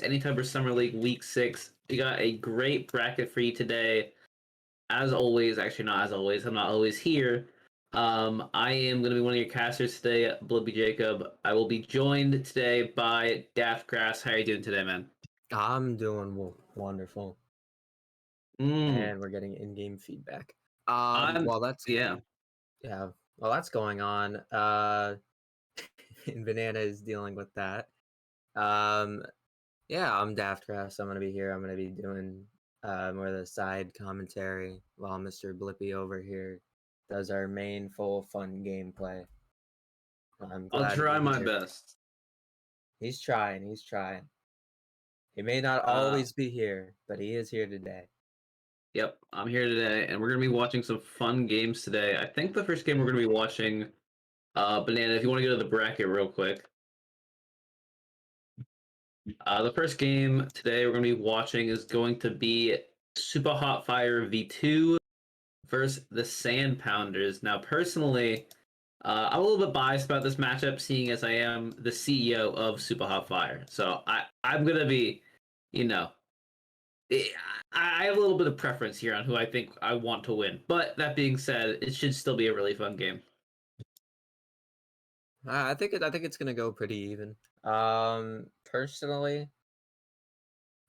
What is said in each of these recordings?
Anytime for Summer League Week 6. We got a great bracket for you today. As always, actually not as always, I'm not always here. I am going to be one of your casters today, Blippy Jacob. I will be joined today by Daft Grass. How are you doing today, man? I'm doing wonderful, and we're getting in-game feedback. Well, that's yeah. Well, that's going on. And Banana is dealing with that. Yeah, I'm Daft Grass. I'm gonna be here. I'm gonna be doing more of the side commentary while Mr. Blippy over here does our main full fun gameplay. I'm I'll glad try he's my here. best. He's trying. He's trying. He may not always be here, but he is here today. Yep, I'm here today, and we're going to be watching some fun games today. I think the first game we're going to be watching, Banana, if you want to go to the bracket real quick. The first game today we're going to be watching is going to be Super Hot Fire V2 versus the Sand Pounders. Now, personally, I'm a little bit biased about this matchup, seeing as I am the CEO of Super Hot Fire. So I'm going to be, you know, I have a little bit of preference here on who I think I want to win. But that being said, it should still be a really fun game. I think it's gonna go pretty even. Personally,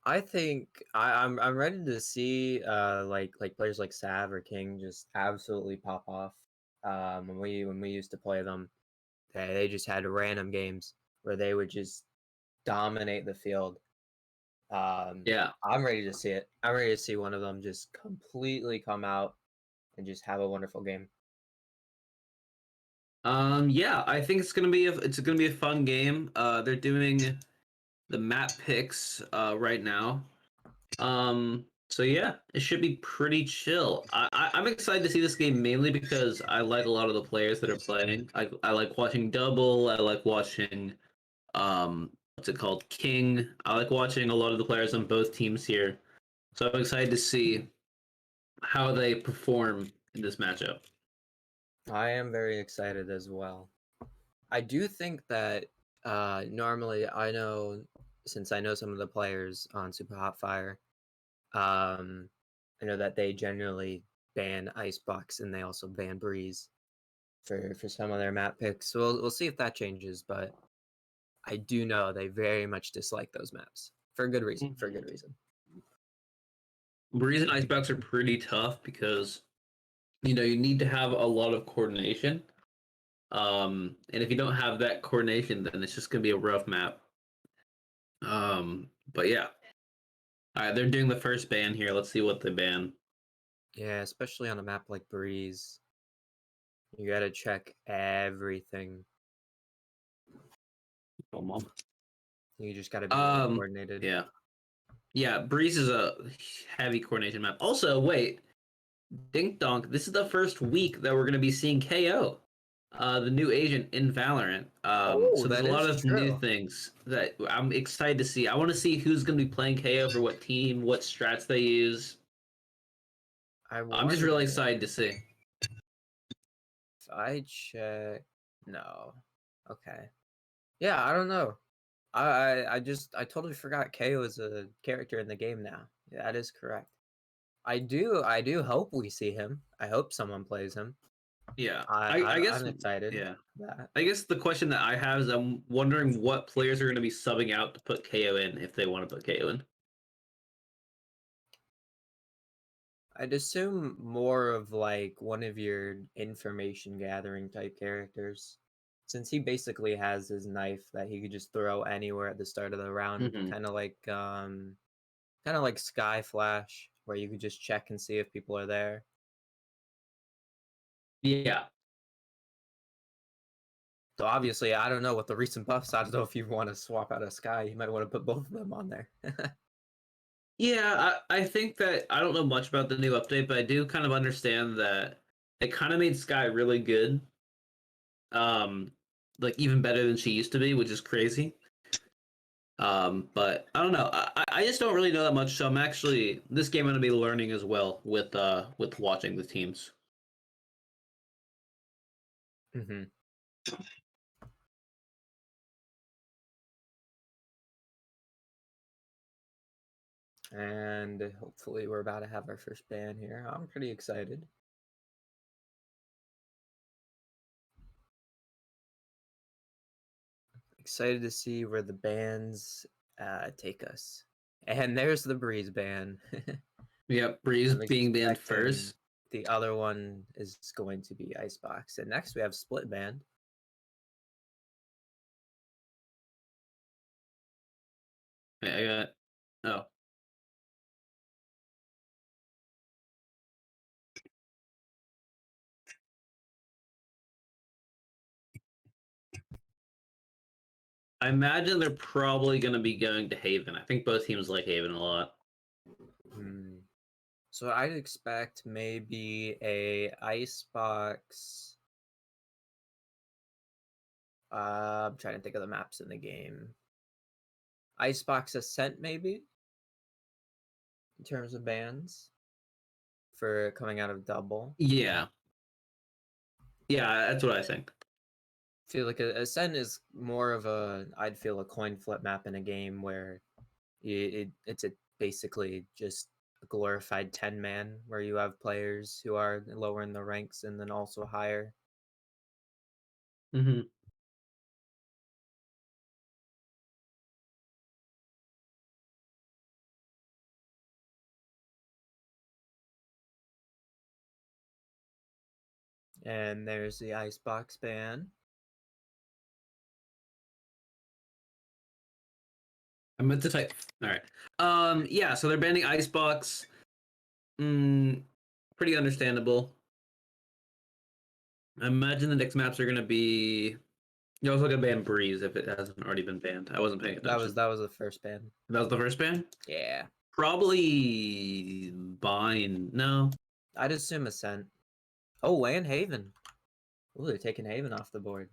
I think I'm ready to see like players like Sav or King just absolutely pop off. When we used to play them, they just had random games where they would just dominate the field. Yeah. I'm ready to see it. I'm ready to see one of them just completely come out and just have a wonderful game. Yeah, I think it's gonna be a fun game. They're doing the map picks right now. So yeah, it should be pretty chill. I'm excited to see this game mainly because I like a lot of the players that are playing. I like watching Double. I like watching what's it called, King. I like watching a lot of the players on both teams here. So I'm excited to see how they perform in this matchup. I am very excited as well. I do think that normally since I know some of the players on Super Hot Fire, I know that they generally ban Icebox and they also ban Breeze for some of their map picks. So we'll see if that changes, but I do know they very much dislike those maps for good reason. For good reason. Breeze and Icebox are pretty tough because you need to have a lot of coordination. And if you don't have that coordination, then it's just gonna be a rough map. But yeah. All right, they're doing the first ban here. Let's see what they ban. Yeah, especially on a map like Breeze, you gotta check everything. Come on. You just gotta be really coordinated. Yeah. Yeah, Breeze is a heavy coordination map. Also, wait, Dink Donk, this is the first week that we're gonna be seeing KO. The new agent in Valorant. So there's a That lot is of new true. things that I'm excited to see. I want to see who's going to be playing KO for what team, what strats they use. I'm just really excited to see. If I check, no, okay, yeah, I don't know. I totally forgot KO is a character in the game now. Yeah, that is correct. I do hope we see him. I hope someone plays him. Yeah, I guess. I'm excited. Yeah, I guess the question that I have is I'm wondering what players are going to be subbing out to put KO in if they want to put KO in. I'd assume more of like one of your information gathering type characters. Since he basically has his knife that he could just throw anywhere at the start of the round, Mm-hmm. kind of like Sky Flash, where you could just check and see if people are there. Yeah. So obviously, I don't know what the recent buffs. I don't know if you want to swap out a Sky. You might want to put both of them on there. Yeah, I think that I don't know much about the new update, but I do kind of understand that it kind of made Sky really good. Like even better than she used to be, which is crazy. But I don't know. I just don't really know that much, so I'm actually this game I'm gonna be learning as well with watching the teams. Mm-hmm. And hopefully we're about to have our first ban here. I'm pretty excited. Excited to see where the bans take us. And there's the Breeze ban. Yep, Breeze I'm being banned expecting first. the other one is going to be Icebox. And next we have Split Band. Wait, I got. Oh. I imagine they're probably going to be going to Haven. I think both teams like Haven a lot. So I'd expect maybe a Icebox. I'm trying to think of the maps in the game. Icebox Ascent, maybe, in terms of bans for coming out of double. Yeah. Yeah, that's what I think. I feel like Ascent is more of a, I'd feel a coin flip map in a game where it's basically just a glorified 10-man where you have players who are lower in the ranks and then also higher. Mm-hmm. And there's the Icebox ban. I meant to type. All right. Yeah. So they're banning Icebox. Pretty understandable. I imagine the next maps are gonna be. You're also gonna ban Breeze if it hasn't already been banned. I wasn't paying attention. That was the first ban. That was the first ban. Yeah. Probably Bind. No. I'd assume Ascent. Oh, and Haven. Oh, they're taking Haven off the board.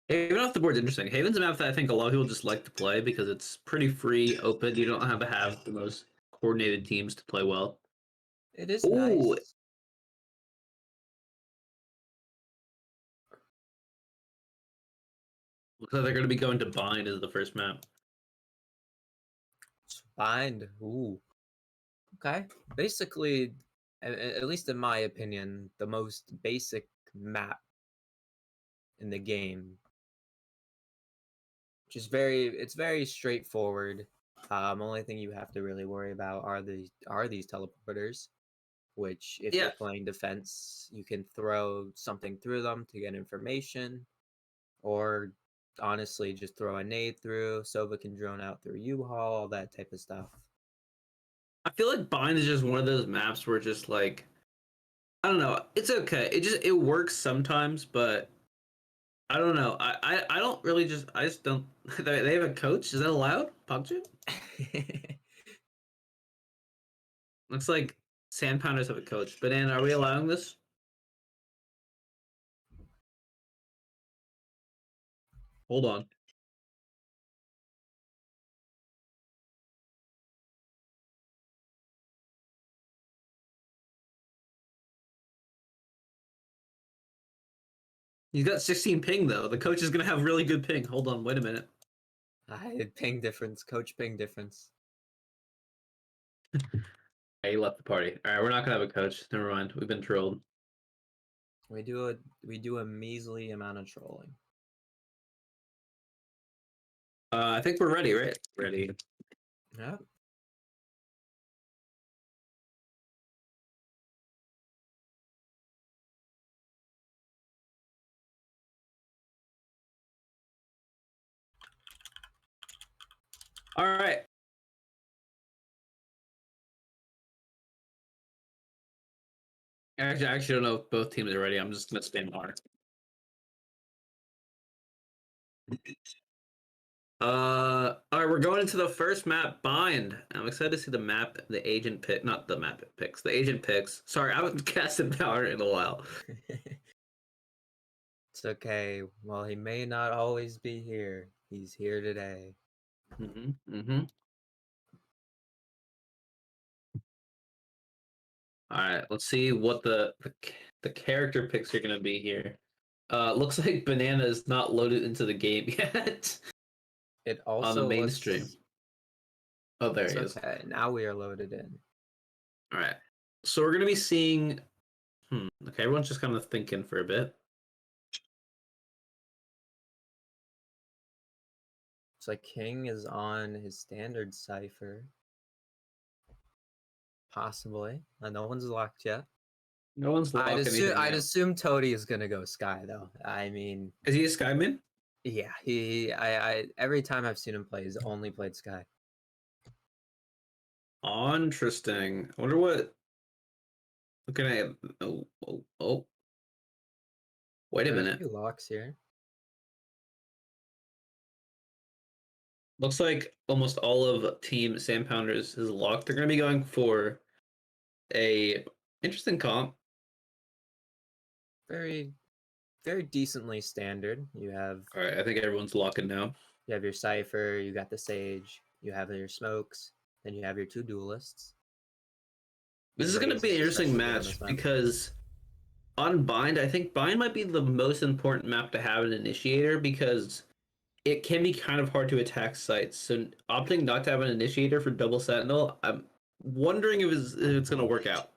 Haven off the board's interesting. Haven's a map that I think a lot of people just like to play because it's pretty free, open. You don't have to have the most coordinated teams to play well. It is Ooh, nice. looks like they're going to be going to Bind as the first map. Bind. Ooh. Okay. Basically, at least in my opinion, the most basic map in the game. Just it's very straightforward. Only thing you have to really worry about are these teleporters, which if Yeah, you're playing defense, you can throw something through them to get information, or honestly just throw a nade through. Sova can drone out through U-Haul, all that type of stuff. I feel like Bind is just one of those maps where just like I don't know. It's okay. It works sometimes, but I don't know. I don't really I just don't. They have a coach. Is that allowed? PUBG? Looks like Sand Pounders have a coach. But Ann, are we allowing this? Hold on. He's got 16 ping though. The coach is gonna have really good ping. Hold on, wait a minute. Ping difference, coach ping difference. Hey, he left the party. All right, we're not gonna have a coach. Never mind. We've been trolled. We do a measly amount of trolling. I think we're ready, right? Ready. Yeah. All right. I actually don't know if both teams are ready. I'm just gonna spam R. All right, we're going into the first map, Bind. I'm excited to see the map, the agent pick, not the map picks, the agent picks. Sorry, I haven't casted Power in a while. It's okay. Well, he may not always be here. He's here today. Mm-hmm. All right, let's see what the character picks are gonna be here. Looks like Banana is not loaded into the game yet It on the also mainstream. looks. Oh, there It's he is. okay. Now we are loaded in. All right, so we're gonna be seeing. Okay, everyone's just kind of thinking for a bit. It's like King is on his standard cipher. Possibly. No one's locked yet. No one's locked anything I'd yet. assume Toady is gonna go Sky though. I mean, Is he a Skyman? yeah, I every time I've seen him play, he's only played Sky. Interesting. I wonder what. Looking at. Oh. Wait a There are a minute. few locks here. Looks like almost all of Team Sandpounders is locked. They're gonna be going for a interesting comp. Very, very decently standard. You have All right, I think everyone's locking now. your cipher. You got the Sage. You have your smokes. Then you have your two duelists. This is going to be an interesting match because on Bind, I think Bind might be the most important map to have an initiator because it can be kind of hard to attack sites. So opting not to have an initiator for double sentinel, I'm wondering if it's going to work out.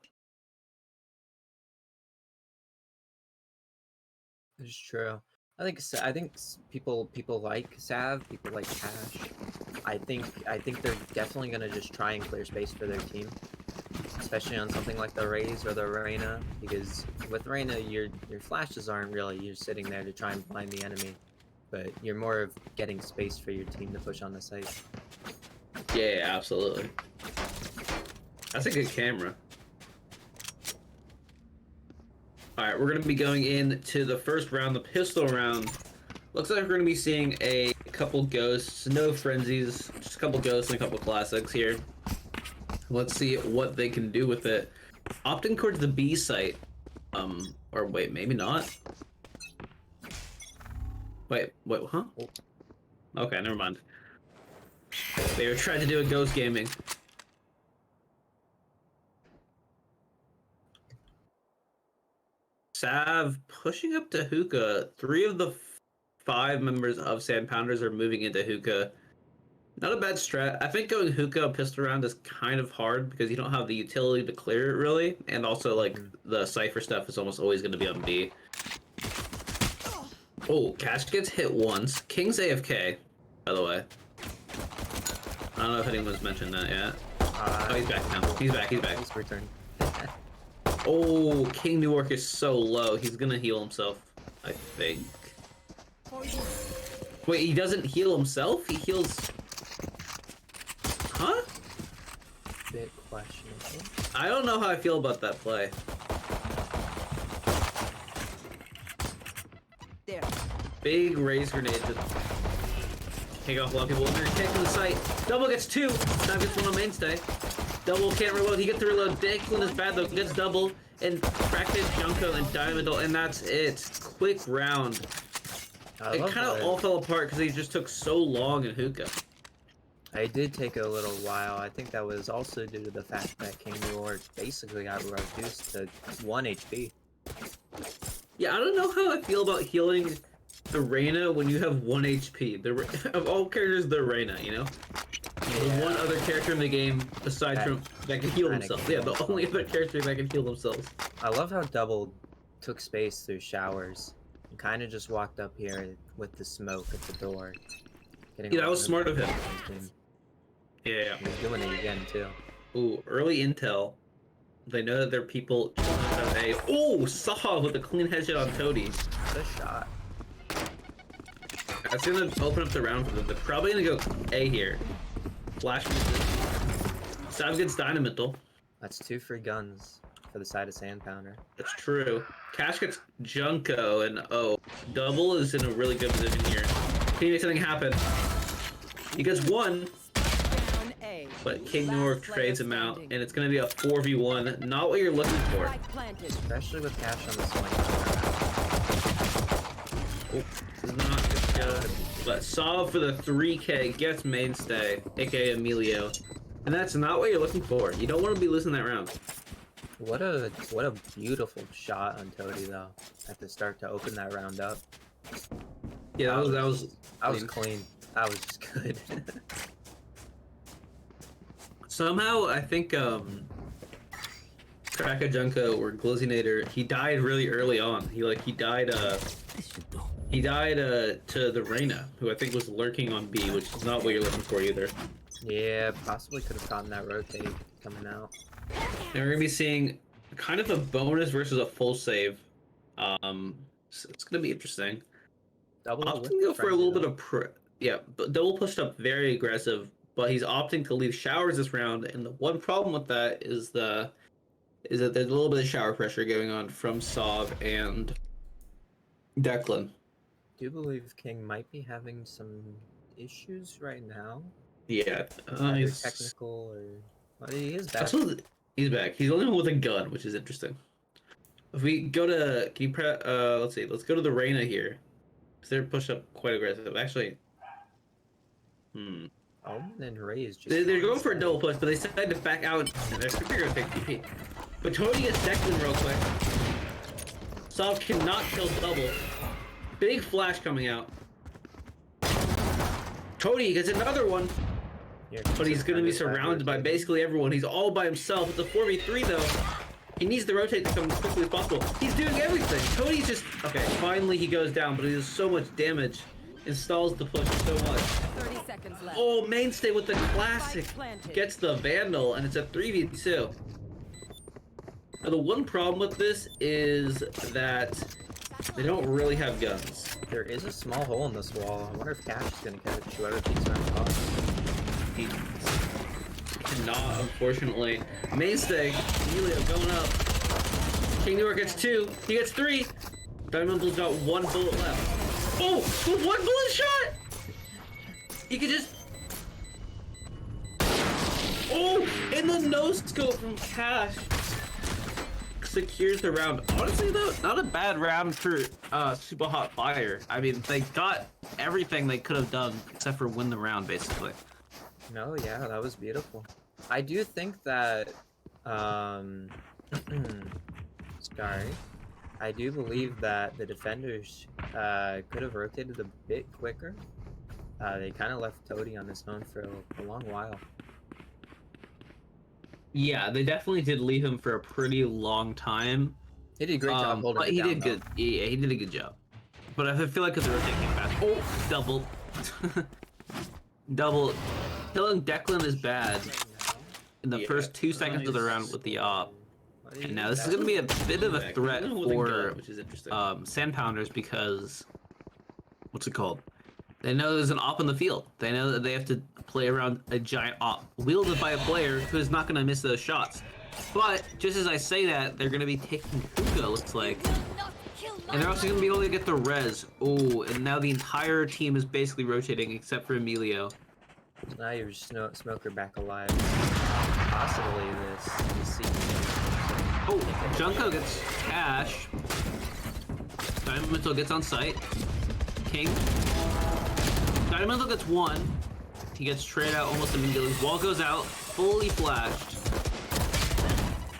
It's true. I think people like Sav, people like Cash. I think they're definitely gonna just try and clear space for their team, especially on something like the Raze or the Reyna, because with Reyna your flashes aren't really you're sitting there to try and blind the enemy, but you're more of getting space for your team to push on the site. Yeah, absolutely. That's a good camera. Alright, we're going to be going into the first round, the pistol round. Looks like we're going to be seeing a couple ghosts, no frenzies, just a couple ghosts and a couple classics here. Let's see what they can do with it. Opting towards the B site. Or wait, maybe not. Wait, huh? Okay, never mind. They were trying to do a ghost gaming. Sav pushing up to Hookah. 3 of the 5 members of Sandpounders are moving into Hookah. Not a bad strat. I think going Hookah pistol round is kind of hard because you don't have the utility to clear it really, and also like the cipher stuff is almost always going to be on B. Oh, Cash gets hit once. King's AFK, by the way. I don't know if anyone's mentioned that yet. Oh, he's back now. He's back. He's returned. Oh, King Newark is so low. He's gonna heal himself, I think. Wait, he doesn't heal himself? He heals... Huh? Bit questionable. I don't know how I feel about that play. There. Big raise grenade to take off a lot of people. They're taking the site. Double gets 2. Now gets 1 on mainstay. Double can't reload. He gets the reload. Declan is bad though. Gets double. And Fracted, Junko, and Diamond, and that's it. Quick round. It kind of all fell apart because he just took so long in Hookah. It did take a little while. I think that was also due to the fact that King Newark basically got reduced to 1 HP. Yeah, I don't know how I feel about healing the Reyna when you have 1 HP. Of all characters, the Reyna, you know? Yeah. The one other character in the game, aside from that can heal themselves. Yeah, the only other character that can heal themselves. I love how Double took space through showers and kind of just walked up here with the smoke at the door. Yeah, that was smart of him. Yeah. He's doing it again, too. Ooh, early intel. They know that their people have a... Oh, Saw with a clean headshot on Toady. Good shot. That's gonna open up the round for them. They're probably gonna go A here. Flash misses. Sav gets Dynamental. That's 2 free guns for the side of Sandpounder. That's true. Cash gets Junko, and Double is in a really good position here. Can you make something happen? He gets 1, but King Newark trades him out, and it's gonna be a 4v1. Not what you're looking for. Especially with Cash on the swing. Oh, this is not good. But Saw for the 3K gets mainstay, aka Emilio. And that's not what you're looking for. You don't want to be losing that round. What a beautiful shot on Toady though at the start to open that round up. Yeah, that was clean. That was just good. Somehow I think Krakajunko or Glizinator, he died really early on. He died to the Reyna, who I think was lurking on B, which is not what you're looking for either. Yeah, possibly could have gotten that rotate coming out. And we're gonna be seeing kind of a bonus versus a full save. So it's gonna be interesting. Opting to go for a little bit of but double pushed up very aggressive, but he's opting to leave showers this round, and the one problem with that is that there's a little bit of shower pressure going on from Sov and Declan. I do believe King might be having some issues right now. Yeah, he's technical or well, he is back. He's back. He's only with a gun, which is interesting. If we go to, can you let's see, let's go to the Reyna here. Because they're pushed up quite aggressive. Actually, Omen and Ray is just. They're going for a double push, but they decided to back out. And they're super going to take TP. But Tony gets Declan real quick. Sov cannot kill double. Big flash coming out. Cody gets another one. Yeah, but he's going to be surrounded by basically everyone. He's all by himself. It's a 4v3 though. He needs to rotate to come as quickly as possible. He's doing everything. Cody's just... Okay, finally he goes down, but he does so much damage. Installs the push so much. 30 seconds left. Oh, Mainstay with the classic. Gets the Vandal, and it's a 3v2. Now, the one problem with this is that they don't really have guns. There is a small hole in this wall. I wonder if Cash is going to catch whoever keeps around the box. He cannot, unfortunately. Mainstay, Emilio going up. King New York gets 2. He gets 3. Diamond's got 1 bullet left. Oh, with 1 bullet shot! He could just... Oh, and the no-scope from Cash secures the round. Honestly, though, not a bad round for Super Hot Fire. I mean, they got everything they could have done except for win the round, basically. No, yeah, that was beautiful. I do think that, sorry, I do believe that the defenders could have rotated a bit quicker. They kind of left Toady on his own for a long while. Yeah, they definitely did leave him for a pretty long time. He did a great job holding but it he down, did good. Yeah, he did a good job. But I feel like if the rotate came fast. Oh, double. Double. Killing Declan is bad in the first 2 seconds of the round with the op. And now this is going to be a bit of a threat for Sand Pounders because, what's it called? They know there's an op in the field. They know that they have to play around a giant op wielded by a player who is not going to miss those shots. But just as I say that, they're going to be taking hookah, looks like. And they're also going to be able to get the res. Oh, and now the entire team is basically rotating except for Emilio. Now you're Smoker back alive. Possibly this season. Oh, Junko gets Cash. Diamond gets on site. King. Diamond gets 1. He gets traded out almost immediately. Wall goes out, fully flashed.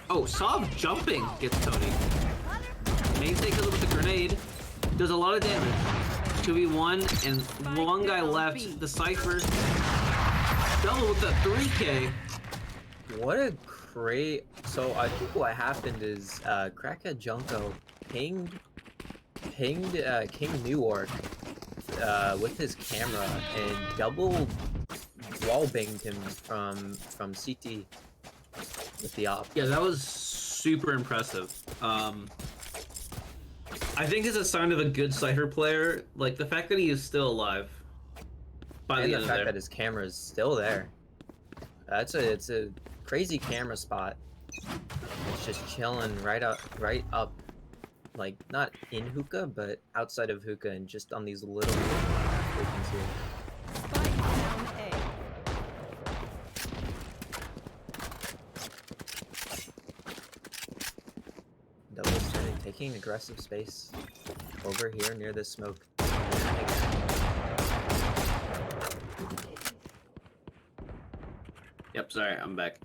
Oh, Sov jumping gets Tony. Mainstay kills him with the grenade. Does a lot of damage. 2v1, and one guy left. The Cypher. Double with the 3K. What a great... So I think what happened is Kraka Junko pinged King Newark with his camera and double wallbanged him from CT with the op. Yeah, that was super impressive. I think it's a sign of a good Cypher player. Like the fact that he is still alive. And the fact that his camera is still there. It's a crazy camera spot. It's just chilling right up, like not in hookah, but outside of hookah, and just on these little frequencies here. Double turning, taking aggressive space over here near the smoke. Yep, sorry, I'm back.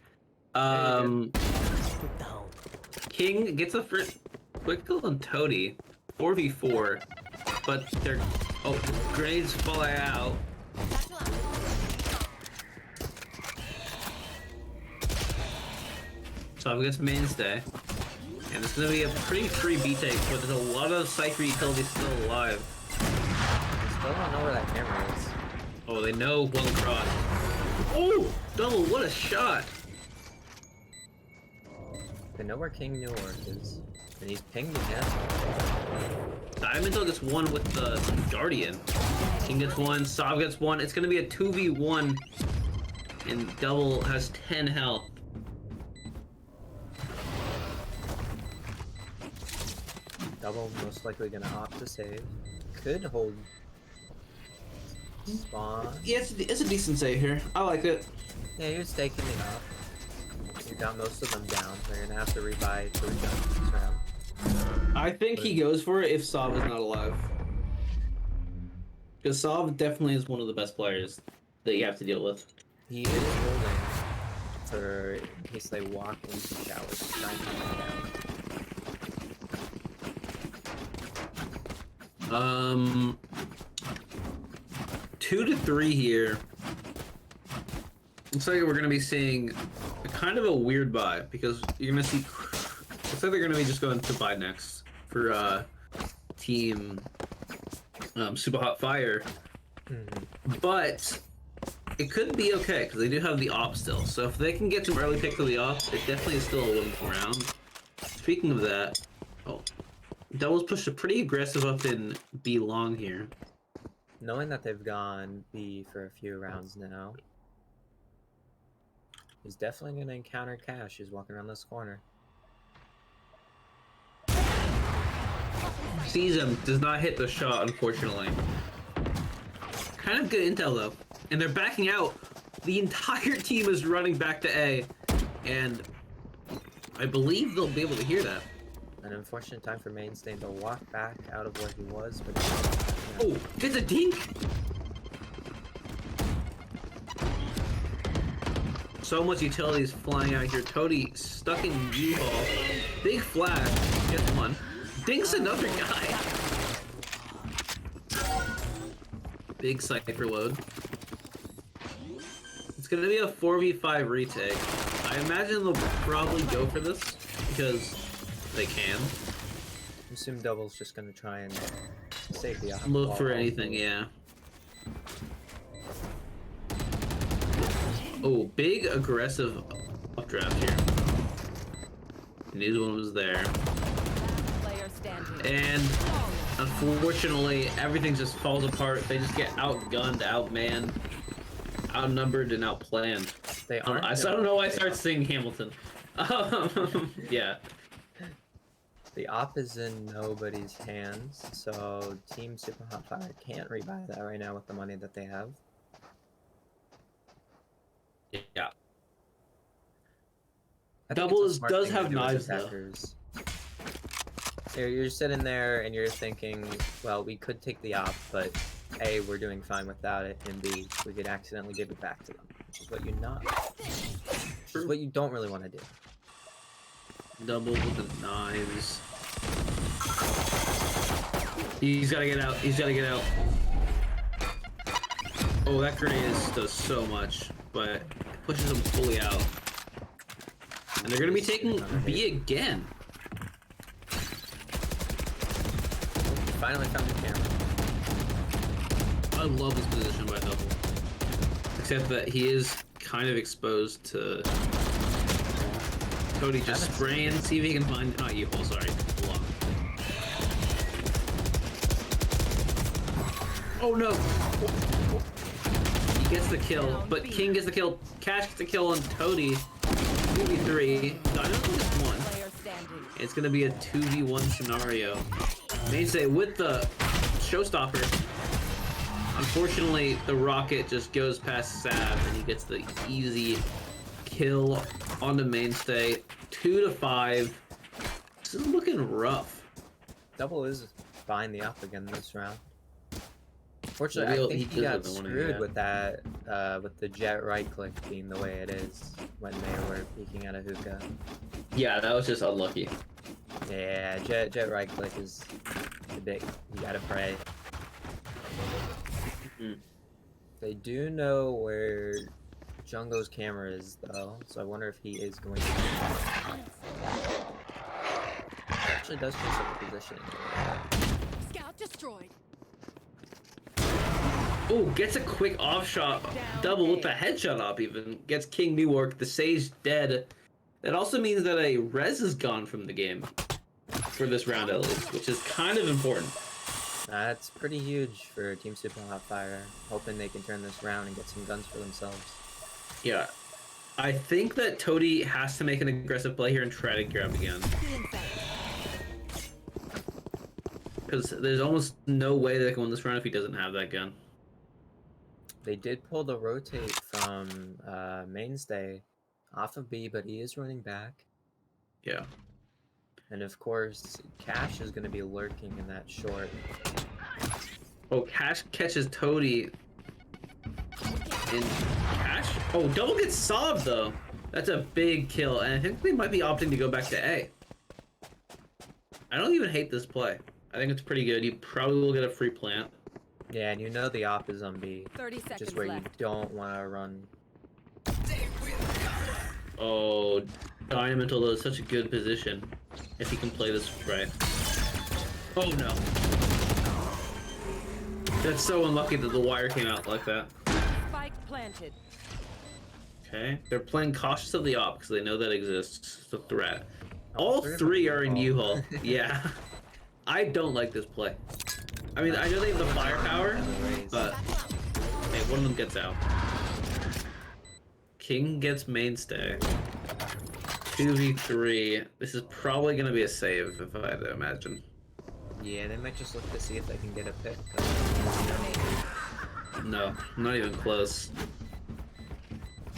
King gets a first quick kill on Toady, 4v4, but they're grenades fall out. So I guess mainstay, and it's gonna be a pretty free B take, but there's a lot of Cypher utilities still alive. I still don't know where that camera is. Oh, they know one cross. Oh, double! What a shot! They know where King New York is, and he's pinged again. Diamond gets one with the Guardian. King gets one, Sav gets one. It's gonna be a 2v1, and double has 10 health. Double most likely gonna opt to save. Could hold spawn. Yeah, it's a decent save here. I like it. Yeah, you're staking it up. You got most of them down. They're gonna have to rebuy 3 guns this round. I think he goes for it if Sav is not alive. Because Sav definitely is one of the best players that you have to deal with. He is holding for in case they walk into showers to try and hunt him down. 2 to 3 here. Looks like we're gonna be seeing kind of a weird buy because you're gonna see. Looks like they're gonna be just going to buy next for team Super Hot Fire, but it could be okay because they do have the op still. So if they can get some early picks of the op, it definitely is still a winnable round. Speaking of that, Doubles pushed a pretty aggressive up in B long here. Knowing that they've gone B for a few rounds now, he's definitely going to encounter Cash. He's walking around this corner. Sees him, does not hit the shot, unfortunately. Kind of good intel though, and they're backing out. The entire team is running back to A, and I believe they'll be able to hear that. An unfortunate time for Mainstay to walk back out of where he was, but oh, gets a dink! So much utilities flying out here. Toady stuck in U-Haul. Big flash, gets one. Dinks another guy. Big Cypher load. It's gonna be a 4v5 retake. I imagine they'll probably go for this because they can. I assume Double's just gonna try and save the op. Look for anything, yeah. Oh, big aggressive updraft here. Neither one was there. And unfortunately, everything just falls apart. They just get outgunned, outmanned, outnumbered, and outplanned. They aren't. I don't know why I started singing Hamilton. Yeah. The op is in nobody's hands, so Team Super Hot Fire can't rebuy that right now with the money that they have. Yeah. I think Double it's a smart does thing to have do as knives, though. attackers. You're sitting there and you're thinking, well, we could take the op, but A, we're doing fine without it, and B, we could accidentally give it back to them, which is what which is what you don't really want to do. Double with the knives. He's gotta get out. He's gotta get out. Oh, that grenade does so much, but it pushes him fully out. And they're gonna be taking B again. Finally found the camera. I love this position by Double. Except that he is kind of exposed to Cody just spraying, see if he can find not you, sorry. Long. Oh no! He gets the kill, but King gets the kill. Cash gets the kill on Toady. 2v3. Diamond gets one. It's gonna be a 2v1 scenario. Mainstay with the showstopper. Unfortunately, the rocket just goes past Sav and he gets the easy kill on the Mainstay. 2 to 5. This is looking rough. Double is buying the up again this round. Fortunately, I think he got doesn't wanna do screwed that. with that, with the jet right click being the way it is when they were peeking at a hookah. Yeah, that was just unlucky. Yeah, jet right click is a bit. You gotta pray. Mhm. They do know where Jungo's camera is, though, so I wonder if he is going to. It actually does change up the position. Scout destroyed. Oh, gets a quick off shot, double with the headshot up even. Gets King Newark, the Sage dead. That also means that a res is gone from the game. For this round at least, which is kind of important. That's pretty huge for Team Super Hotfire. Hoping they can turn this around and get some guns for themselves. Yeah. I think that Toady has to make an aggressive play here and try to grab again. Because there's almost no way they can win this round if he doesn't have that gun. They did pull the rotate from Mainstay off of B, but he is running back. Yeah. And of course, Cash is going to be lurking in that short. Oh, Cash catches Toady. In Cash? Oh, double gets sobbed though. That's a big kill, and I think they might be opting to go back to A. I don't even hate this play. I think it's pretty good. You probably will get a free plant. Yeah, and you know the op is on B. 30 seconds Just where left. you don't want to run. Oh, Diamantle is such a good position if he can play this right. Oh no. That's so unlucky that the wire came out like that. Spike planted. Okay, they're playing cautious of the op because they know that exists. It's a threat. All All three are in U-Haul. U-Haul. Yeah. I don't like this play. I mean, I know they have the firepower, but hey, one of them gets out. King gets Mainstay. 2v3. This is probably going to be a save, if I had to imagine. Yeah, they might just look to see if they can get a pick. No, not even close.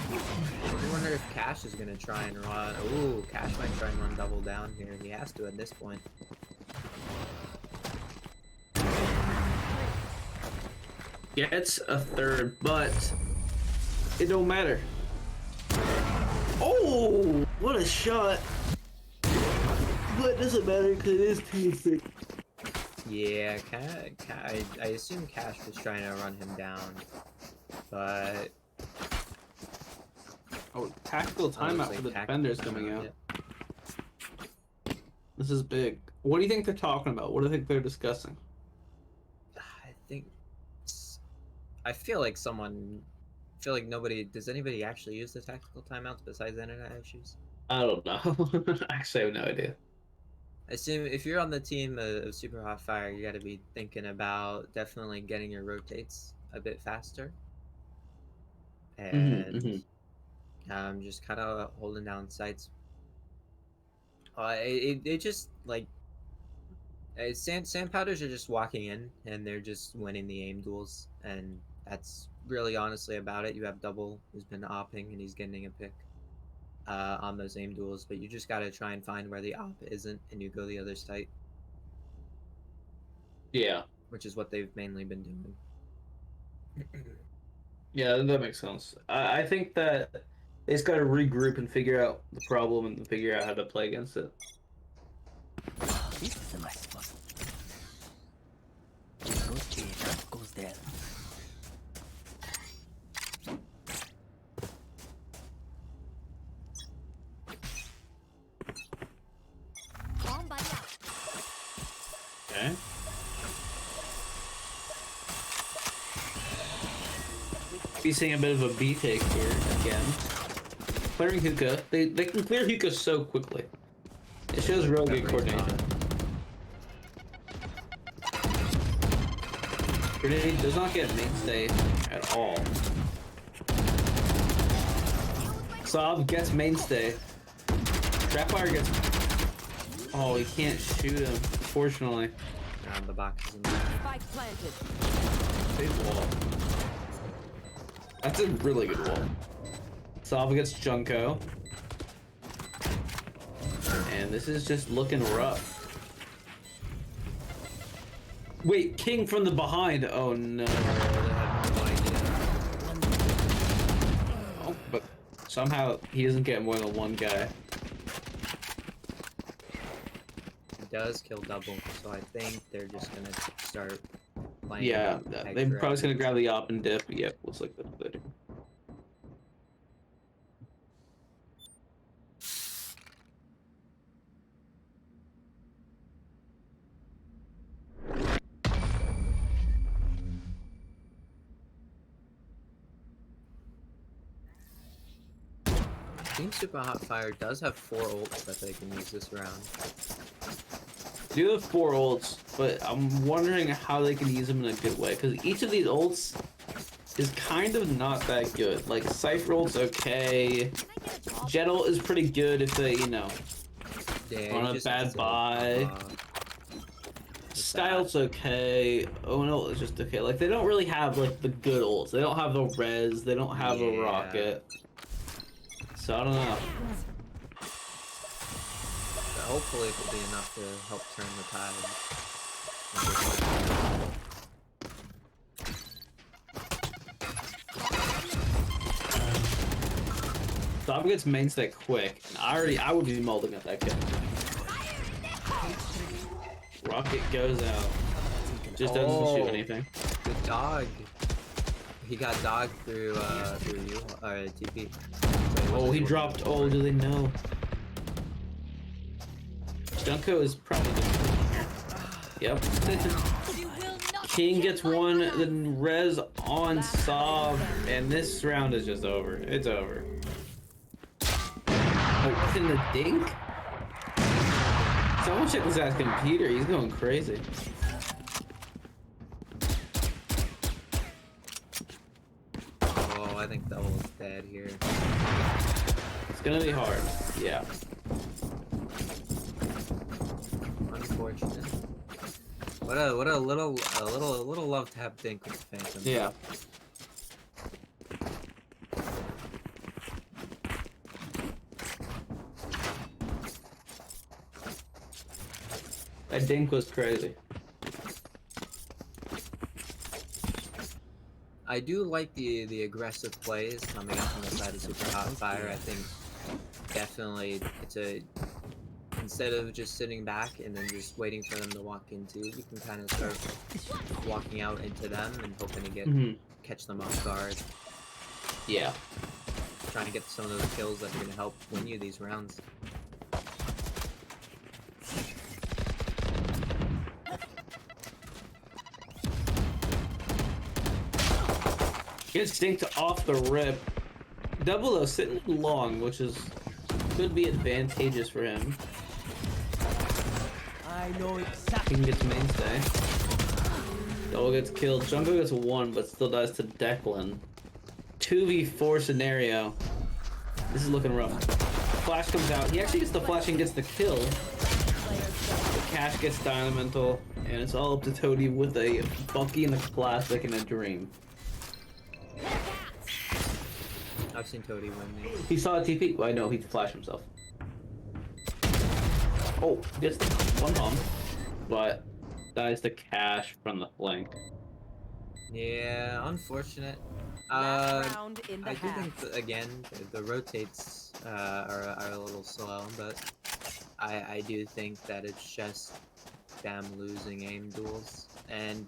I wonder if Cash is going to try and run. Ooh, Cash might try and run double down here. He has to at this point. Gets a third, but it don't matter. Oh, what a shot! But it doesn't matter because it is TC. Yeah, I assume Cash was trying to run him down, but Oh, tactical timeout for the defenders coming out. This is big. What do you think they're talking about? What do you think they're discussing? I feel like nobody. Does anybody actually use the tactical timeouts besides internet issues? I don't know. Actually, I have no idea. I assume if you're on the team of Super Hot Fire, you got to be thinking about definitely getting your rotates a bit faster, and just kind of holding down sights. It just like sand powders are just walking in and they're just winning the aim duels, and that's really honestly about it. You have Double who's been opping and he's getting a pick on those aim duels, but you just got to try and find where the op isn't and you go the other site. Yeah. Which is what they've mainly been doing. Yeah, that makes sense. I think that they just got to regroup and figure out the problem and figure out how to play against it. This is my spot. Okay, that goes there. Okay. Be seeing a bit of a B take here again. Clearing hookah. They can clear hookah so quickly. It shows real good coordination. Grenade does not get mainstay at all. Sav gets mainstay. Trapfire gets. Oh, he can't shoot him, fortunately. Around the box. Spike planted. Big wall. That's a really good wall. Sav gets Junko. And this is just looking rough. Wait, King from the behind. Oh no. They had no idea. Oh, but somehow he doesn't get more than one guy. It does kill double, so I think they're just gonna start playing. Yeah, extra they're probably just gonna epics. grab the op and dip. Yep, looks like that's good. Team Super Hot Fire does have 4 ults that they can use this round. Do have 4 ults, but I'm wondering how they can use them in a good way, because each of these ults is kind of not that good. Like, Cypher ult's okay, Jet ult is pretty good if they, you know, Yeah, on you a just have bad to, buy. Style's okay, Owen ult is just okay. Like, they don't really have, like, the good ults. They don't have the res, they don't have a Yeah. rocket. So, I don't know. But hopefully it'll be enough to help turn the tide. Stop gets mainstay quick. I would be molding at that kill. Rocket goes out. Just doesn't shoot anything. Good dog. He got dogged through you, TP. Oh, he dropped. Oh, do they know? Junko is probably the Yep. King gets one, then res on Sob, and this round is just over. It's over. Oh, in the dink? Someone check this ass computer. He's going crazy. Oh, I think Double is dead here. It's gonna be hard. Yeah. Unfortunate. What a little love to have Dink with the Phantom. Yeah. That dink was crazy. I do like the aggressive plays coming up on the side of Super Hot Fire. I think definitely it's a instead of just sitting back and then just waiting for them to walk into, you can kind of start walking out into them and hoping to get catch them off guard. Yeah. Trying to get some of those kills that are going to help win you these rounds. Gets dinked off the rip. Double though sitting long, which is could be advantageous for him. I know exactly. King gets mainstay. Double gets killed. Junko gets 1, but still dies to Declan. 2v4 scenario. This is looking rough. Flash comes out. He actually gets the flash and gets the kill. The Cash gets Dynamental, and it's all up to Toady with a Bucky and a Classic and a Dream. I've seen Toady win these. He saw a TP. Well, I know he flashed himself. Oh, gets the 1 bomb, but dies to Cash from the flank. Yeah, unfortunate. Last round in the I do half. think again the rotates are a little slow, but I do think that it's just them losing aim duels, and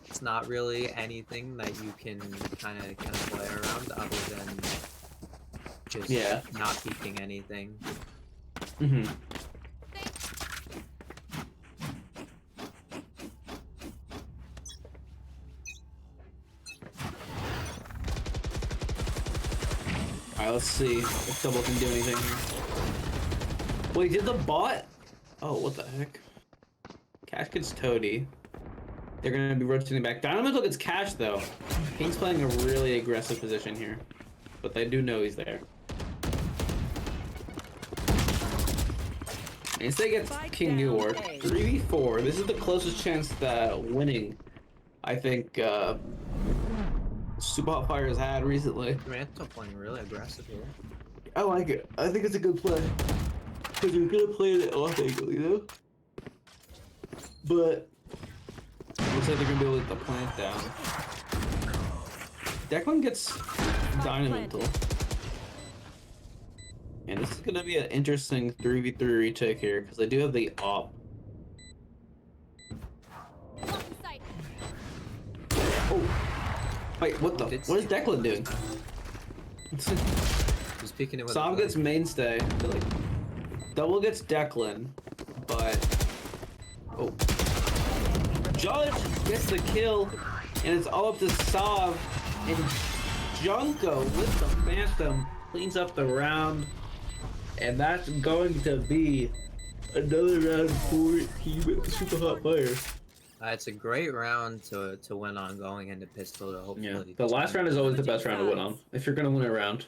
it's not really anything that you can kind of play around other than just not peeking anything. Alright, let's see if Double can do anything here. Wait, did the bot? Oh, what the heck? Cash gets Toady. They're gonna be rotating back. Dynamental gets Cash though. King's playing a really aggressive position here, but they do know he's there. Instead gets King New York. 3v4. This is the closest chance that winning, I think, Super Hot Fire has had recently. Mantle playing really aggressive here. I like it. I think it's a good play. Because you're gonna play it off angle, you know? But Looks like they're gonna be able to get the plant down. Declan gets Dynamental. And this is gonna be an interesting 3v3 retake here, because they do have the op. Oh! Wait, what the? What is Declan doing? He's peeking it with Sav gets mainstay. I feel like double gets Declan, but oh, Judge gets the kill, and it's all up to Sav, and Junko with the Phantom cleans up the round, and that's going to be another round for Team Super Hot Fire. It's a great round to win on going into pistol to hopefully. Yeah, the last round is always the best round to win on if you're gonna win a round.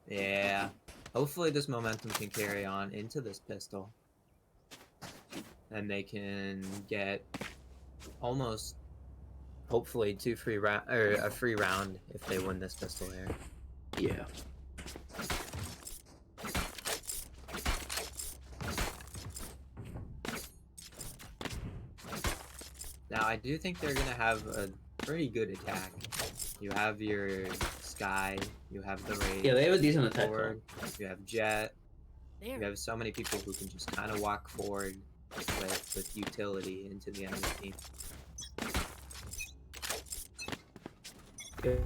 Yeah, hopefully this momentum can carry on into this pistol, and they can get almost, hopefully, a free round if they win this pistol here. Yeah. Now I do think they're gonna have a pretty good attack. You have your Sky, you have the Raid. Yeah, they have a decent attack. Forward, you have Jet. There. You have so many people who can just kind of walk forward with utility into the enemy team.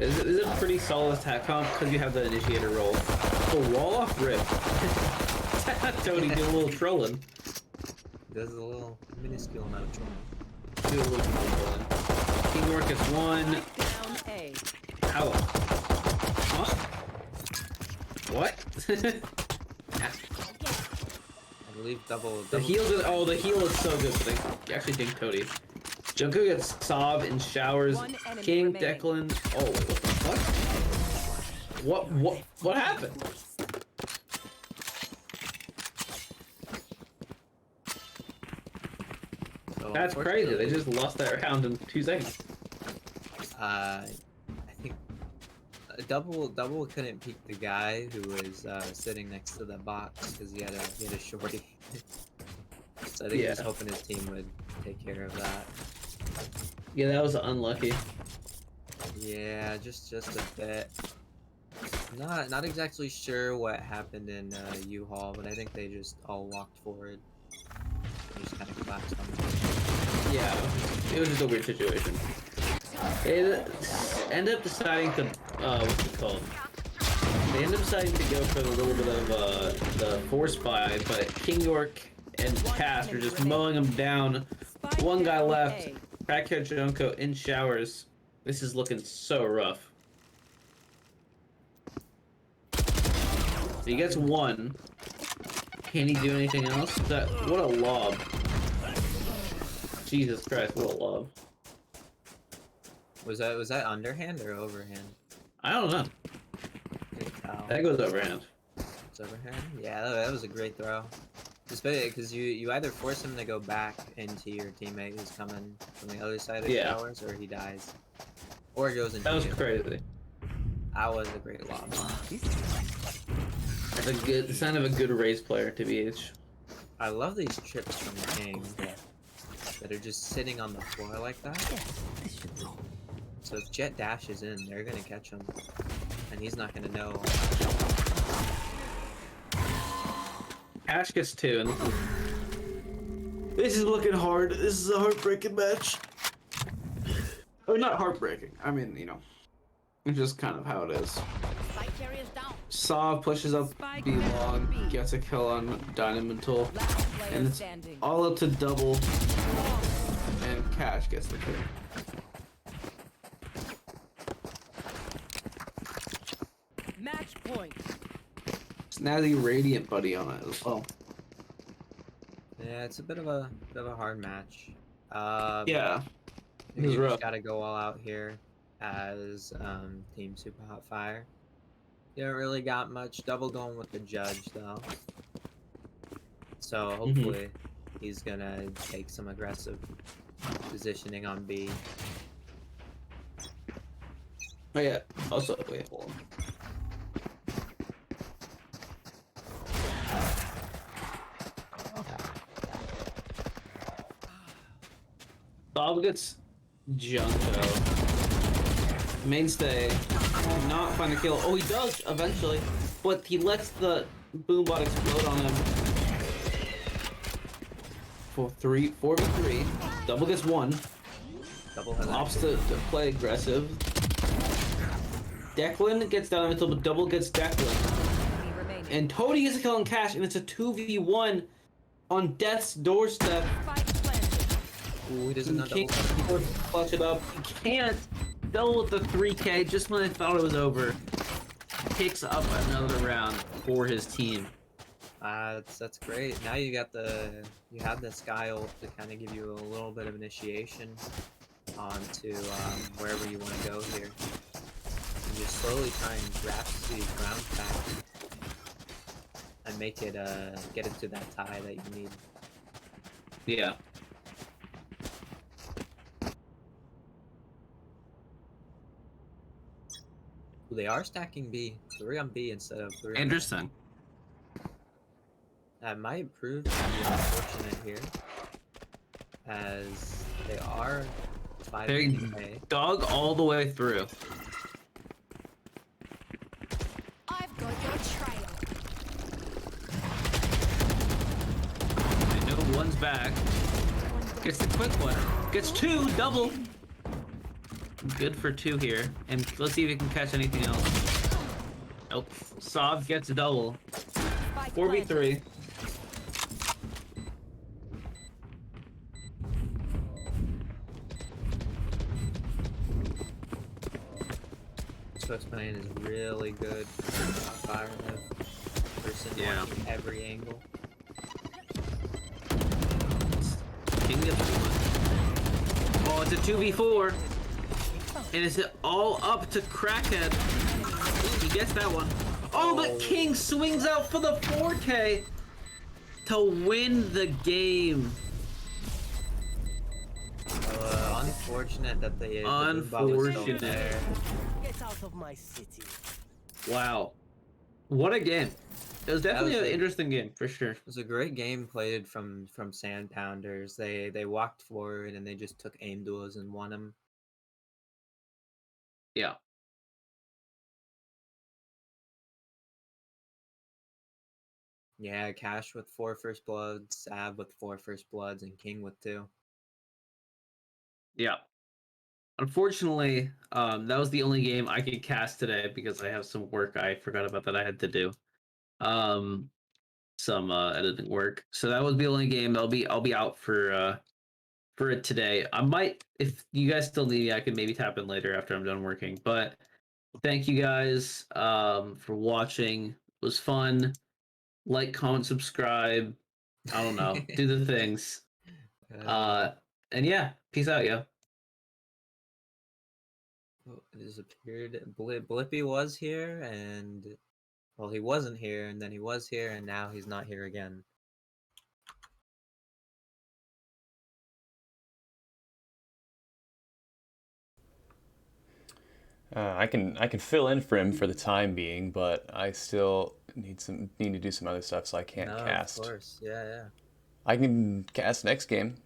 Is it a pretty solid attack comp because you have the initiator roll. The wall off rip. Tony did a little trolling. Does a little minuscule amount of trolling. Do a little trolling. Teamwork is one. Down A. Ow. Huh? What? I believe double. The heal is, oh, the heal is so good. But they actually dink Cody. Junko gets Sav in showers. One enemy King, remaining. Declan. Oh, wait, what? What happened? So That's crazy. They unfortunately, just lost that round in 2 seconds. I think double couldn't peek the guy who was sitting next to the box because he had a shorty. So I think he was Yeah. hoping his team would take care of that. Yeah, that was unlucky. Yeah, just a bit. Not exactly sure what happened in U-Haul, but I think they just all walked forward. They just kind of collapsed on them. Yeah, it was just a weird situation. They ended up deciding to, what's it called? They ended up deciding to go for a little bit of the force buy, but King York and Cass are just mowing them down. Spike One guy down left. A. Crackhead Junko in showers. This is looking so rough. He gets one. Can he do anything else? What a lob. Jesus Christ, what a lob. Was that underhand or overhand? I don't know. Couldn't tell. That goes overhand. It's overhand? Yeah, that was a great throw. Especially because you either force him to go back into your teammate who's coming from the other side of the Yeah. showers, or he dies. Or goes into That was you. crazy. That was a great lob. That's a good sign of a good race player, TBH. I love these trips from King that are just sitting on the floor like that. This should do. So if Jet dashes in, they're gonna catch him. And he's not gonna know. Ash gets two, and this is looking hard. This is a heartbreaking match. Oh, not heartbreaking. I mean, you know, it's just kind of how it is. Spike carriers down. Saw pushes up Spike B down long, B. gets a kill on Dynamental, Last player and it's standing. all up to double, and Cash gets the kill. Match point. Snazzy Radiant buddy on it as well. Yeah, it's a bit of a hard match. Yeah, I think it was you rough. just gotta go all out here as Team Super Hot Fire. You don't really got much. Double going with the judge though. So hopefully he's gonna take some aggressive positioning on B. Oh yeah. Also, wait, hold on. Bob gets Junko. Mainstay did not find the kill. Oh, he does eventually, but he lets the boombot explode on him. 4v3. Double gets one. Double has Opts to play aggressive. Declan gets down until double gets Declan. And Tony gets a kill on Cash, and it's a 2v1 on Death's doorstep. Ooh, he doesn't know King double. clutch it up. He can't double with the 3K just when I thought it was over. Picks up another round for his team. That's great. Now you got you have this guy ult to kind of give you a little bit of initiation onto wherever you want to go here. And just slowly try and grasp these ground back and make it get it to that tie that you need. Yeah. They are stacking B, 3 on B instead of 3 on A. Interesting. That might prove to be unfortunate here, as they are 5 They A. dug all the way through. I've got your trail. I know one's back. Gets the quick one. Gets 2, double. Good for 2 here. And let's see if he can catch anything else. Nope. Saab gets a double. 4v3. Switchman is really good fire person watching every angle. King gets 1. Oh, it's a 2v4. And it's all up to Crackhead. He gets that one. Oh, but King swings out for the 4K to win the game. Unfortunate that they Unfortunate. Get out of my city. Wow. What a game. It was definitely was an a- interesting game, for sure. It was a great game played from Sand Pounders. They walked forward and they just took aim duels and won them. Yeah. Yeah, Cash with 4 first bloods, Sav with 4 first bloods, and King with 2. Yeah. Unfortunately, that was the only game I could cast today because I have some work I forgot about that I had to do. Some editing work. So that was the only game. I'll be out for it today. I might, if you guys still need me, I could maybe tap in later after I'm done working. But thank you guys for watching. It was fun. Like, comment, subscribe. I don't know. Do the things. And yeah, peace out, yo. It disappeared. Blippy was here, and well, he wasn't here, and then he was here, and now he's not here again. I can fill in for him for the time being, but I still need to do some other stuff, so I can't No, cast. of course, yeah. I can cast next game.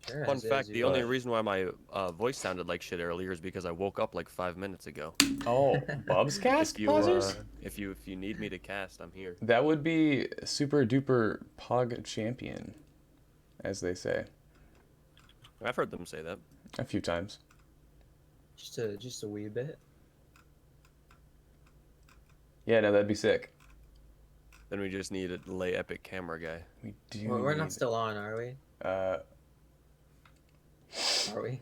Sure, Fun as is, fact, you the got only it. reason why my voice sounded like shit earlier is because I woke up like 5 minutes ago. Oh, Bub's cast pausers? If you need me to cast, I'm here. That would be super duper pog champion, as they say, I've heard them say that. a few times. Just a wee bit. Yeah, no, that'd be sick. Then we just need a lay epic camera guy. We do. We're not need- still on, are we? Are we?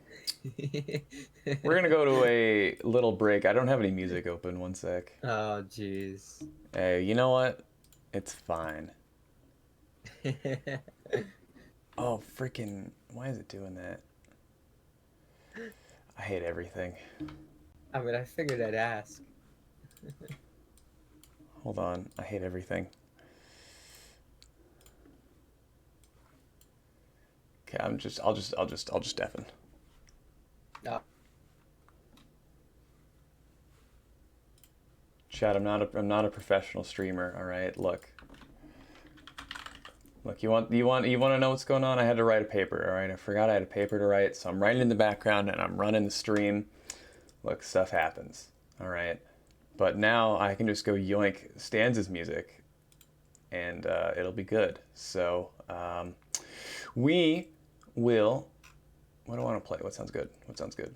We're gonna go to a little break. I don't have any music open. One sec. Oh, jeez. Hey, you know what? It's fine. Oh, freaking! Why is it doing that? I hate everything. I mean, I figured I'd ask. Hold on, I hate everything. Okay, I'll just deafen. Oh. Chad, I'm not a professional streamer. All right, look. Look, you want to know what's going on? I had to write a paper, all right? I forgot I had a paper to write, so I'm writing in the background and I'm running the stream. Look, stuff happens, all right? But now I can just go yoink Stanza's music and it'll be good. So we will, what do I want to play? What sounds good? What sounds good?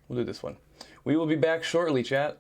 We'll do this one. We will be back shortly, chat.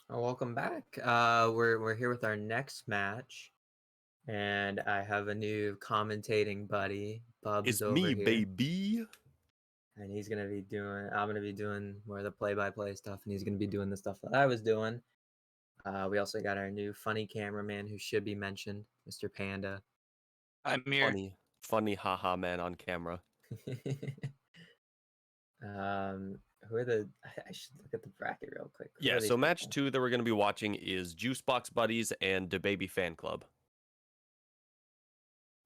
Welcome back. We're here with our next match, and I have a new commentating buddy, Bubs, It's over me, here, baby. and he's gonna be doing. I'm gonna be doing more of the play-by-play stuff, and he's gonna be doing the stuff that I was doing. We also got our new funny cameraman who should be mentioned, Mr. Panda. I'm here. Funny haha man on camera. Who are the? I should look at the bracket real quick. Who Yeah, are these so match people? 2 that we're going to be watching is Juicebox Buddies and DaBaby Fan Club.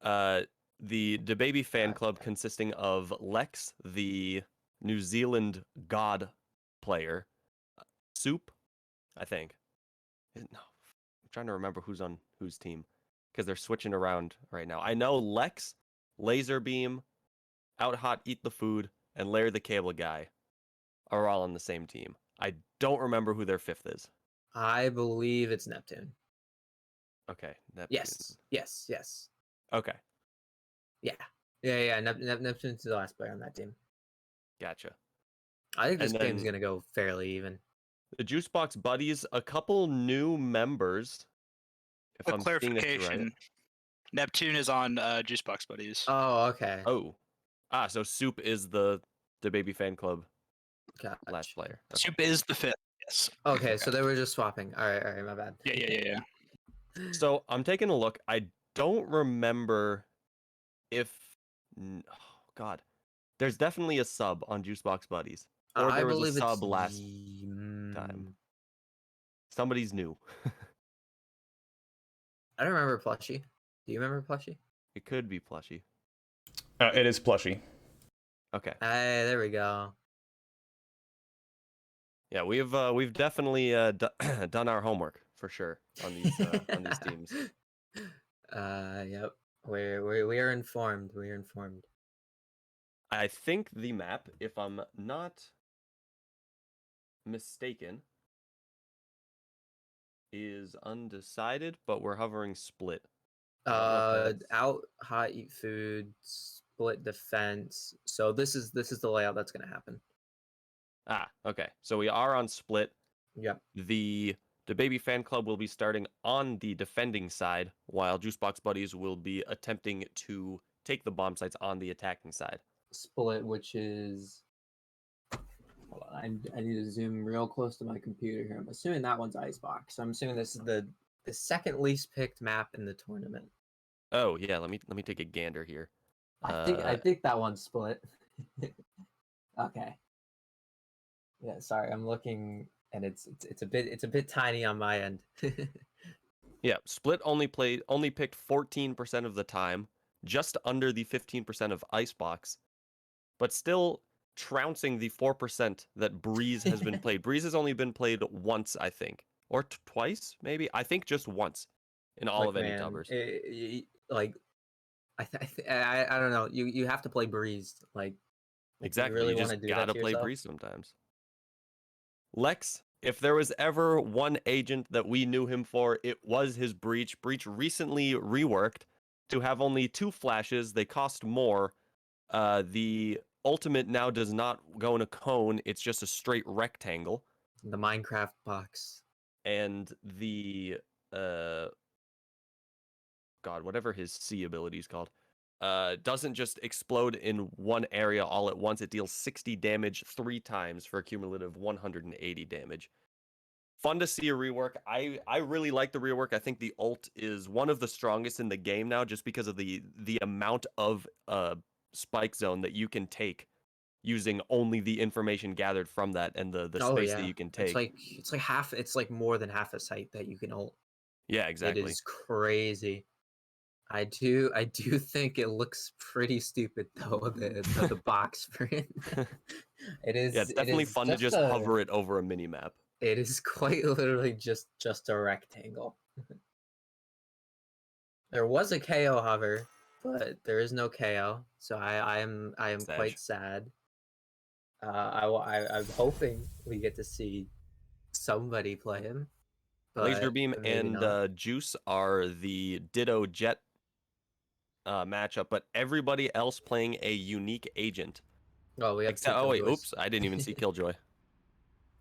The DaBaby Fan Club consisting of Lex, the New Zealand God player, Soup, I think. No, I'm trying to remember who's on whose team because they're switching around right now. I know Lex, Laserbeam, Out Hot Eat the Food, and Larry the Cable Guy are all on the same team. I don't remember who their 5th is. I believe it's Neptune. Okay, Neptune. Yes. Okay, Yeah. Neptune's the last player on that team. gotcha. I think this And game's then- gonna go fairly even. The Juicebox Buddies, a couple new members. If A I'm seeing this right. clarification. Neptune is on Juicebox Buddies. Oh, okay. Oh. So Soup is the Baby Fan Club Gotcha. last player. Okay. Soup is the 5th. Yes. Okay, so they were just swapping. All right, my bad. Yeah. So I'm taking a look. I don't remember if. Oh, God. There's definitely a sub on Juicebox Buddies. Or I there was a believe sub it's last time. Somebody's new. I don't remember Plushie. Do you remember Plushie? It could be Plushy. It is Plushy. Okay. Hey, there we go. Yeah, we've definitely done our homework for sure on these teams. Yep. We are informed. We are informed. I think the map, if I'm not mistaken, is undecided, but we're hovering split. I don't know if that's- Out, hot, eat food, split defense. So this is the layout that's gonna happen. Okay. So we are on split. Yep. The Baby Fan Club will be starting on the defending side, while Juicebox Buddies will be attempting to take the bomb sites on the attacking side. Split, which is. Hold on, I need to zoom real close to my computer here. I'm assuming that one's Icebox. I'm assuming this is the second least picked map in the tournament. Oh yeah, let me take a gander here. I think that one's split. Okay. Yeah, sorry, I'm looking, and it's a bit tiny on my end. Yeah, Split only picked 14% of the time, just under the 15% of Icebox, but still trouncing the 4% that Breeze has been played. Breeze has only been played once, I think, or twice, maybe. I think just once in all of any tubbers. Like, I don't know. You have to play Breeze. Like, Exactly. really You want just to do gotta that to play yourself? Breeze sometimes. Lex, if there was ever one agent that we knew him for, it was his Breach. Breach recently reworked to have only 2 flashes. They cost more. The ultimate now does not go in a cone. It's just a straight rectangle. The Minecraft box. And the God, whatever his C ability is called, doesn't just explode in one area all at once. It deals 60 damage 3 times for a cumulative 180 damage. Fun to see a rework. I really like the rework. I think the ult is one of the strongest in the game now, just because of the amount of spike zone that you can take using only the information gathered from that and the space that you can take. It's like half. It's like more than half a site that you can ult. Yeah, exactly. It is crazy. I do think it looks pretty stupid though, the box print. It is. Yeah, it's definitely fun to just hover it over a mini map. It is quite literally just a rectangle. There was a KO hover, but there is no KO, so I am quite sad. I'm hoping we get to see somebody play him. Laserbeam maybe not. and Juice are the Ditto Jet matchup, but everybody else playing a unique agent. Oh, we have oh wait, oops, I didn't even see Killjoy.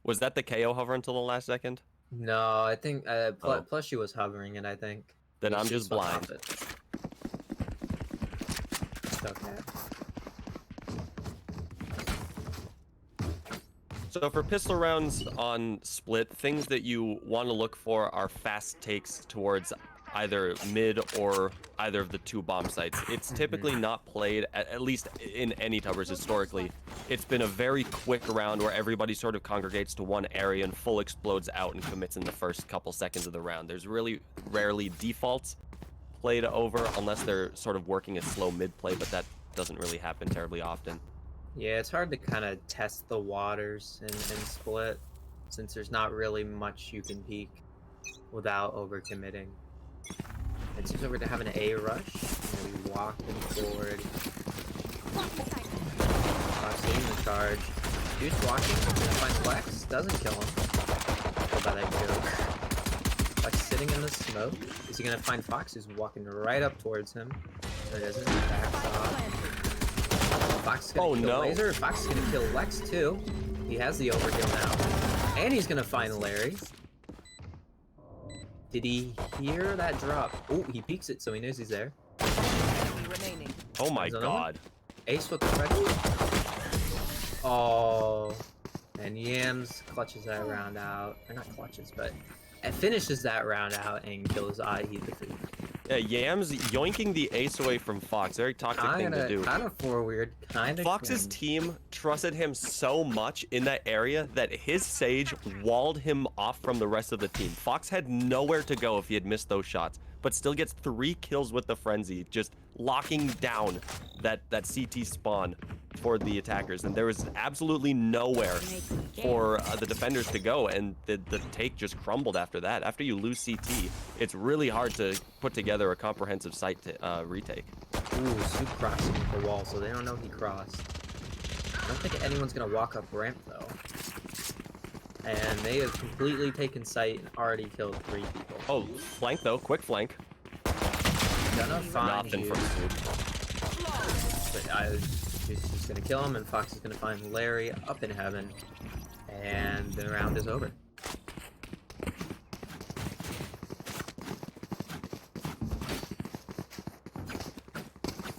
Was that the KO hover until the last second? No, I think Plushie was hovering, and I think then I'm just blind. It's okay. So for pistol rounds on Split, things that you want to look for are fast takes towards either mid or either of the 2 bomb sites. It's typically not played, at least in any Tubbers historically. It's been a very quick round where everybody sort of congregates to one area and full explodes out and commits in the first couple seconds of the round. There's really rarely defaults played over unless they're sort of working a slow mid play, but that doesn't really happen terribly often. Yeah, it's hard to kind of test the waters and split, since there's not really much you can peek without overcommitting. It seems like we're gonna have an A rush. We're gonna be walking forward. Seeing the charge. Dude's walking. Gonna find Lex. Doesn't kill him. Go by that joke. Lex sitting in the smoke. Is he gonna find Fox, who's walking right up towards him? Or doesn't. He backs off. Fox is gonna kill Laser. Fox is gonna kill Lex too. He has the overkill now. And he's gonna find Larry. Did he hear that drop? Oh, he peeks it, so he knows he's there. Oh my god. Ace with the Freddy. Oh. And Yams clutches that round out. Or not clutches, but it finishes that round out and kills Heat the Food. Yeah, Yams yoinking the ace away from Fox. Very toxic thing to do. Kind of forward, kind of. Fox's team trusted him so much in that area that his Sage walled him off from the rest of the team. Fox had nowhere to go if he had missed those shots, but still gets 3 kills with the Frenzy, just locking down that CT spawn for the attackers. And there was absolutely nowhere for the defenders to go, and the take just crumbled after that. After you lose CT, it's really hard to put together a comprehensive site to retake. Ooh, Soup crossing the wall, so they don't know he crossed. I don't think anyone's gonna walk up ramp though. And they have completely taken sight and already killed 3 people. Oh, flank though, quick flank. Gonna find Nothing you. from Soup. But he's just gonna kill him, and Fox is gonna find Larry up in heaven. And the round is over.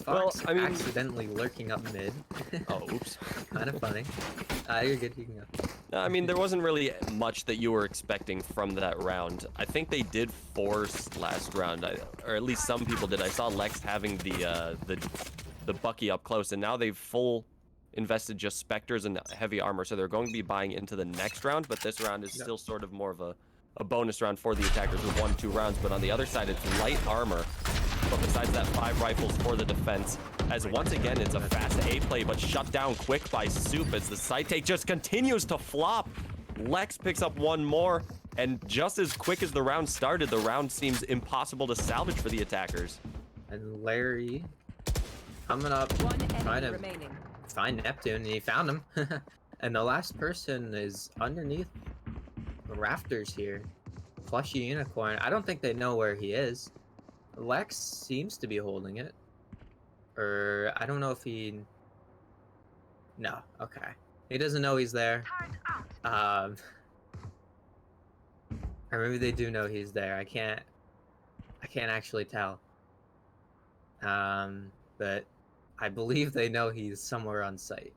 Well, Fox I mean, accidentally lurking up mid. Oh, oops. Kind of funny. You're good, you can go. I mean, there wasn't really much that you were expecting from that round. I think they did force last round, or at least some people did. I saw Lex having the Bucky up close, and now they've full invested just Spectres and heavy armor, so they're going to be buying into the next round, but this round is still sort of more of a bonus round for the attackers with 1-2 rounds. But on the other side, it's light armor. But besides that, 5 rifles for the defense, as once again it's a fast A play, but shut down quick by Soup as the side take just continues to flop. Lex picks up 1 more, and just as quick as the round started, the round seems impossible to salvage for the attackers. And Larry coming up, trying to find Neptune, and he found him. And the last person is underneath the rafters here. Flushy Unicorn. I don't think they know where he is. Lex seems to be holding it. Or, I don't know if he... No, okay. He doesn't know he's there. Or maybe they do know he's there. I can't actually tell. But I believe they know he's somewhere on site.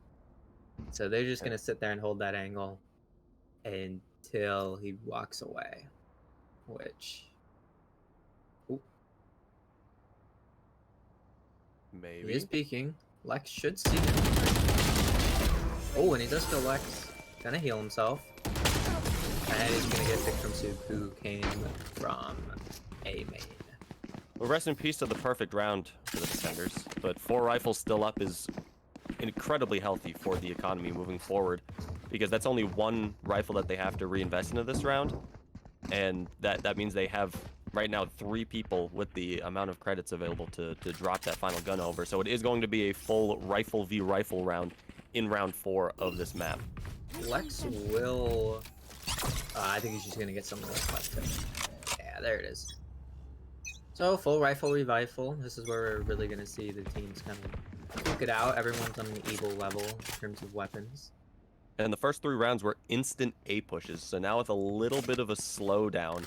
So they're just gonna sit there and hold that angle until he walks away. Which... Maybe. He is peeking. Lex should see him. Oh, and he does feel Lex. Gonna heal himself. And he's gonna get picked from Soup, who came from A main. Well, rest in peace to the perfect round for the defenders, but 4 rifles still up is incredibly healthy for the economy moving forward, because that's only 1 rifle that they have to reinvest into this round, and that means they have right now 3 people with the amount of credits available to drop that final gun over. So it is going to be a full rifle v rifle round in round 4 of this map. Lex will... I think he's just gonna get something like left. Yeah, there it is. So full rifle revival. This is where we're really gonna see the teams kind of duke it out. Everyone's on an equal level in terms of weapons. And the first 3 rounds were instant A pushes. So now with a little bit of a slowdown,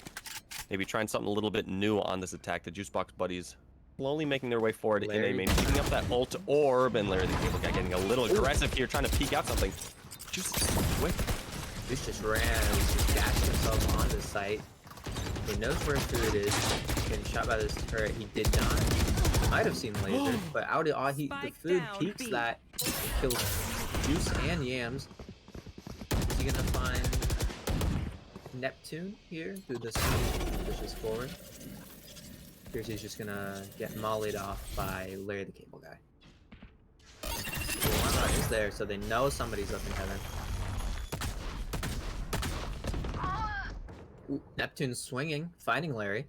maybe trying something a little bit new on this attack, the Juicebox buddies slowly making their way forward Larry. in A main, picking up that ult orb, and Larry the Cable Guy getting a little aggressive here, trying to peek out something. Juice is quick. Juice just ran, he just dashed himself onto the site. He knows where food is. He's getting shot by this turret. He did not. He might have seen lasers, but out of the food peeks that and kills Juice and Yams. Is he gonna find Neptune here through this pushes forward? Appears he's just gonna get mollied off by Larry the Cable Guy. One is there, so they know somebody's up in heaven. Ooh, Neptune's swinging, finding Larry.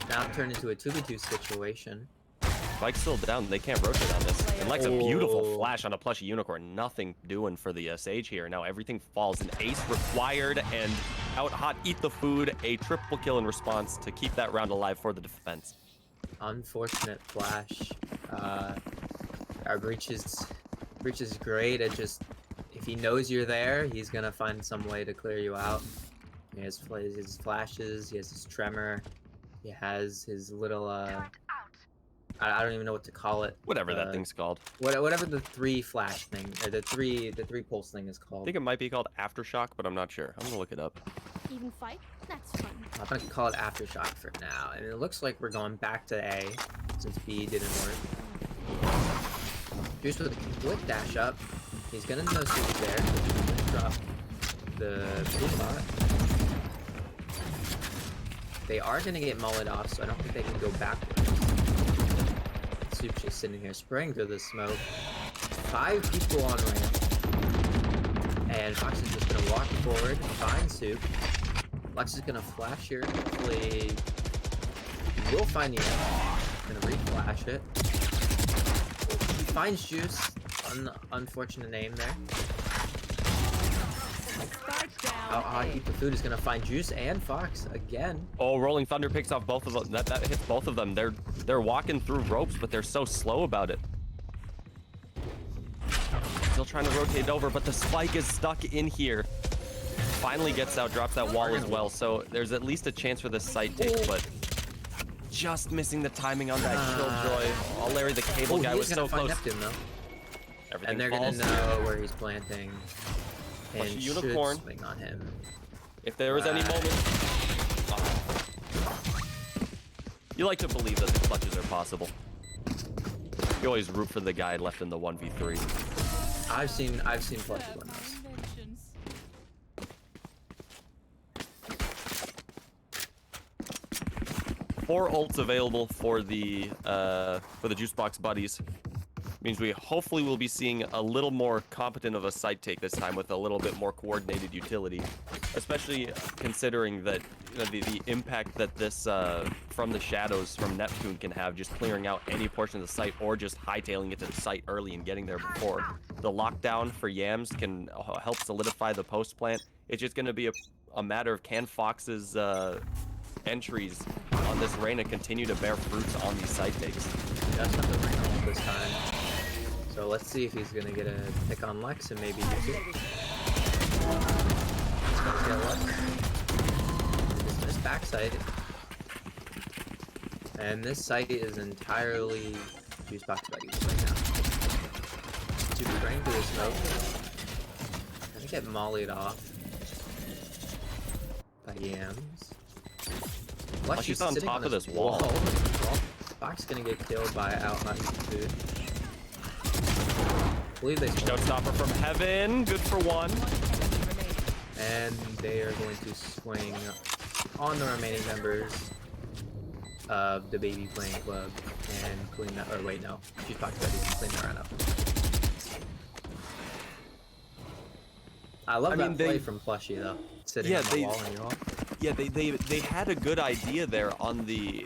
Now turned into a 2v2 situation. Spike's still down. They can't rotate on this. And Lex, a beautiful flash on a plushie unicorn. Nothing doing for the Sage here. Now everything falls. An ace required, and out hot eat the food. A triple kill in response to keep that round alive for the defense. Unfortunate flash. Our breach is great at just, if he knows you're there, he's gonna find some way to clear you out. He has his flashes, he has his tremor, he has his little I don't even know what to call it. Whatever that thing's called. Whatever the 3 flash thing, or the three pulse thing is I called. think it might be called Aftershock, but I'm not sure. I'm gonna look it up. Even fight? That's fun. I'm gonna call it Aftershock for now. And it looks like we're going back to A, since B didn't work. Juice with a quick dash up. He's gonna know Sue's there. He's gonna drop the boom bot. They are gonna get mullet off, so I don't think they can go backwards. Soup's just sitting here spraying through the smoke. 5 people on ramp. And Fox is just gonna walk forward, find Soup. Lex is gonna flash here. Hopefully, he will find you. Gonna re-flash it. He finds Juice. Unfortunate name there. How eat the food is gonna find Juice and Fox again. Oh, Rolling Thunder picks off both of them. That hits both of them. They're walking through ropes, but they're so slow about it. Still trying to rotate over, but the spike is stuck in here. Finally gets out, drops that wall as well. So there's at least a chance for this site take, but just missing the timing on that killjoy. Oh, Larry the Cable Guy was so close. Neptune, though. Everything And they're falls gonna know where he's planting. And Plushie should unicorn. swing on him. If there was any moment. You like to believe that the clutches are possible. You always root for the guy left in the 1v3. I've seen Plushie win those. 4 ults available for the Juicebox buddies. Means we hopefully will be seeing a little more competent of a site take this time with a little bit more coordinated utility, especially considering that the impact that this from the shadows from Neptune can have, just clearing out any portion of the site or just hightailing it to the site early and getting there before. The lockdown for Yams can help solidify the post plant. It's just going to be a matter of can Fox's entries on this Reyna continue to bear fruits on these site takes. That's not the Reyna this time. So let's see if he's gonna get a pick on Lex and maybe use it. He's gonna get luck. This backside. And this site is entirely Juicebox buddies right now. To be spraying through the smoke. Gonna get mollied off by Yams. She's on top of this wall. Fox gonna get killed by out hunting food. I believe they Showstopper from heaven, good for 1. And they are going to swing on the remaining members of the Baby Playing Club and clean that. Or wait, no, she's Fox Buddies and clean that round up. I love that play from Plushie though, sitting on the wall in your wall. Yeah, they had a good idea there on the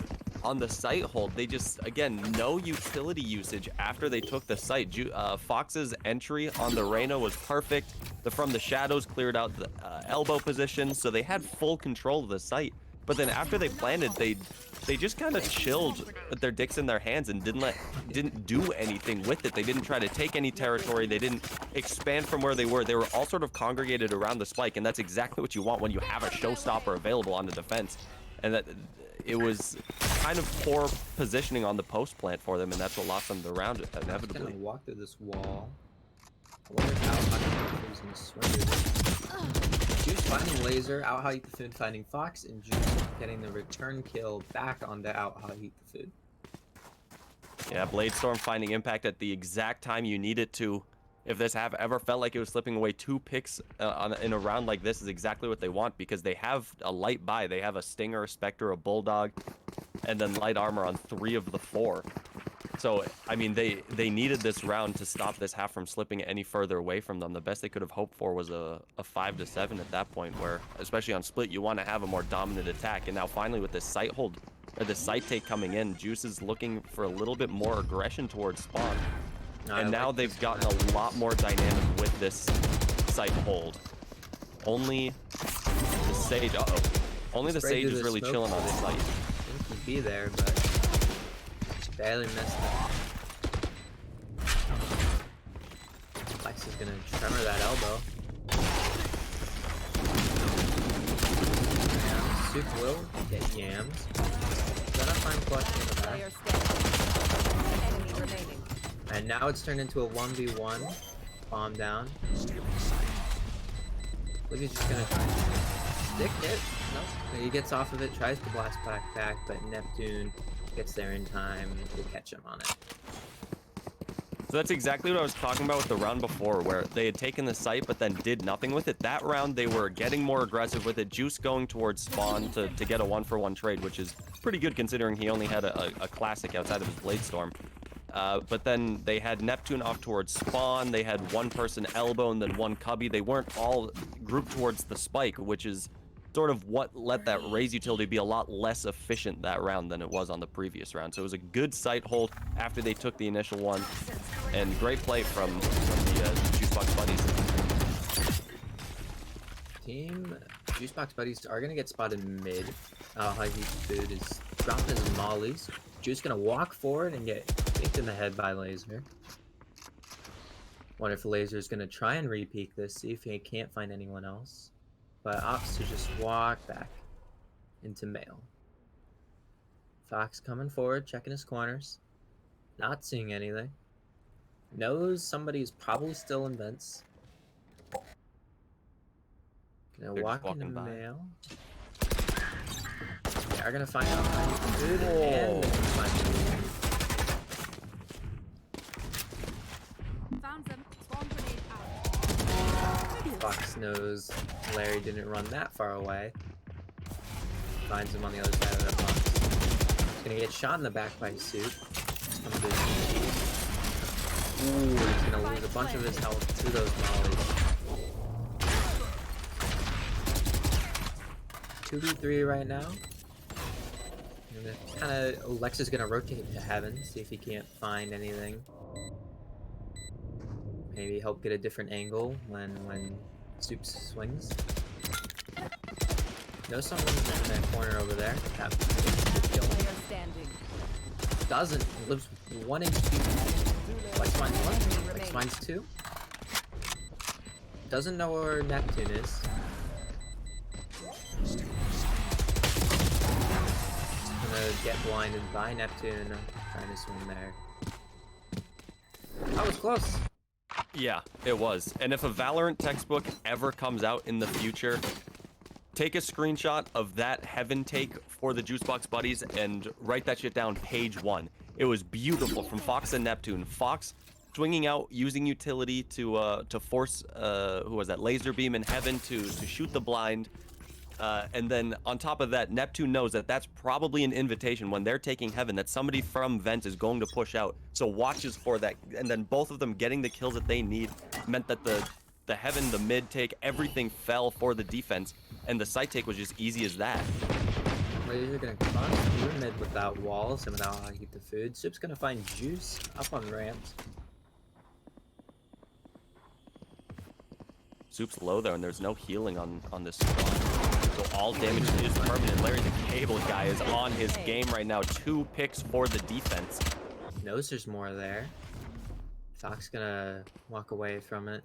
site hold. They just, again, no utility usage after they took the site. Fox's entry on the Reyna was perfect. From the shadows cleared out the elbow position, so they had full control of the site. But then after they planted, they just kind of chilled with their dicks in their hands and didn't do anything with it. They didn't try to take any territory. They didn't expand from where they were. They were all sort of congregated around the spike, and that's exactly what you want when you have a showstopper available on the defense. And that it was kind of poor positioning on the post plant for them, and that's what lost them the round inevitably. I'm gonna walk through this wall. I wonder how he's gonna swing through this. Juice finding Laser, Out Hot Eat the Food finding Fox, and Juice getting the return kill back onto Out Hot Eat the Food. Yeah, Blade Storm finding Impact at the exact time you need it to. If this half ever felt like it was slipping away, 2 picks in a round like this is exactly what they want, because they have a light buy. They have a Stinger, a Spectre, a Bulldog, and then light armor on 3 of the 4. So, I mean, they needed this round to stop this half from slipping any further away from them. The best they could have hoped for was a 5-7 at that point, where, especially on split, you want to have a more dominant attack. And now finally with this sight hold, or this sight take coming in, Juice is looking for a little bit more aggression towards spawn. And now they've gotten a lot more dynamic with this sight hold. Only the Sage, only the Sage is really chilling on this sight. I think he'd be there, but barely missed it. Lex is gonna tremor that elbow. And Soup will get yams. Gonna find Clutch in the back. Enemy remaining. And now it's turned into a 1v1. Bomb down. Lizzie's just gonna try and stick it. Nope. He gets off of it, tries to blast back, but Neptune gets there in time to catch him on it. So that's exactly what I was talking about with the round before, where they had taken the site but then did nothing with it. That round, they were getting more aggressive with it. Juice going towards spawn to get a 1-for-1 trade, which is pretty good considering he only had a classic outside of his Blade Storm. But then they had Neptune off towards spawn. They had one person elbow and then one cubby. They weren't all grouped towards the spike, which is sort of what let that Raze utility be a lot less efficient that round than it was on the previous round. So it was a good sight hold after they took the initial one, and great play from the Juicebox Buddies. Team Juicebox Buddies are gonna get spotted mid. High Heat Food is dropping his mollies. Juice gonna walk forward and get kicked in the head by Laser. Wonder if Laser's gonna try and re-peek this, see if he can't find anyone else. But opts to just walk back into Mail. Fox coming forward, checking his corners. Not seeing anything. Knows somebody's probably still in vents. Gonna They're walk just into walking by. Mail. They are gonna find out how you can do it, and they're gonna find Found them. Spawn grenade out. Fox knows Larry didn't run that far away. Finds him on the other side of that box. He's gonna get shot in the back by Soup. Ooh, he's gonna lose a bunch of his health to those mollies. 2v3 right now. Lexa's gonna rotate to Heaven, see if he can't find anything. Maybe help get a different angle when Soup swings. Know someone's in that corner over there. That kill. Player standing. Doesn't. Lives 1 HP. Lex finds 1. Lex finds 2. Doesn't know where Neptune is. Gonna get blinded by Neptune. Trying to swing there. That was close. Yeah, it was. And if a Valorant textbook ever comes out in the future, take a screenshot of that Heaven take for the Juicebox Buddies and write that shit down page 1. It was beautiful from Fox and Neptune. Fox swinging out, using utility to force, who was that, Laser Beam in Heaven to shoot the blind. And then on top of that, Neptune knows that that's probably an invitation when they're taking Heaven, that somebody from Vent is going to push out. So watches for that. And then both of them getting the kills that they need meant that the Heaven, the mid take, everything fell for the defense. And the side take was just easy as that. Laser gonna cross through mid without walls and without how to eat the food. Soup's gonna find Juice up on ramps. Soup's low there, and there's no healing on this squad. So all damage is permanent. Larry the Cable guy is on his game right now. 2 picks for the defense. Knows there's more there. Fox gonna walk away from it.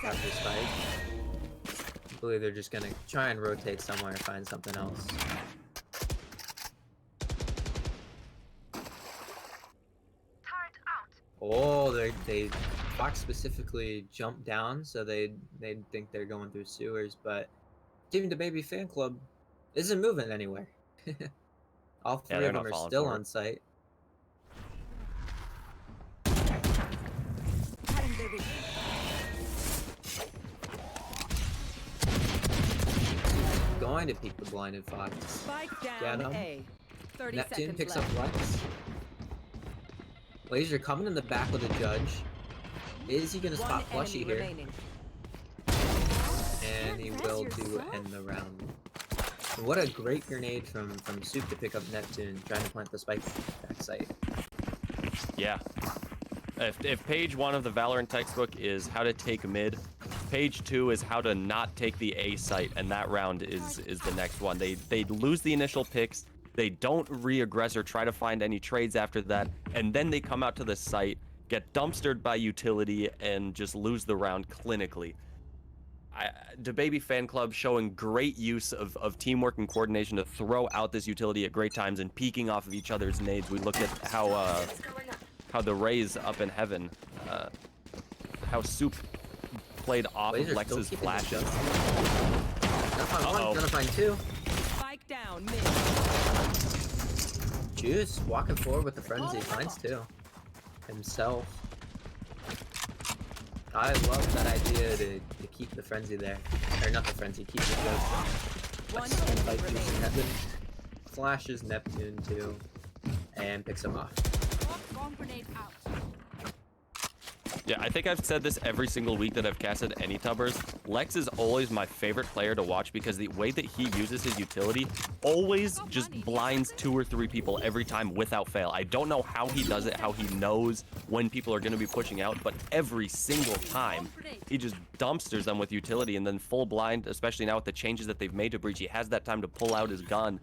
After spike. I believe they're just gonna try and rotate somewhere and find something else. Oh, they Fox specifically jumped down, so they think they're going through sewers, but Team the Baby Fan Club isn't moving anywhere. All Yeah, three they're of them not are falling still for it. on site. Cutting baby. Going to peek the blinded Fox. Spike Get down him. A. 30 Neptune seconds picks left. up Lex. Laser coming in the back with a judge. Is he gonna One spot Flushy enemy here? remaining. And he will do end the round. What a great grenade from Soup to pick up Neptune, trying to plant the spike back site. Yeah. If page 1 of the Valorant textbook is how to take mid, page 2 is how to not take the A site, and that round is the next one. They lose the initial picks, they don't re-aggress or try to find any trades after that, and then they come out to the site, get dumpstered by utility, and just lose the round clinically. The Baby Fan Club showing great use of teamwork and coordination to throw out this utility at great times and peeking off of each other's nades. We look at how the Rays up in heaven, how Soup played off Laser of still Lex's keeping the flashes. jump. Gonna find one, Uh-oh. gonna find two. Spike down mid. Juice walking forward with the frenzy, finds two. Himself. I love that idea to keep the frenzy there. Or not the frenzy, keep the judge. One Like enemy Juice and remaining. Neptune. Flashes Neptune too. And picks him off. Bomb grenade out. Yeah, I think I've said this every single week that I've casted any tubbers. Lex is always my favorite player to watch because the way that he uses his utility always just blinds 2 or 3 people every time without fail. I don't know how he does it, how he knows when people are going to be pushing out, but every single time he just dumpsters them with utility, and then full blind, especially now with the changes that they've made to Breach, he has that time to pull out his gun.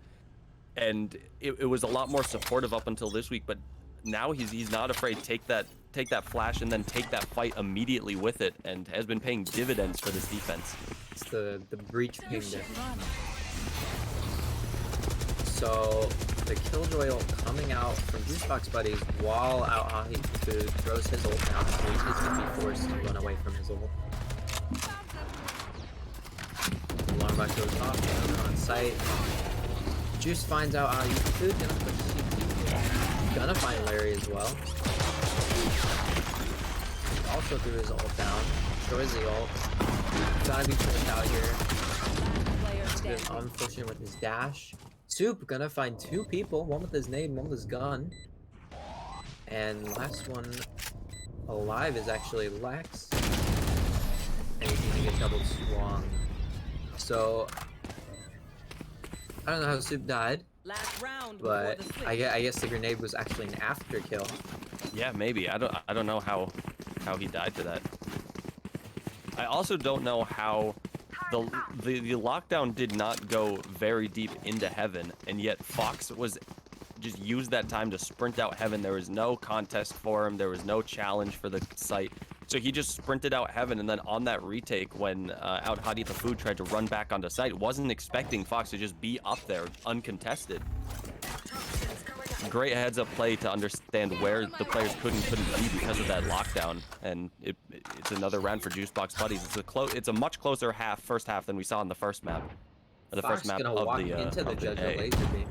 And it was a lot more supportive up until this week, but now he's not afraid. Take that flash and then take that fight immediately with it, and has been paying dividends for this defense. It's the breach pinged it. So the Killjoy ult coming out from Juicebox Buddies while out Hahi Food throws his ult down. Breach is gonna be forced to run away from his ult. Alarm bot goes off, they're on site. Juice finds out Hahi Food, gonna push CT. Gonna find Larry as well. Also threw his ult down. Destroys the ult. Gotta be pushed out here. Player Good standing. unfortunate with his dash. Soup gonna find 2 people, one with his nade, one with his gun. And last one alive is actually Lex. And he's gonna get double swung. So I don't know how Soup died, Last round before but the switch. I guess the grenade was actually an after kill. Yeah, maybe. I don't know how he died to that. I also don't know how the lockdown did not go very deep into heaven, and yet Fox was just used that time to sprint out heaven. There was no contest for him. There was no challenge for the site. So he just sprinted out heaven, and then on that retake, when out Hadi the Food tried to run back onto site, wasn't expecting Fox to just be up there uncontested. Great heads-up play to understand where the players couldn't be because of that lockdown, and it's another round for Juicebox Buddies. It's a much closer first half than we saw in the first map. Or the Fox first map gonna of walk the into the of judge the with A. laser beam.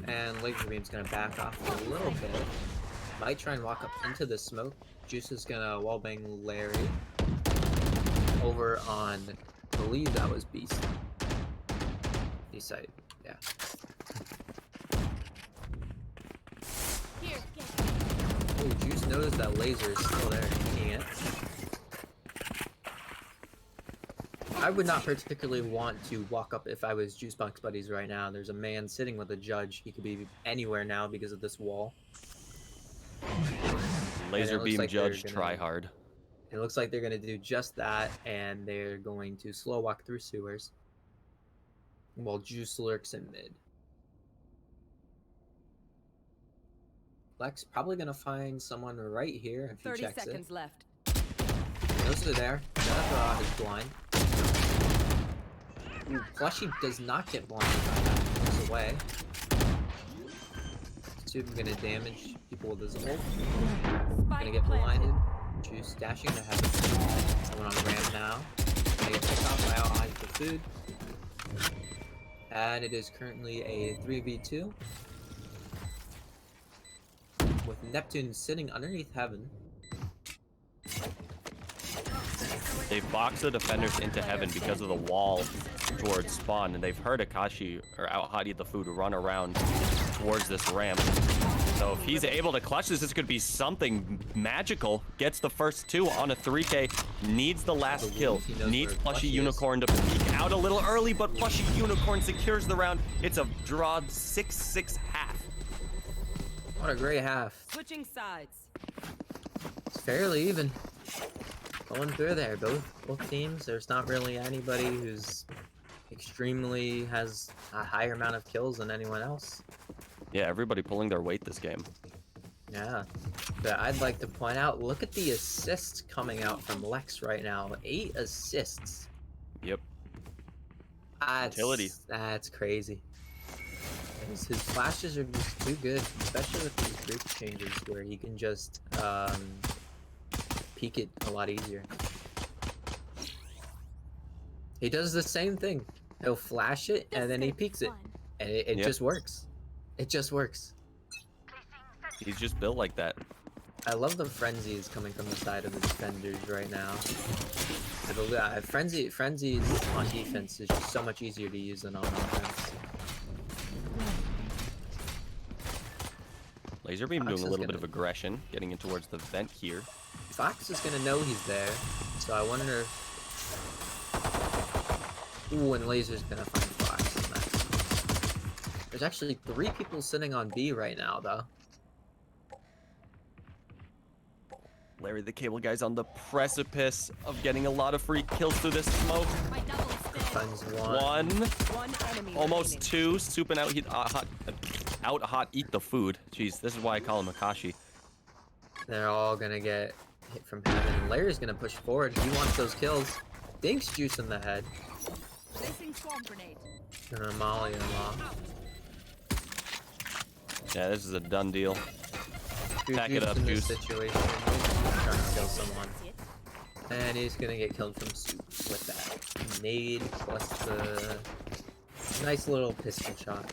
And laser beam's gonna back off a little bit. Might try and walk up into the smoke. Juice is gonna wallbang Larry over on, I believe that was B side. B side, yeah. Here, get Oh, Juice knows that laser is still there, taking it. I would not particularly want to walk up if I was Juicebox Buddies right now. There's a man sitting with a judge. He could be anywhere now because of this wall. Laser looks beam like they're judge gonna- try hard. It looks like they're going to do just that, and they're going to slow walk through sewers while Juice lurks in mid. Lex probably going to find someone right here if he 30 checks seconds left. it. Those are there. Gonna throw out his blind. Ooh, Flushy does not get blinded by that. Moves away. Soup gonna damage people with his ult. Spike Gonna get planted. blinded. Juice dashing to heaven. Someone on ramp now. Gonna get picked off by Out High for food. And it is currently a 3v2. With Neptune sitting underneath heaven. They've boxed the defenders into heaven because of the wall towards spawn, and they've heard Akashi or Out Hottie the food run around towards this ramp. So if he's able to clutch this could be something magical. Gets the first 2 on a 3K, needs the last kill, needs Plushy Unicorn to peek out a little early, but Plushy Unicorn secures the round. It's a draw 6-6 half. What a great half. Switching sides. It's fairly even. Going through there, both teams. There's not really anybody who's extremely has a higher amount of kills than anyone else. Yeah, everybody pulling their weight this game. Yeah, but I'd like to point out, look at the assists coming out from Lex right now. 8 assists. Yep. Utility. That's crazy. His flashes are just too good, especially with these group changes where he can just peek it a lot easier. He does the same thing. He'll flash it and then he peeks it, and it Yep. just works. It just works. He's just built like that. I love the frenzies coming from the side of the defenders right now. Frenzies on defense is just so much easier to use than on offense. Laserbeam Fox doing a is little bit gonna- of aggression, getting in towards the vent here. Fox is gonna know he's there, so I wonder. Ooh, and Laser's gonna find Fox. Nice. There's actually 3 people sitting on B right now, though. Larry the Cable Guy's on the precipice of getting a lot of free kills through this smoke. My double stay. Finds one. One enemy Almost remaining. 2. Soup and out hot eat the food. Jeez, this is why I call him Akashi. They're all gonna get hit from heaven. Larry's gonna push forward. He wants those kills. Dinks juice in the head. Placing swarm grenade. Gonna molly him off. Yeah, this is a done deal. Good Pack it juice up, in this Juice. situation. He's trying to kill someone. And he's gonna get killed from Soup with that nade plus the nice little pistol shot.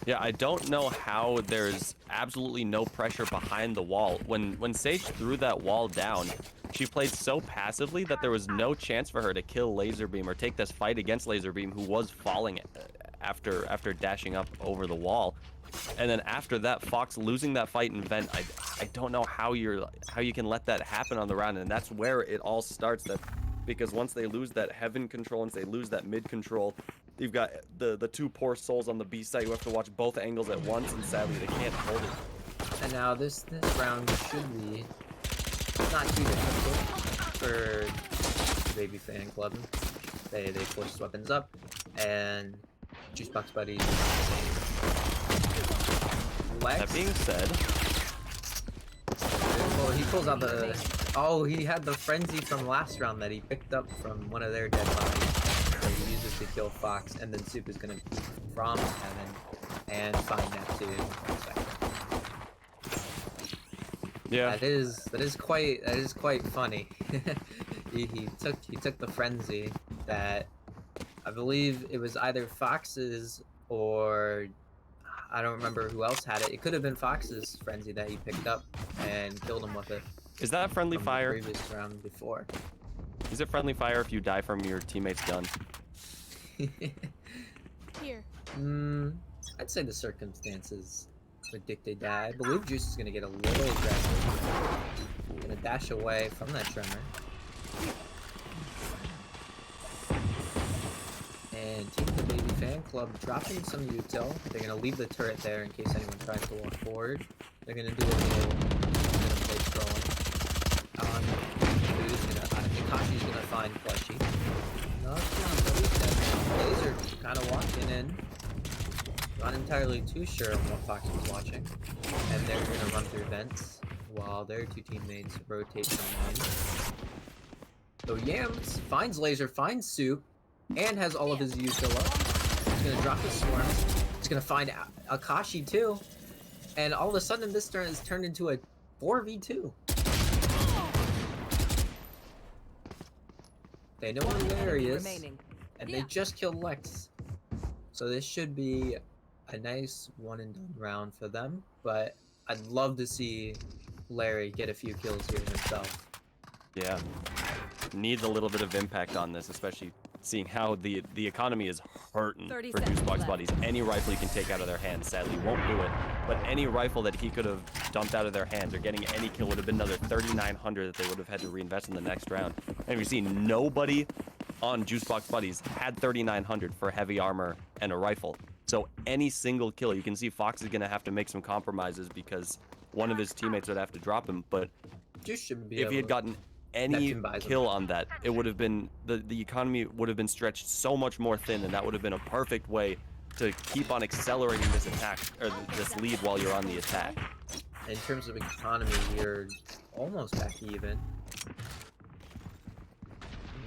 Yeah, I don't know how there's absolutely no pressure behind the wall. When Sage threw that wall down, she played so passively that there was no chance for her to kill Laserbeam or take this fight against Laserbeam, who was falling after dashing up over the wall. And then after that, Fox losing that fight in vent, I don't know how you can let that happen on the round, and that's where it all starts. Because once they lose that heaven control, once they lose that mid control, you've got the 2 poor souls on the B side who have to watch both angles at once, and sadly they can't hold it. And now this round should be not too difficult for Baby Fan Club. They force weapons up, and Juicebox Buddy. Lex. That being said, Well, he pulls out the. Oh, he had the frenzy from last round that he picked up from one of their dead bodies. So he uses to kill Fox, and then Soup is gonna from heaven and find Neptune. yeah, That is quite funny. he took the frenzy that I believe it was either Fox's or I don't remember who else had it. It could have been Fox's frenzy that he picked up and killed him with it. is that friendly From the fire? previous round before. Is it friendly fire if you die from your teammate's gun? Here. I'd say the circumstances would dictate that. I believe Juice is gonna get a little aggressive. Gonna dash away from that tremor. And Team the Baby Fan Club dropping some util. They're gonna leave the turret there in case anyone tries to walk forward. They're gonna do a little bit of play trolling. Who's gonna Akashi's gonna find Plushy. No, Laser kind of walking in. Not entirely too sure of what Fox was watching. And they're gonna run through vents while their 2 teammates rotate from mine. So Yams finds Laser, finds Soup, and has all of his util up. gonna drop the swarm. He's gonna find Akashi too. And all of a sudden this turn is turned into a 4v2. They know where Larry is, Remaining. and they just killed Lex. So this should be a nice one and done round for them, but I'd love to see Larry get a few kills here himself. Yeah. Needs a little bit of impact on this, especially seeing how the economy is hurting 30 for seconds Juicebox left. buddies. Any rifle he can take out of their hands, sadly, won't do it. But any rifle that he could have dumped out of their hands or getting any kill would have been another 3,900 that they would have had to reinvest in the next round. And we've seen nobody on Juicebox buddies had 3,900 for heavy armor and a rifle. So any single kill, you can see Fox is going to have to make some compromises because one of his teammates would have to drop him. But Juice should be if he had gotten any Neptune buys him. kill on that, it would have been the economy would have been stretched so much more thin, and that would have been a perfect way to keep on accelerating this attack or this lead while you're on the attack. In terms of economy, we're almost back even.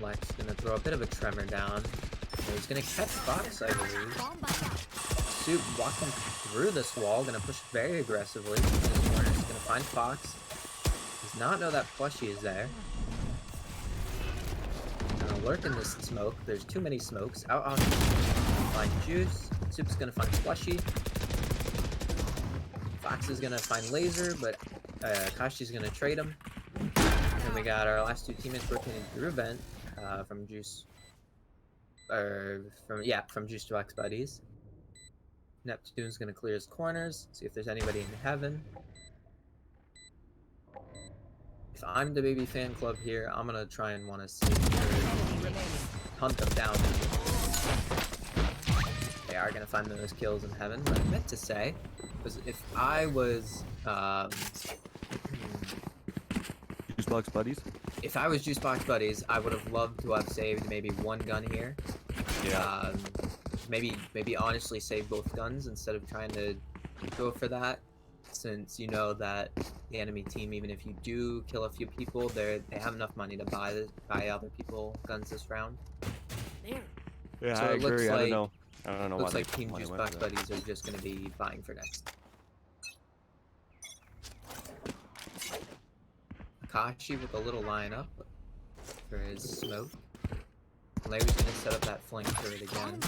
Lex gonna throw a bit of a tremor down. So he's gonna catch Fox, I believe. Bomb back out. Soup walking through this wall, gonna push very aggressively. In this corner, he's gonna find Fox. Does not know that plushie is there. Gonna lurk in this smoke. There's too many smokes. Out on find Juice. Soup's gonna find plushie. Fox is gonna find Laser, but Kashi's gonna trade him. And we got our last two teammates rotating through vent from Juice. From Juice to X buddies. Neptune's gonna clear his corners, see if there's anybody in heaven. If I'm the baby fan club here, I'm gonna try and want to see hunt them down. They are gonna find those kills in heaven. What I meant to say was if I was Juicebox buddies? if I was Juicebox buddies, I would have loved to have saved maybe one gun here. Yeah. Maybe honestly save both guns instead of trying to go for that, since you know that the enemy team, even if you do kill a few people, they have enough money to buy other people guns this round. There. Yeah, So I it looks agree. I like- don't know. I don't know why Looks they like Team why they went Juicebox for that. buddies are just gonna be buying for next. Akashi with a little lineup for his smoke. Larry's gonna set up that flank turret again.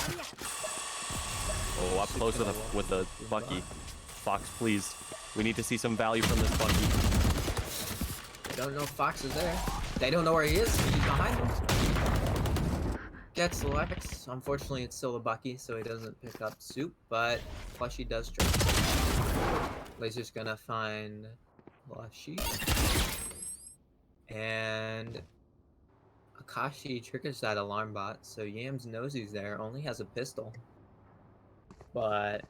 Oh, up close with the Bucky. Fox, please. We need to see some value from this Bucky. They don't know if Fox is there. They don't know where he is. He's behind them. Gets Lex. Unfortunately, it's still a Bucky, so he doesn't pick up Soup, but Plushie does trip. Laser's gonna find Plushie. And Akashi triggers that alarm bot, so Yams knows he's there, only has a pistol. But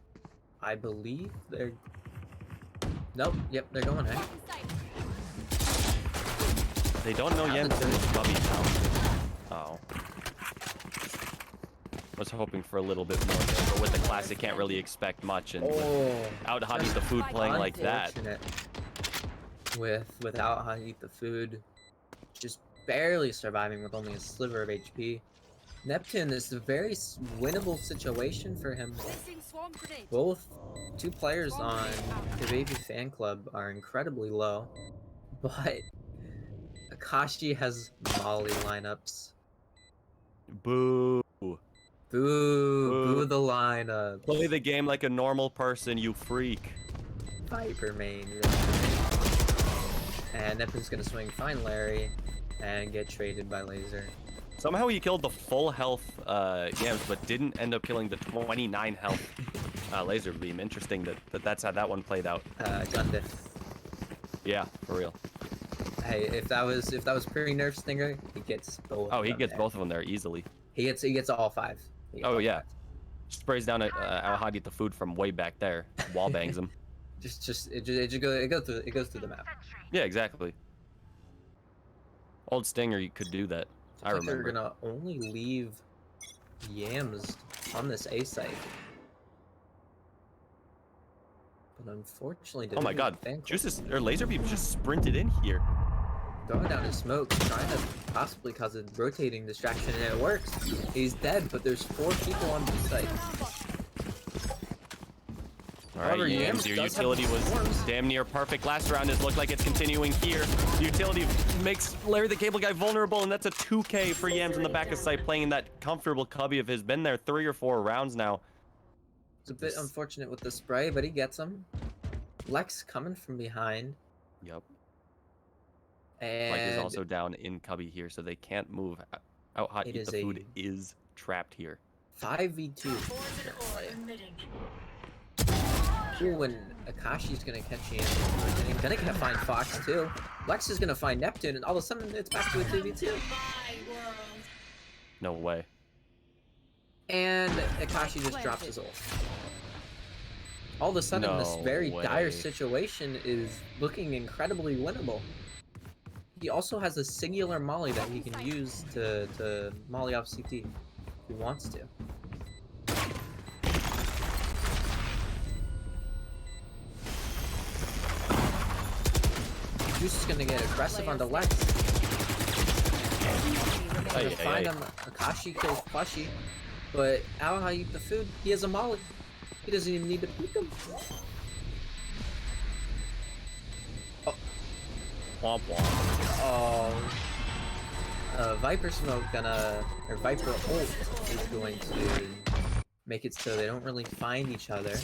I believe they're... Nope, yep, they're going there. They don't know Yen's in his Bubby now. Oh. Was hoping for a little bit more there, but with the classic can't really expect much, and out Hot Eat the Food playing like that. Unfortunate. Without Hot Eat the Food, just barely surviving with only a sliver of HP. Neptune is a very winnable situation for him. Placing swarm grenade. Both two players on the Baby Fan Club are incredibly low, but Akashi has Molly lineups. Boo. Boo the lineup. Play the game like a normal person, you freak. Viper main. And Neptune's gonna swing, find Larry, and get traded by Laser. Somehow he killed the full health Yams, but didn't end up killing the 29 health laser beam. Interesting that's how that one played out. Gun diff. Yeah, for real. Hey, if that was pre-nerf Stinger, he gets both. Oh, he of them gets there. both of them there easily. He gets all five. He gets Oh all yeah. five. Sprays down at Al Hadi the food from way back there. Wall bangs him. It goes through the map. Yeah, exactly. Old Stinger, you could do that. I Looks like remember. they're gonna only leave Yams on this A site. But unfortunately, Oh my god, Fan Club- Juice's or Laser Beam just sprinted in here. throwing down his smoke, trying to possibly cause a rotating distraction, and it works. He's dead, but there's 4 people on the site. Alright, Yams, your utility was damn near perfect last round. It looked like it's continuing here. The utility makes Larry the Cable Guy vulnerable, and that's a 2K for Yams in the back of sight, playing in that comfortable cubby of his. Been there 3 or 4 rounds now. It's a bit unfortunate with the spray, but he gets him. Lex coming from behind. Yep. And Mike is also down in cubby here, so they can't move. Out hot, It eat is the food a- is trapped here. 5v2. Ooh, and Akashi's gonna catch him. And he's gonna find Fox too. Lex is gonna find Neptune, and all of a sudden it's back to a 2v2. No way. And Akashi just drops his ult. All of a sudden, this No very dire way. situation is looking incredibly winnable. He also has a singular molly that he can use to molly off CT if he wants to. Juice is gonna get aggressive on the Lex. Gonna find him. Akashi kills Plushy, but how I eat the food? He has a molly. He doesn't even need to peek him. Womp womp. Oh. Viper Smoke or Viper ult is going to make it so they don't really find each other.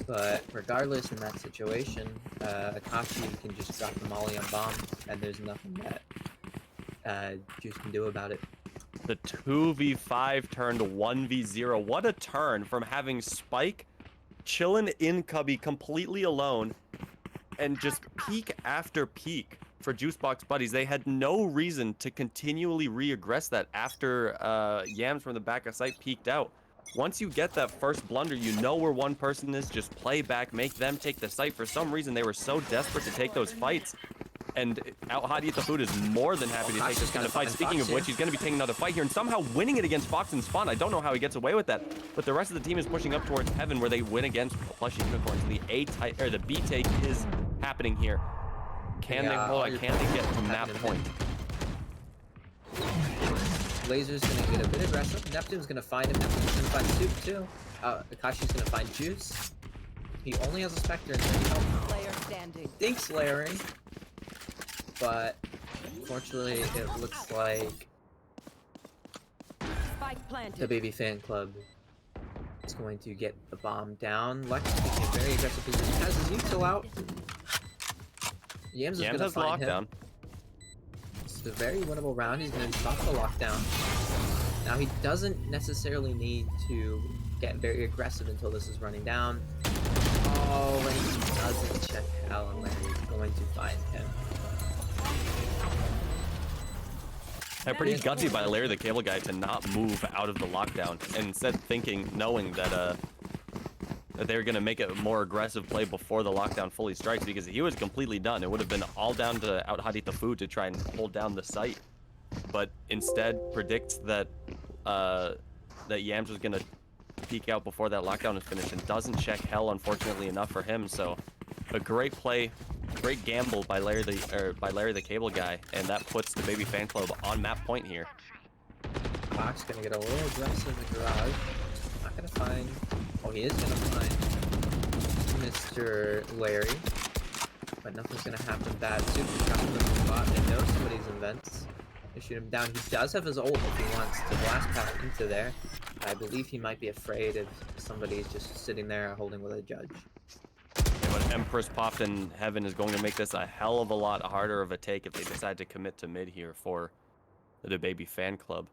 But regardless, in that situation, Akashi can just drop the molly on bombs, and there's nothing that Juice can do about it. The 2v5 turned 1v0. What a turn from having Spike chilling in cubby completely alone and just peak after peak for Juicebox buddies. They had no reason to continually re-aggress that after Yams from the back of sight peeked out. Once you get that first blunder, you know where one person is, just play back, make them take the site. For some reason, they were so desperate to take those fights. And Out Hot Eat the Food is more than happy to take this kind of fight. Speaking of which, he's going to be taking another fight here and somehow winning it against Fox and Spawn. I don't know how he gets away with that, but the rest of the team is pushing up towards Heaven, where they win against Plushy Unicorns. And the B take is happening here. Can they hold on? Can they get to map point? Laser's gonna get a bit aggressive. Neptune's gonna find him. Neptune's gonna find Soup too. Akashi's gonna find Juice. He only has a Spectre and Player standing. thinks layering, but unfortunately it looks like Spike planted. the Baby Fan Club is going to get the bomb down. Lex taking a very aggressive position. Has his util out. Yams is Yams gonna has the find him. lockdown. It's a very winnable round. He's going to stop the lockdown. Now he doesn't necessarily need to get very aggressive until this is running down. Oh, and he doesn't check Hal, and Larry's going to find him. Pretty gutsy by Larry the Cable Guy to not move out of the lockdown, and instead knowing that that they were going to make a more aggressive play before the lockdown fully strikes, because he was completely done. It would have been all down to Out Hot Eat the Food to try and hold down the site, but instead predicts that that Yams was going to peek out before that lockdown is finished, and doesn't check Hell, unfortunately enough for him. So a great play, great gamble by Larry the Cable Guy, and that puts the Baby Fan Club on map point here. Fox gonna get a little aggressive in the garage. Not gonna find. Oh, he is gonna find Mr. Larry, but nothing's gonna happen bad. Super trapped in the spot. They know somebody's in vents. They shoot him down. He does have his ult if he wants to blast path into there. I believe he might be afraid if somebody's just sitting there holding with a judge. Yeah, but Empress popped in Heaven is going to make this a hell of a lot harder of a take if they decide to commit to mid here for the Baby Fan Club.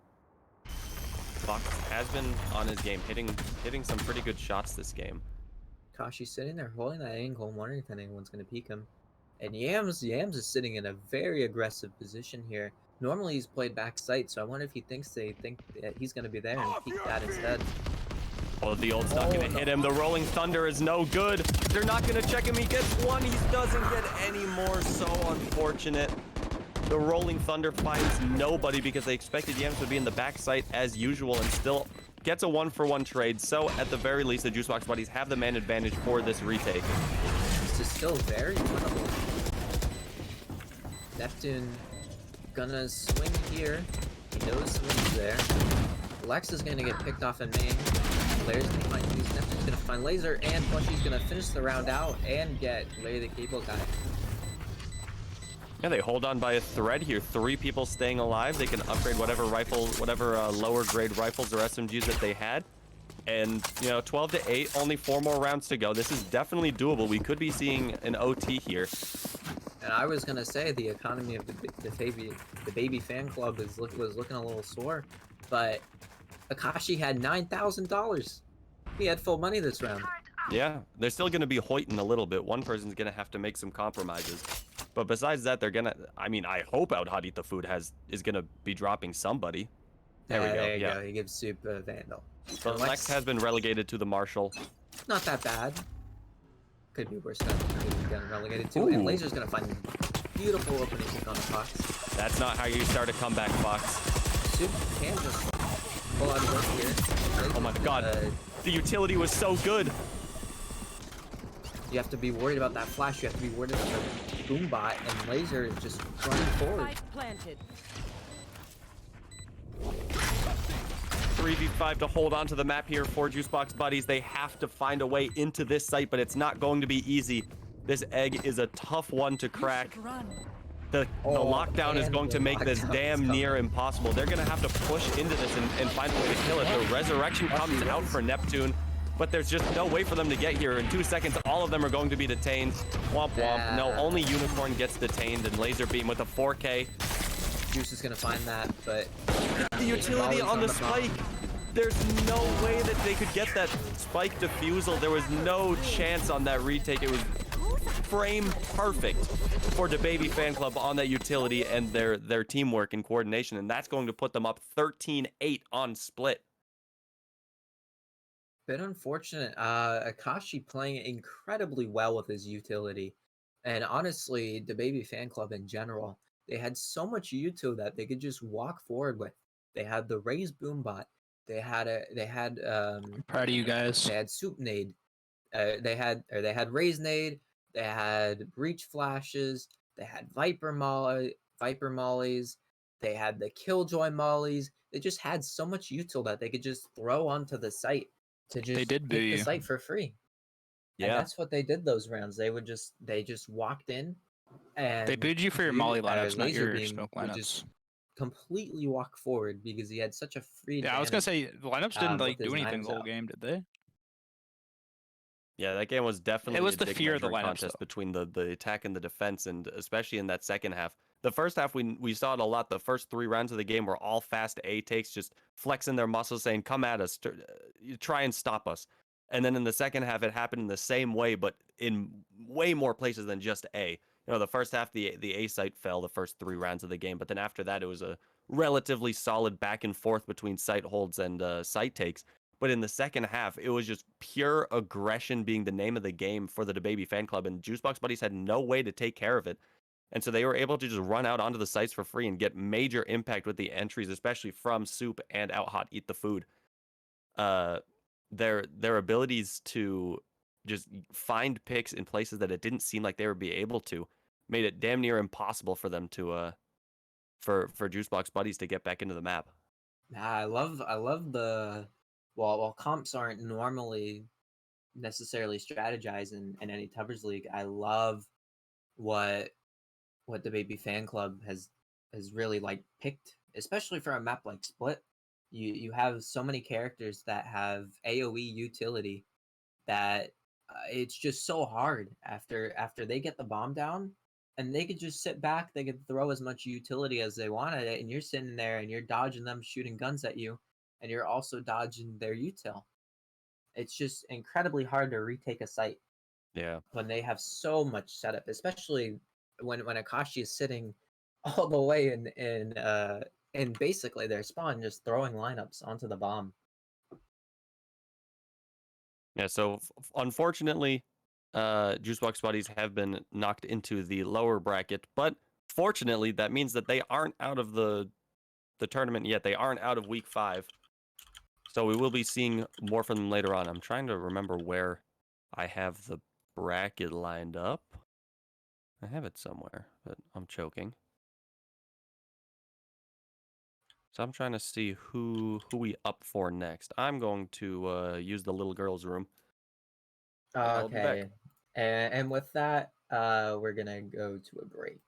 Fox has been on his game, hitting some pretty good shots this game. Kashi's sitting there holding that angle and wondering if anyone's going to peek him. And Yams is sitting in a very aggressive position here. Normally he's played back sight, so I wonder if he thinks they think that he's going to be there and peek that instead. Oh, the ult's not going to hit him. The Rolling Thunder is no good. They're not going to check him. He gets one. He doesn't get any more. So unfortunate. The Rolling Thunder finds nobody because they expected Yams to be in the back sight as usual, and still gets a 1-for-1 trade. So at the very least, the Juicebox buddies have the man advantage for this retake. This is still very winnable. Neptune gonna swing here. He knows swing's there. Lex is gonna get picked off in main. Blair's gonna find Juice. Neptune's gonna find Laser, and Plushy's gonna finish the round out and get Larry the Cable Guy. Yeah, they hold on by a thread here. 3 people staying alive. They can upgrade whatever rifle, whatever lower grade rifles or SMGs that they had. And, you know, 12 to 8, only 4 more rounds to go. This is definitely doable. We could be seeing an OT here. And I was gonna say the economy of the baby fan club was looking a little sore, but Akashi had $9,000. He had full money this round. Yeah, they're still going to be hoiting a little bit. One person's going to have to make some compromises. But besides that, they're going to... I mean, I hope Out Hot Eat the Food is going to be dropping somebody. There we go. There you Yeah. go. He gives Soup a Vandal. But Lex has been relegated to the Marshal. Not that bad. Could be worse than he's getting relegated to. Ooh. And Laser's gonna find a beautiful opening kick on the Fox. That's not how you start a comeback, Fox. Soup can just pull out a work here. Oh my god. The utility was so good. You have to be worried about that flash. You have to be worried about the boom bot, and Laser is just running forward. Spike planted. 3v5 to hold on to the map here for Juicebox Buddies. They have to find a way into this site, but it's not going to be easy. This egg is a tough one to crack. The lockdown is going to make this damn near impossible. They're going to have to push into this and find a way to kill it. The resurrection comes out for Neptune, but there's just no way for them to get here. In 2 seconds, all of them are going to be detained. Womp womp. No, only Unicorn gets detained, and Laser Beam with a 4K. Juice is gonna find that, but The utility on the spike. There's no way that they could get that spike defusal. There was no chance on that retake. It was frame perfect for the Baby Fan Club on that utility and their teamwork and coordination, and that's going to put them up 13-8 on split. bit unfortunate. Akashi playing incredibly well with his utility, and honestly, the Baby Fan Club in general, they had so much util that they could just walk forward with. They had the Raise Boombot. They had Proud of you guys. They had Soup Nade. They had Raise Nade. They had Breach Flashes. They had Viper Mollies. They had the Killjoy Mollies. They just had so much util that they could just throw onto the site to just They did boo take the you. site for free. And Yeah. that's what they did those rounds. They just walked in and They booed you for your Molly lineups, not Laser your Beam smoke would lineups. just completely walk forward because he had such a free Yeah, I was gonna advantage. say the lineups didn't with like his do anything knives the whole out. game, did they? Yeah, that game was definitely was a the dick fear of the measuring lineups, contest though. between the attack and the defense, and especially in that second half. The first half, we saw it a lot. The first 3 rounds of the game were all fast A takes, just flexing their muscles, saying, come at us, you try and stop us. And then in the second half, it happened in the same way, but in way more places than just A. You know, the first half, the A site fell the first 3 rounds of the game, but then after that, it was a relatively solid back and forth between site holds and site takes. But in the second half, it was just pure aggression being the name of the game for the Baby Fan Club, and Juicebox Buddies had no way to take care of it. And so they were able to just run out onto the sites for free and get major impact with the entries, especially from Soup and Out Hot Eat the Food. Their abilities to just find picks in places that it didn't seem like they would be able to made it damn near impossible for them to for Juicebox Buddies to get back into the map. I love the while comps aren't normally necessarily strategized in any Tubbers League, I love what the Baby Fan Club has really like picked, especially for a map like Split. You have so many characters that have AoE utility that it's just so hard after they get the bomb down, and they could just sit back, they could throw as much utility as they wanted it, and you're sitting there and you're dodging them shooting guns at you, and you're also dodging their util. It's just incredibly hard to retake a site Yeah. when they have so much setup, especially when Akashi is sitting all the way in basically their spawn, just throwing lineups onto the bomb. Yeah, so unfortunately, Juicebox Buddies have been knocked into the lower bracket, but fortunately, that means that they aren't out of the tournament yet. They aren't out of week 5. So we will be seeing more from them later on. I'm trying to remember where I have the bracket lined up. I have it somewhere, but I'm choking. So I'm trying to see who we up for next. I'm going to use the little girl's room. I'll be back. Okay. And with that, we're gonna go to a break.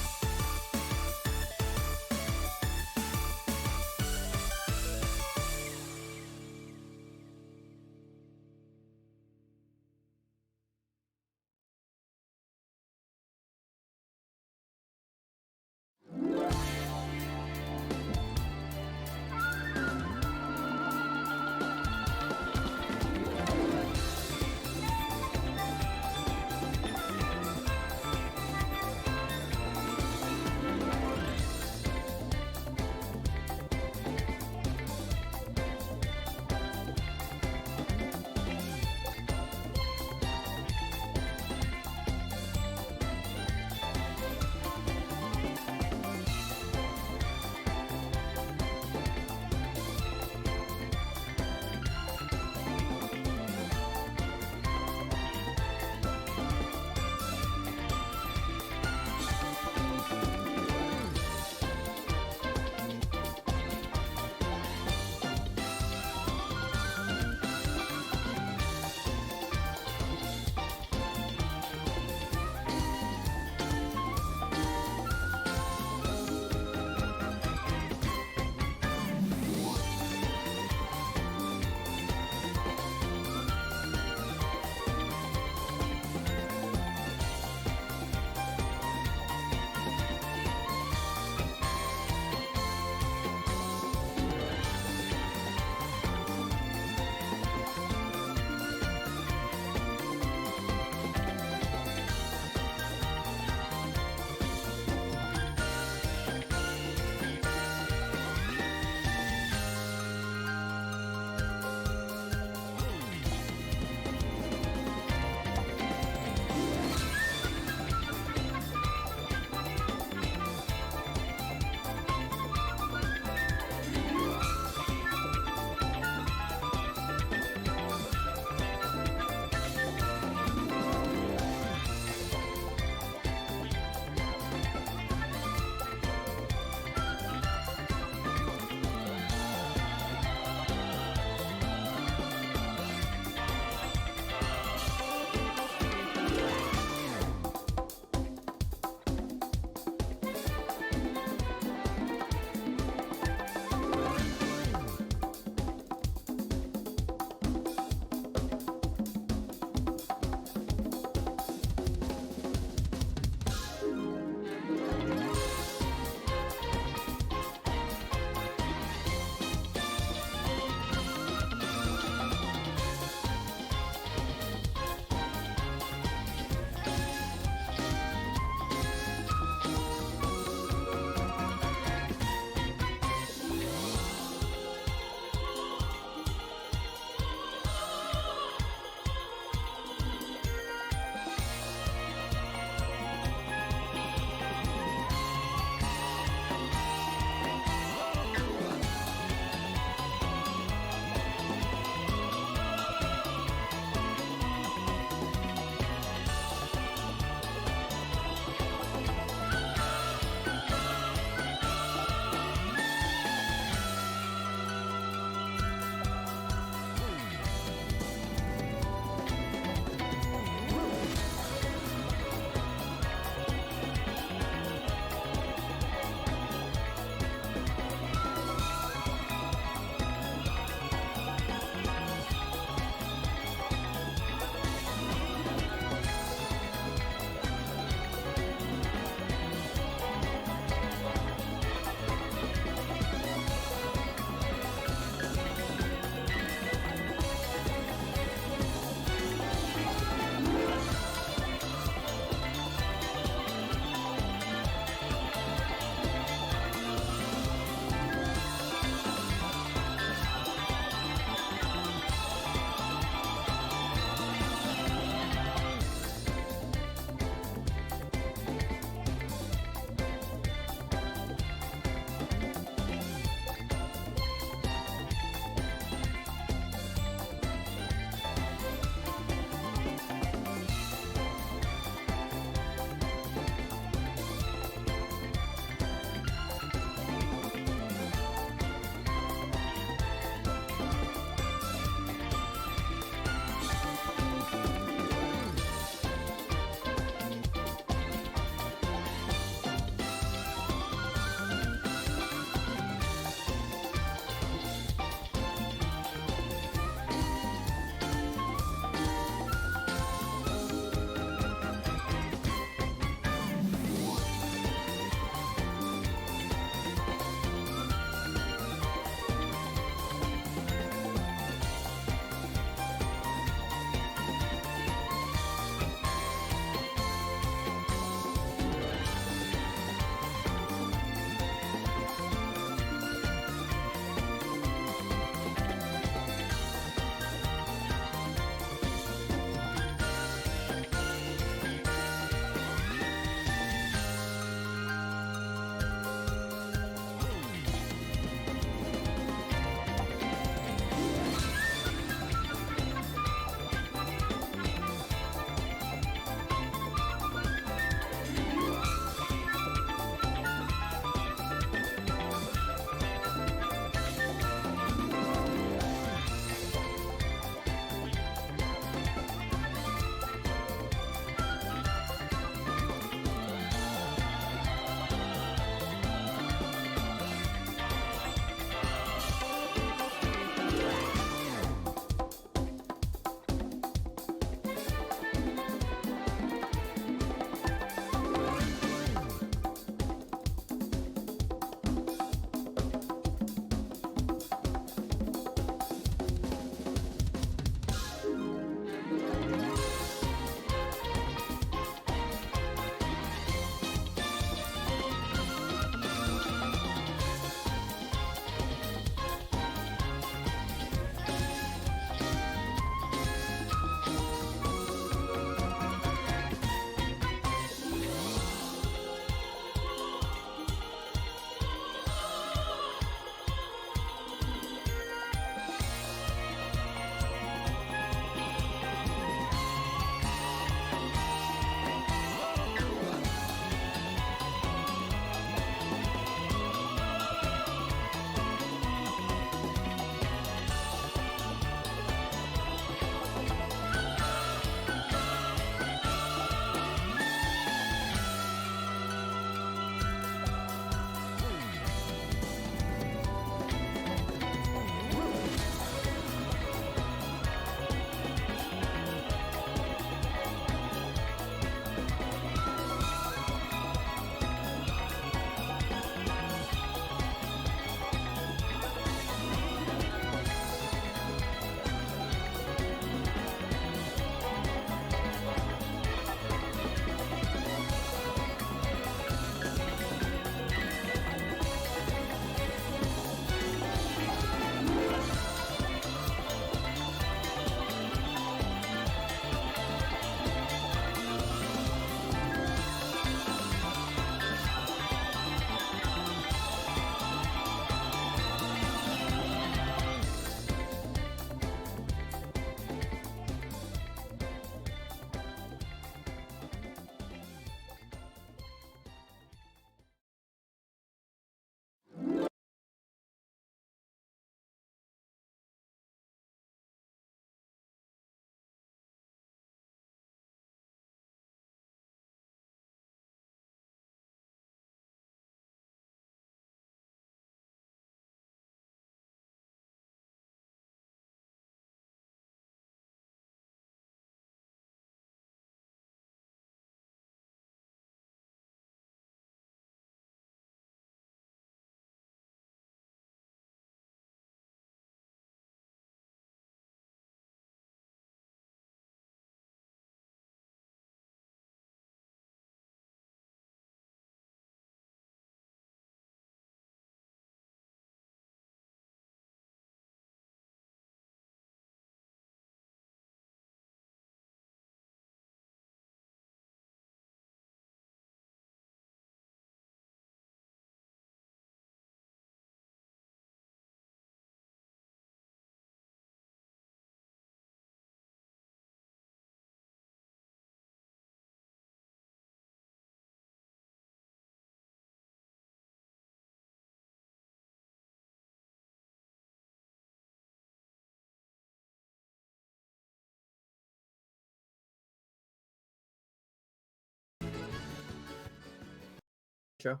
intro?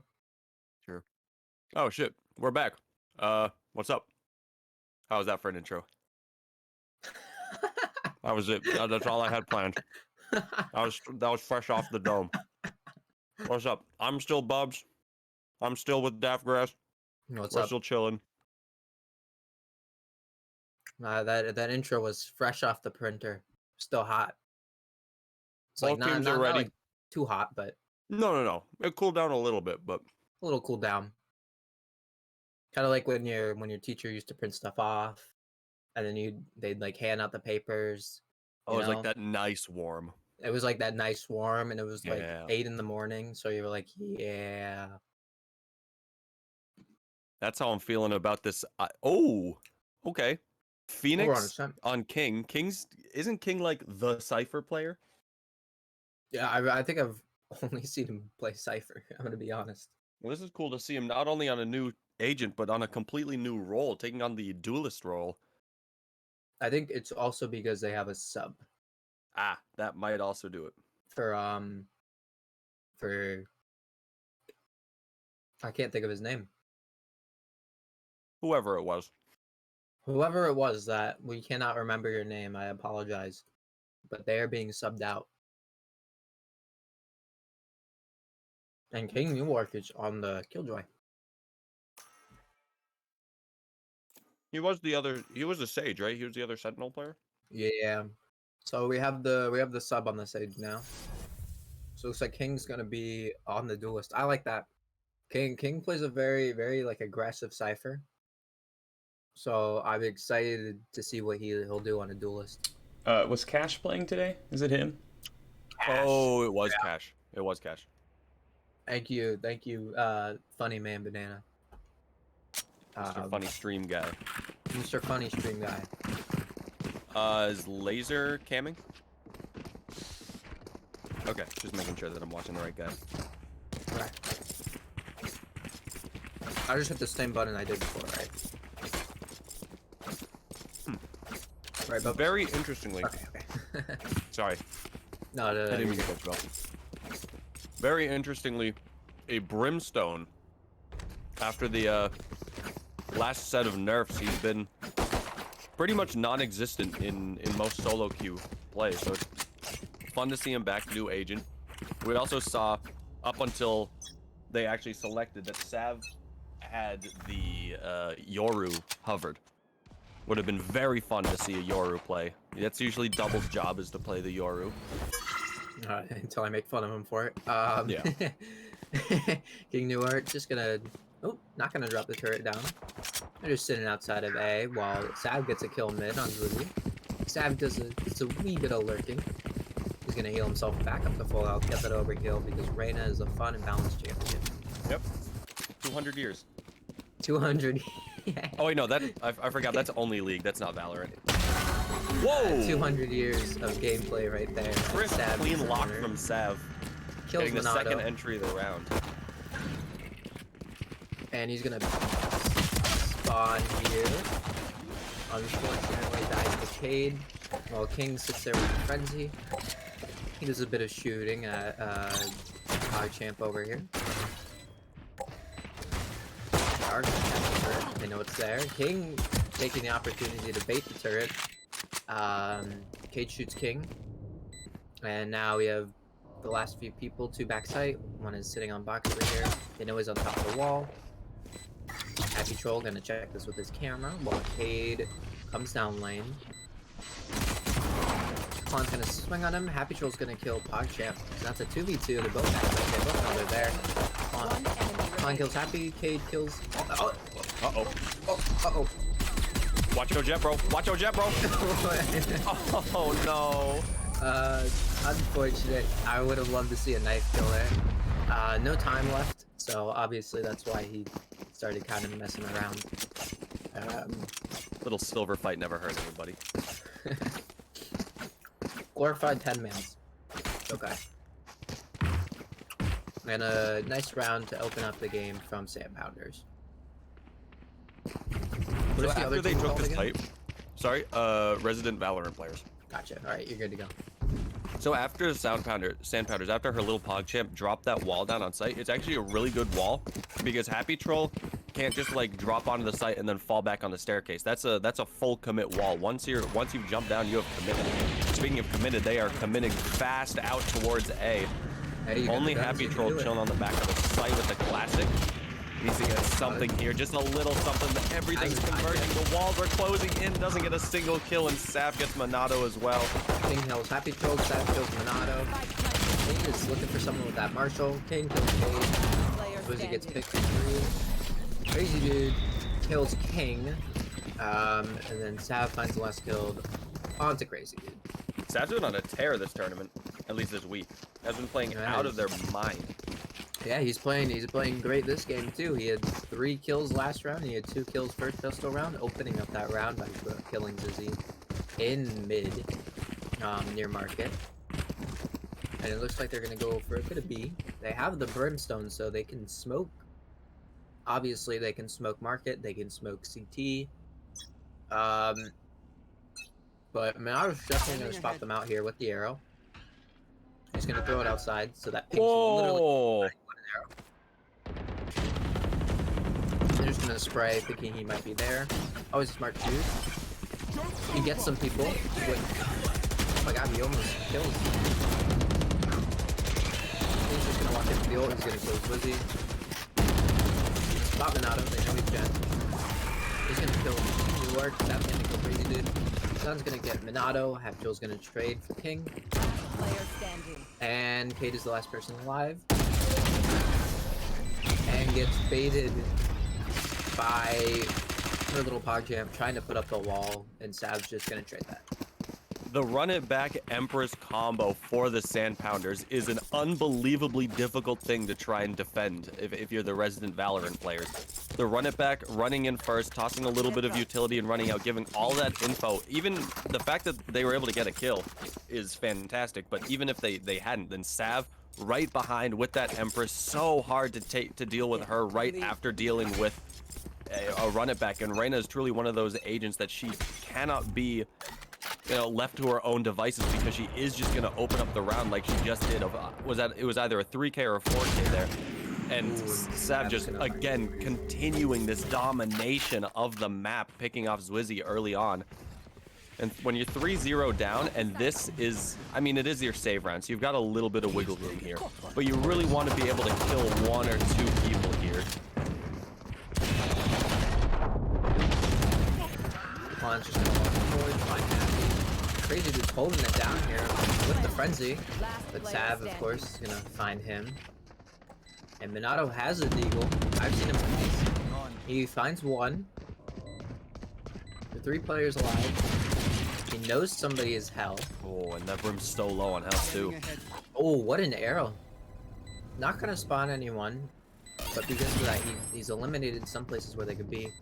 Sure. Oh shit, we're back. What's up? How was that for an intro? That was it. That's all I had planned. That was fresh off the dome. What's up? I'm still Bubs. I'm still with Daftgrass. What's We're up? still chilling. That intro was fresh off the printer. Still hot. It's Both like not, teams not, are not ready. like too hot, but No. It cooled down a little bit, but a little cool down. Kind of like when your teacher used to print stuff off, and then they'd like hand out the papers. oh, it was like that nice warm. It was like that nice warm, and it was like Yeah. 8 in the morning. So you were like, yeah. That's how I'm feeling about this. Oh, okay. Phoenix 100%. on King. Isn't King like the Cypher player? Yeah, I think I've only seen him play Cypher. I'm gonna be honest. Well, this is cool to see him not only on a new agent, but on a completely new role, taking on the duelist role. I think it's also because they have a sub Ah, that might also do it. for I can't think of his name. Whoever it was. Whoever it was that we cannot remember your name, I apologize. But they are being subbed out. And King Newark is on the Killjoy. He was the Sage, right? He was the other Sentinel player? Yeah. So we have the sub on the stage now. So it looks like King's gonna be on the duelist. I like that. King plays a very, very like aggressive Cypher. So I'm excited to see what he'll do on a duelist. Was Cash playing today? Is it him? Oh, it was Cash. It was Cash. Thank you, funny man banana. Mr. Funny Stream guy. Mr. Funny Stream guy. Is Laser camming? Okay, just making sure that I'm watching the right guy. Right. I just hit the same button I did before, right? Right, but Very interestingly. okay. Sorry. No, I didn't mean to cut you off. Very interestingly, a Brimstone, after the last set of nerfs, he's been pretty much non-existent in most solo queue play, so it's fun to see him back, new agent. We also saw, up until they actually selected, that Sav had the Yoru hovered. Would have been very fun to see a Yoru play. That's usually Double's job, is to play the Yoru. Until I make fun of him for it. Yeah. King Newark just gonna, not gonna drop the turret down. They're just sitting outside of A while Sav gets a kill mid on Ruby. Sav does a wee bit of lurking. He's gonna heal himself back up to full health, get that overkill because Reyna is a fun and balanced champion. Yep. 200 years. 200. Oh wait, no, that I forgot. That's only League. That's not Valorant. Whoa! 200 years of gameplay right there. Crisp, Sav clean is the lock winner. from Sav. Kills Getting the Monado. second entry of the round. And he's gonna spawn here. Unfortunately, dies to Cade. While King sits there with a frenzy. He does a bit of shooting at our champ over here. Dark, they know it's there. King taking the opportunity to bait the turret. Cade shoots King. And now we have the last few people, 2 backside. One is sitting on box over here. They know he's on top of the wall. Happy Troll gonna check this with his camera while Cade comes down lane. Klon's gonna swing on him. Happy Troll's gonna kill PogChamp. That's a 2v2. They're both backside. They both know they're there. Klon kills Happy. Cade kills. Oh. Uh-oh. Uh-oh. Watch your jet, bro. Watch your jet, bro. Oh, no. Unfortunate. I would have loved to see a knife kill there. No time left, so obviously that's why he started kind of messing around. Little silver fight never hurt anybody. Glorified 10 mans. Okay. And a nice round to open up the game from Sam Pounders. So What's the after other they team took called this again? type, sorry, resident Valorant players. Gotcha. Alright, you're good to go. So after Sandpounders, after her little PogChamp dropped that wall down on site, it's actually a really good wall because Happy Troll can't just like drop onto the site and then fall back on the staircase. That's a full commit wall. Once you've jumped down, you have committed. Speaking of committed, they are committing fast out towards A. Hey, Only Happy Troll chilling on the back of the site with the classic. Needs to get something here, just a little something. Everything's converging. The walls are closing in. Doesn't get a single kill, and Sav gets Monado as well. King kills Happy Troll, Sav kills Monado. King is looking for someone with that Marshall. King kills Cade. Swizzy gets picked for 3. Crazy Dude kills King. And then Sav finds the last killed onto Crazy Dude. Sav's been on a tear this tournament, at least this week. Has been playing out of their mind. Yeah, he's playing great this game too. He had 3 kills last round. He had 2 kills first pistol round, opening up that round by killing Zizzy in mid, near market. And it looks like they're gonna go for a bit of B. They have the brimstone, so they can smoke. Obviously, they can smoke market. They can smoke CT. But I mean, I was definitely gonna spot them out here with the arrow. He's gonna throw it outside, so that ping's literally they're just gonna spray, thinking he might be there. Oh, he's a smart dude. He gets some people. Oh my god, he almost kills. He's just gonna walk into the ult. He's gonna kill Swizzy. Spot Monado. They know he's dead. He's gonna kill New York. That's gonna kill Crazy Dude. Sun's gonna get Monado. Half-Jill's gonna trade for King. And Kate is the last person alive. And gets baited by her little PogChamp trying to put up the wall, and Sav's just gonna trade that. The run it back Empress combo for the Sandpounders is an unbelievably difficult thing to try and defend if you're the resident Valorant players. The run it back, running in first, tossing a little bit of utility and running out, giving all that info. Even the fact that they were able to get a kill is fantastic, but even if they hadn't, then Sav right behind with that Empress, so hard to deal with her right after dealing with a run it back. And Reyna is truly one of those agents that she cannot be left to her own devices, because she is just going to open up the round like she just did. It was either a 3K or a 4K there. And Sav just, again, continuing this domination of the map, picking off Zwizzy early on. And when you're 3-0 down, and this is, I mean, it is your save round, so you've got a little bit of wiggle room here. But you really want to be able to kill 1 or 2 people here. Juan's just gonna walk forward, find Happy. Crazy Dude's holding it down here with the frenzy. But Sav, of course, is gonna find him. And Monado has a deagle. I've seen him twice. He finds 1. The 3 players alive. He knows somebody is hell. Oh, and that room's so low on health too. Oh, what an arrow. Not gonna spawn anyone, but because of that, he's eliminated some places where they could be.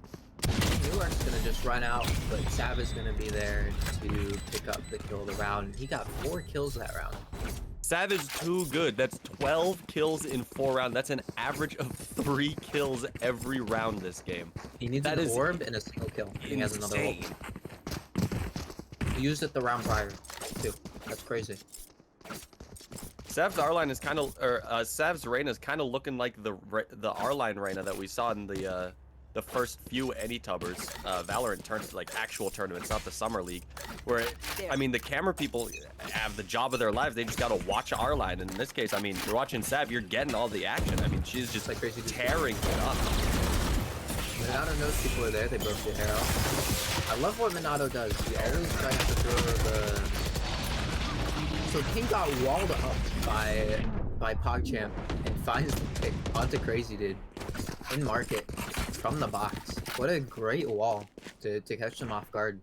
Newark's gonna just run out, but Sav is gonna be there to pick up the kill of the round. He got 4 kills that round. Sav is too good. That's 12 kills in 4 rounds. That's an average of 3 kills every round this game. He needs an orb and a single kill. He has another ult. He used it the round prior, too. That's crazy. Sav's R-line is kind of, Sav's Reyna is kind of looking like the R-line Reyna that we saw in the first few any-tubbers, Valorant like actual tournaments, not the Summer League, where, I mean, the camera people have the job of their lives. They just gotta watch R-line, and in this case, I mean, you're watching Sav, you're getting all the action. I mean, she's just like crazy tearing it up. Monado knows people are there, they broke the arrow. I love what Monado does. He always tries to throw the... So King got walled up by PogChamp and finds the pick onto Crazy Dude in market from the box. What a great wall to catch them off guard.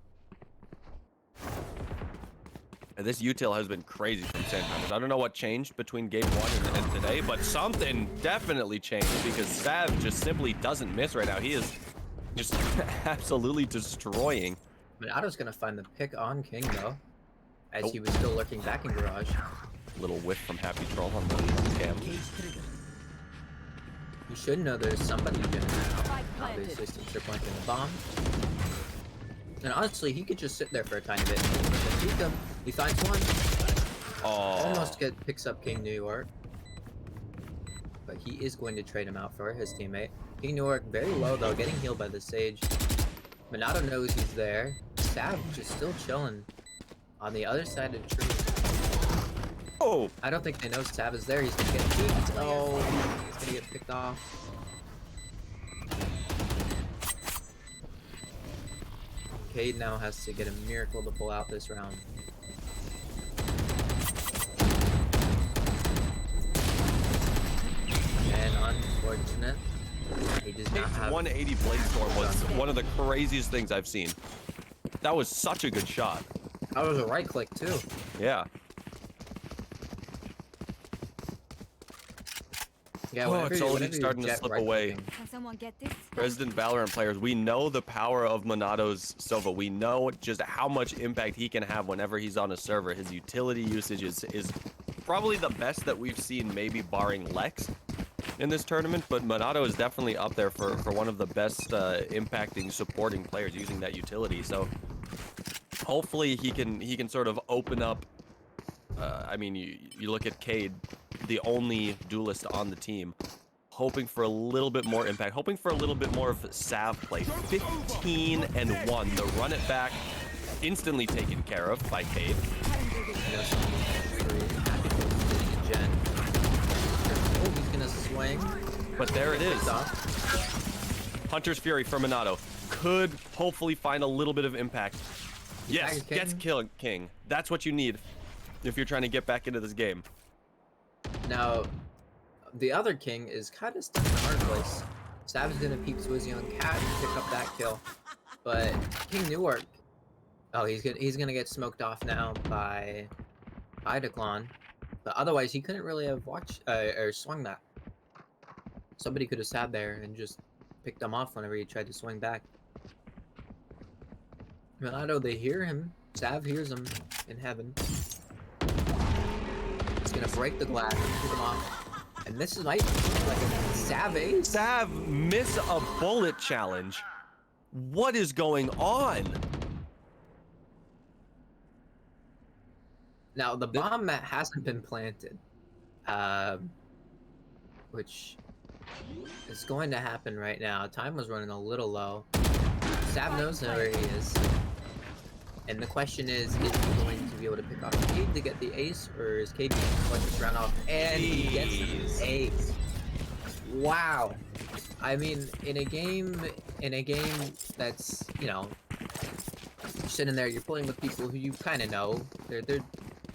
And this util has been crazy from Sandpounders. I don't know what changed between game 1 and today, but something definitely changed, because Sav just simply doesn't miss right now. He is just absolutely destroying. Monado's gonna find the pick on King though, as he was still lurking back in garage. Little whiff from Happy Troll on the cam. You should know there's somebody gonna obviously since they're planting the bomb. And honestly, he could just sit there for a tiny bit. He finds 1. Almost picks up King New York. But he is going to trade him out for his teammate. King New York very low though, getting healed by the Sage. Minato knows he's there. Sav just still chilling on the other side of the tree. Oh! I don't think they know Sav is there. He's gonna get peeked. Oh, he's gonna get picked off. Cade now has to get a miracle to pull out this round. And unfortunate. He does not have 180 Blade Storm was one of the craziest things I've seen. That was such a good shot. That was a right click too. Yeah. Yeah, it's already starting to slip away. Can someone get this? Resident Valorant players, we know the power of Monato's Sova. We know just how much impact he can have whenever he's on a server. His utility usage is probably the best that we've seen, maybe barring Lex in this tournament, but Monato is definitely up there for one of the best impacting supporting players using that utility. So hopefully he can sort of open up. I mean, you look at Cade, the only duelist on the team, hoping for a little bit more impact, hoping for a little bit more of Sav play. 15-1, the run it back, instantly taken care of by Cade. Oh, he's gonna swing. But there it is. Hunter's Fury for Minato could hopefully find a little bit of impact. Yes, gets killed King. That's what you need if you're trying to get back into this game. Now, the other King is kind of stuck in a hard place. Sav is gonna peek Swizzy on Cat and pick up that kill, but King Newark, oh, he's gonna get smoked off now by Declon. But otherwise, he couldn't really have watched or swung that. Somebody could have sat there and just picked him off whenever he tried to swing back. Minato, they hear him. Sav hears him in heaven. He's gonna break the glass and pick him off. And this is like a Sav ace. Sav miss a bullet challenge. What is going on? Now the bomb hasn't been planted, which is going to happen right now. Time was running a little low. Sav knows where he is, and the question is he going to be able to pick off Cade to get the ace, or is Cade going to let this round off? And he gets the ace. Wow. I mean, in a game that's, you know, you're sitting there, you're playing with people who you kind of know. They're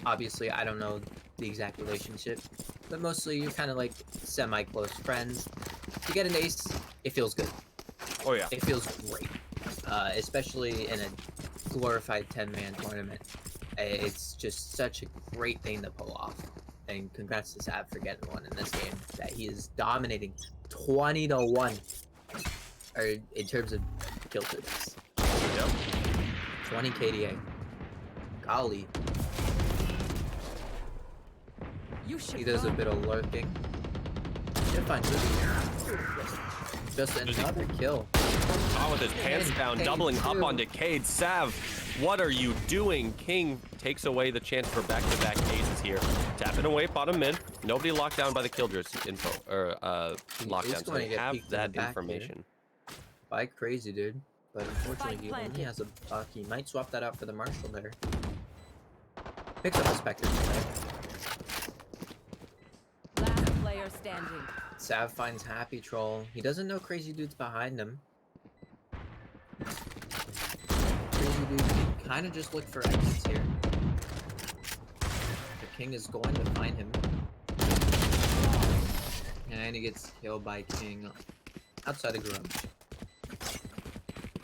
obviously, I don't know the exact relationship, but mostly you're kind of like semi-close friends. To get an ace, it feels good. Oh yeah. It feels great, especially in a glorified 10-man tournament. It's just such a great thing to pull off. And congrats to Sav for getting one in this game. That he is dominating 20-1, or in terms of kill clicks. Yep. 20 KDA. Golly. He does a bit of lurking. Should find just another kill. Oh, with his pants down, doubling up onto Cade. Sav, what are you doing? King takes away the chance for back-to-back aces here. Tapping away bottom mid. Nobody locked down by the Killdress info or lockdown, so they have that information. By crazy dude, but unfortunately he only has a buck. He might swap that out for the Marshall there. Picks up a Spectre. Last player standing. Sav finds Happy Troll. He doesn't know Crazy Dude's behind him. Crazy Dude can kind of just look for exits here. The King is going to find him. And he gets killed by King outside of garage.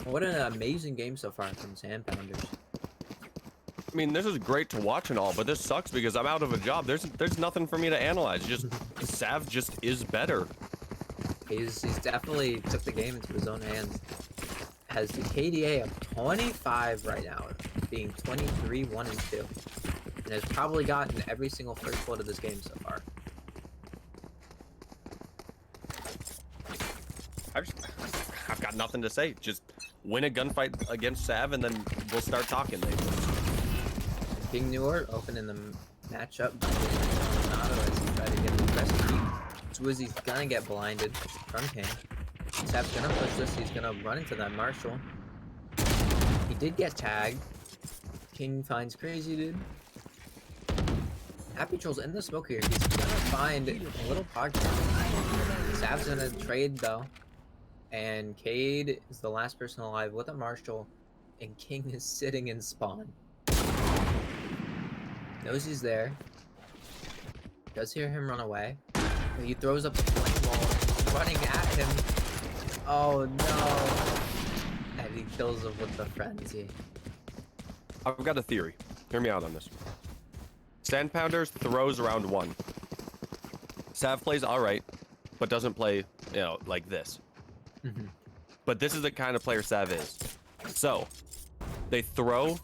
What an amazing game so far from Sandpounders. I mean, this is great to watch and all, but this sucks because I'm out of a job. There's nothing for me to analyze. Just Sav just is better. He's definitely took the game into his own hands. Has the KDA of 25 right now, being 23, 1 and 2, and has probably gotten every single first blood of this game so far. I've got nothing to say. Just win a gunfight against Sav, and then we'll start talking. King Newer opening the matchup Renato as he tried to get his recipe. Swizzy's gonna get blinded from King. Sav's gonna push this. He's gonna run into that Marshall. He did get tagged. King finds Crazy Dude. Happy Troll's in the smoke here. He's gonna find a little pocket. Sav's gonna trade though. And Cade is the last person alive with a Marshall. And King is sitting in spawn. Knows he's there. Does hear him run away. But he throws up the flame wall and he's running at him. Oh no. And he kills him with the frenzy. I've got a theory. Hear me out on this. Sand Pounders throws around 1. Sav plays alright, but doesn't play, you know, like this. But this is the kind of player Sav is. So, they throw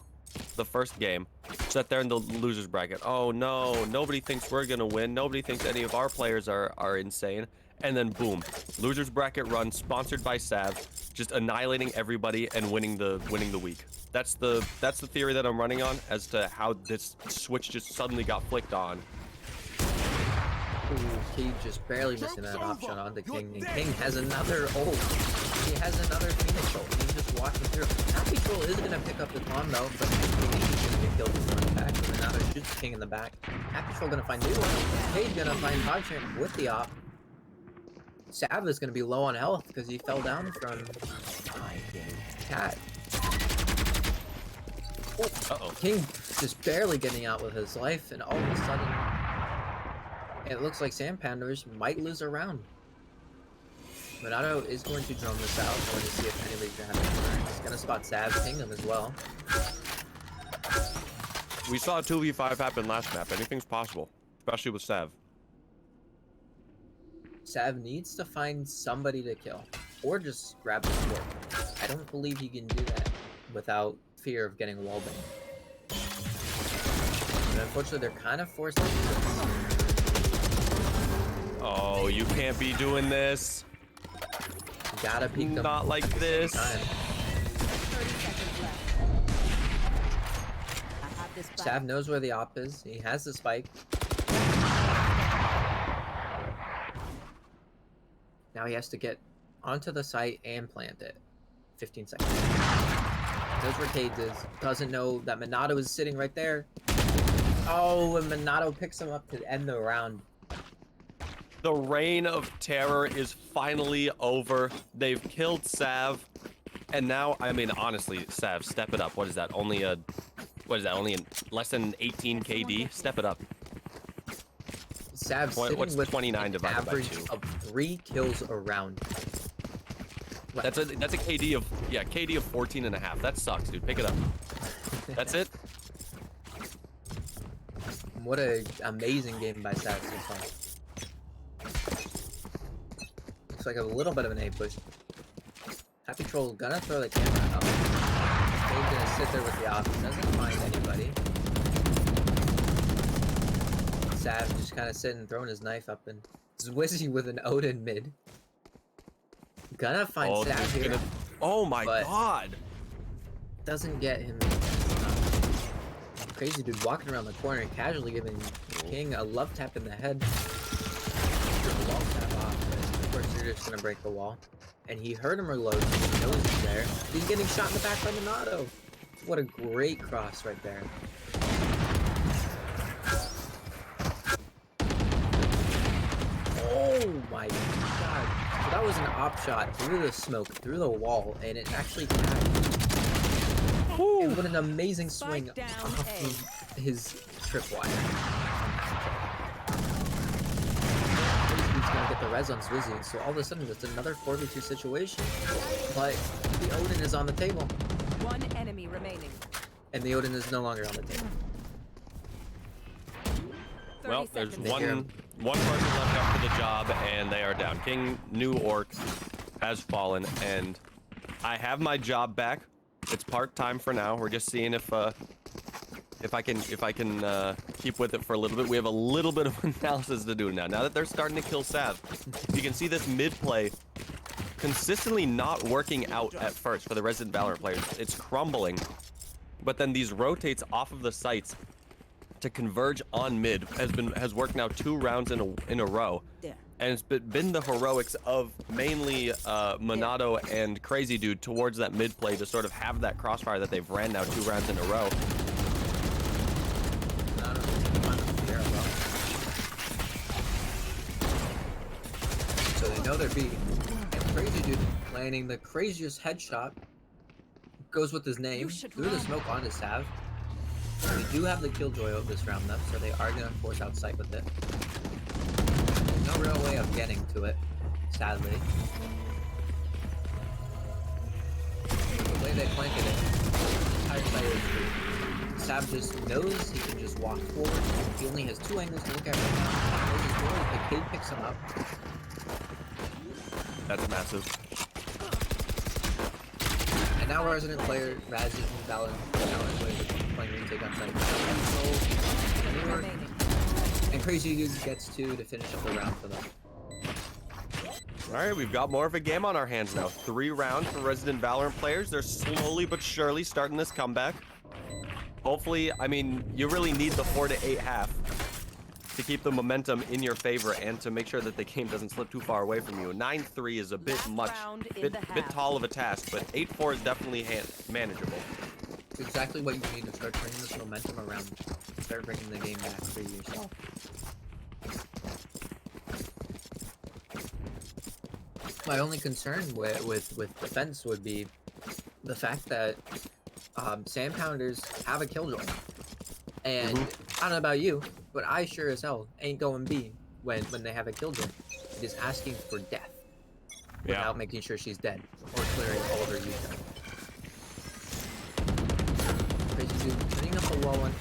the first game, set there in the loser's bracket. Oh no, nobody thinks we're gonna win. Nobody thinks any of our players are insane. And then boom, loser's bracket run sponsored by Sav, just annihilating everybody and winning the week. That's the theory that I'm running on as to how this switch just suddenly got flicked on. Ooh, King just barely missing that option onto King. And King has another ult. He has another Phoenix ult. He's just walking through. Happy Troll is gonna pick up the Tom though, but he's gonna get killed in the back. And now they're shooting King in the back. Happy Troll gonna find new one. Cade's gonna find PogChamp with the op. Sav is gonna be low on health because he fell down from Cat. Uh-oh. King just barely getting out with his life, and all of a sudden, it looks like Sand Pounders might lose a round. Renato is going to drone this out, going to see if anybody's gonna have it. He's gonna spot Sav, ping him as well. We saw a 2v5 happen last map. Anything's possible, especially with Sav. Sav needs to find somebody to kill, or just grab the fort. I don't believe he can do that without fear of getting wallbanged. But unfortunately, they're kind of forced into this. Oh, you can't be doing this. You gotta peek them. Not like this. 30 seconds left. I have this back. Sav knows where the op is. He has the spike. Now he has to get onto the site and plant it. 15 seconds. Knows where Cade is. Doesn't know that Minato is sitting right there. Oh, and Minato picks him up to end the round. The reign of terror is finally over. They've killed Sav. And now, I mean, honestly, Sav, step it up. What is that? Only a... What is that? Only less than 18 KD? Step it up. Sav sitting What's with 29 an divided by average 2? of 3 kills a round. That's a KD of... Yeah, KD of 14.5. That sucks, dude. Pick it up. That's it? What an amazing game by Sav so far. Looks like a little bit of an A push. Happy Troll gonna throw the camera up. Cade's gonna sit there with the op. Doesn't find anybody. Sav just kind of sitting, throwing his knife up, and Zwizzy with an Odin mid. Gonna find Sav here. Oh my god! Doesn't get him. Crazy Dude walking around the corner and casually giving King a love tap in the head. Wall tap off, but of course you're just gonna break the wall. And he heard him reload, so he knows he's there. He's getting shot in the back by Minato. What a great cross right there. Oh my god. So that was an op shot through the smoke, through the wall, and it actually tagged. And what an amazing swing off of his tripwire. He's gonna get the res on Zwizzy, so all of a sudden it's another 4v2 situation. But the Odin is on the table. One enemy remaining. And the Odin is no longer on the table. Well, there's 30 one person left up for the job, and they are down. King New Orc has fallen, and I have my job back. It's part-time for now. We're just seeing if I can keep with it for a little bit. We have a little bit of analysis to do now. Now that they're starting to kill Sav, you can see this mid play consistently not working out at first for the Resident Valorant players. It's crumbling, but then these rotates off of the sites to converge on mid has worked now 2 rounds in a row. And it's been the heroics of mainly Monado and Crazy Dude towards that mid play to sort of have that crossfire that they've ran now 2 rounds in a row. So they know they're B. And Crazy Dude landing the craziest headshot. Goes with his name. Through the smoke onto Sav. We do have the Killjoy of this round though, so they are going to force out sight with it. There's no real way of getting to it, sadly. The way they planted it, the entire side is free. Sav just knows he can just walk forward. He only has 2 angles to look at right now. The Cade picks him up. That's massive. And now Resident player, Resident Valor, playing retake on site. And Crazy Dude gets 2 to finish up the round for them. Alright, we've got more of a game on our hands now. 3 rounds for Resident Valorant players. They're slowly but surely starting this comeback. Hopefully, I mean, you really need the 4 to 8 half to keep the momentum in your favor and to make sure that the game doesn't slip too far away from you. 9-3 is a bit much, bit tall of a task, but 8-4 is definitely manageable. It's exactly what you need to start turning this momentum around. Start bringing the game back for yourself. My only concern with defense would be the fact that Sand Pounders have a Killjoy. And I don't know about you, but I sure as hell ain't going B when they have a Killjoy. It is asking for death without making sure she's dead or clearing all of her youth. Crazy Dude putting up a wall one.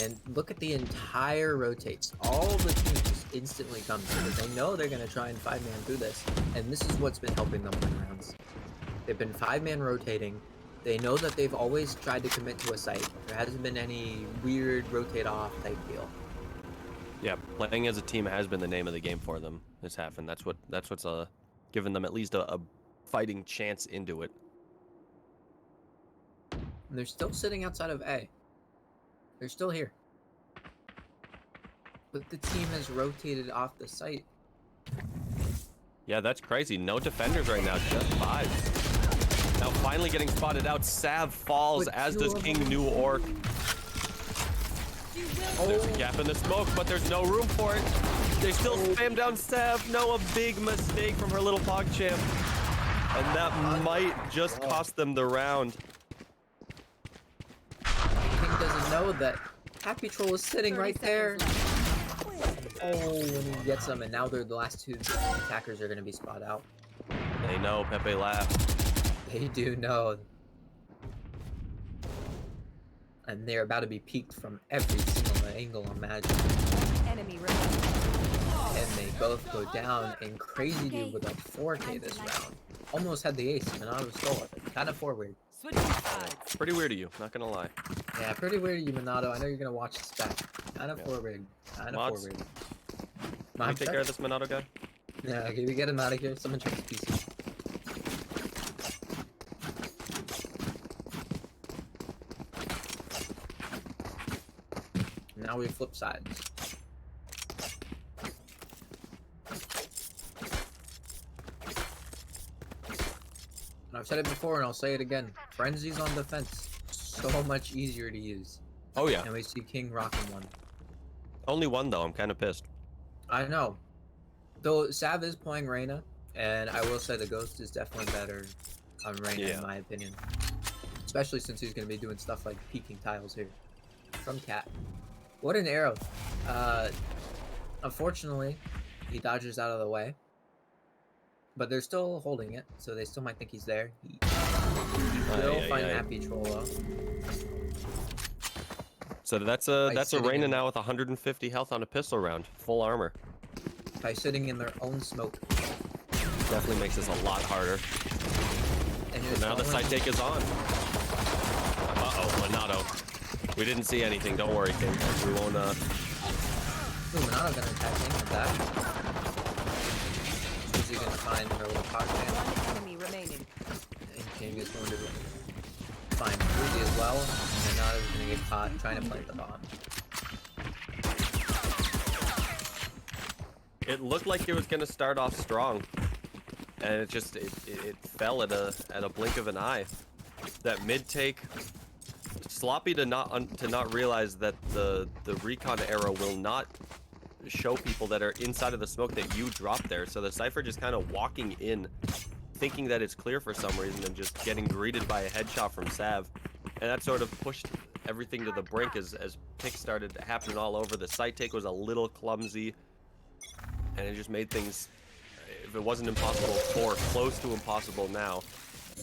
And look at the entire rotates. All the teams just instantly come because they know they're going to try and 5-man through this. And this is what's been helping them win rounds. They've been 5-man rotating. They know that they've always tried to commit to a site. There hasn't been any weird rotate off type deal. Yeah, playing as a team has been the name of the game for them this half, and that's what's given them at least a fighting chance into it. And they're still sitting outside of A. They're still here. But the team has rotated off the site. Yeah, that's crazy. No defenders right now, just 5. Now finally getting spotted out. Sav falls, as does King New Orc. There's a gap in the smoke, but there's no room for it. They still spam down Sav. No, a big mistake from her little PogChamp. And that might just cost them the round. King doesn't know that Happy Troll is sitting right there. Oh, and he gets them, and now they're the last 2 attackers are going to be spotted out. They know, Pepe laughed. They do know. And they're about to be peeked from every single angle imaginable. Enemy And they both go down, and Crazy Dude with a 4K this round. Almost had the ace, Monado stole it. Kind of forward. Pretty weird of you, not gonna lie. Yeah, pretty weird of you, Monado. I know you're gonna watch this back. Kind of forward. Kind of forward. Can you take care of this Monado guy? Yeah, can we get him out of here? Someone check his PC. Now we flip sides. And I've said it before and I'll say it again. Frenzy's on defense. So much easier to use. Oh yeah. And we see King rocking one. Only one though, I'm kind of pissed. I know. Though Sav is playing Reyna, and I will say the Ghost is definitely better on Reyna in my opinion. Especially since he's going to be doing stuff like peeking tiles here. From Cat. What an arrow. Unfortunately, he dodges out of the way. But they're still holding it, so they still might think he's there. He will find Happy Troll though. So that's a Reyna now with 150 health on a pistol round. Full armor. By sitting in their own smoke. Definitely makes this a lot harder. And so now the side take is on. Uh-oh, Monado. We didn't see anything, don't worry, King. We won't, Ooh, Monado gonna attack King with that. Is he gonna find her little pocket? One enemy remaining. And King is going to find Fuji as well, and now he's gonna get caught trying to plant the bomb. It looked like it was gonna start off strong, and it just it fell at a blink of an eye. That mid take, sloppy to not realize that the recon arrow will not show people that are inside of the smoke that you dropped there. So the Cypher just kind of walking in, thinking that it's clear for some reason, and just getting greeted by a headshot from Sav, and that sort of pushed everything to the brink as picks started happening all over. The site take was a little clumsy, and it just made things, if it wasn't impossible before, close to impossible now,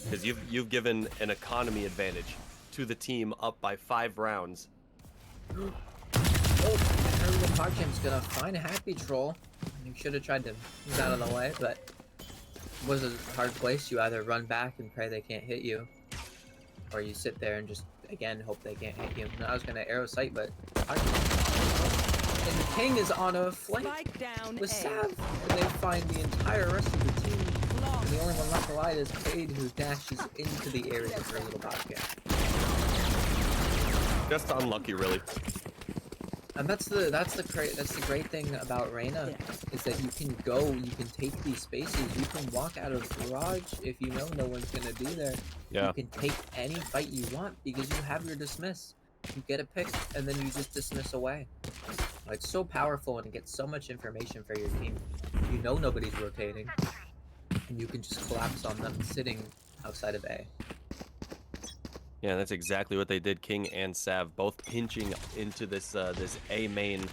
because you've given an economy advantage to the team up by 5 rounds. Oh, and the Pogcham's gonna find a Happy Troll. You should have tried to move out of the way, but it was a hard place. You either run back and pray they can't hit you, or you sit there and just, again, hope they can't hit you. And I was gonna arrow sight, but and the King is on a flank with Sav, and they find the entire rest of the team. And the only one left alive is Cade, who dashes into the area for a little Pogcham. Just unlucky, really. And that's the great thing about Reyna, is that you can take these spaces, you can walk out of garage if you know no one's gonna be there. Yeah. You can take any fight you want because you have your dismiss. You get a pick and then you just dismiss away. It's so powerful and it gets so much information for your team. You know nobody's rotating, and you can just collapse on them sitting outside of A. Yeah, that's exactly what they did. King and Sav both pinching into this this A main.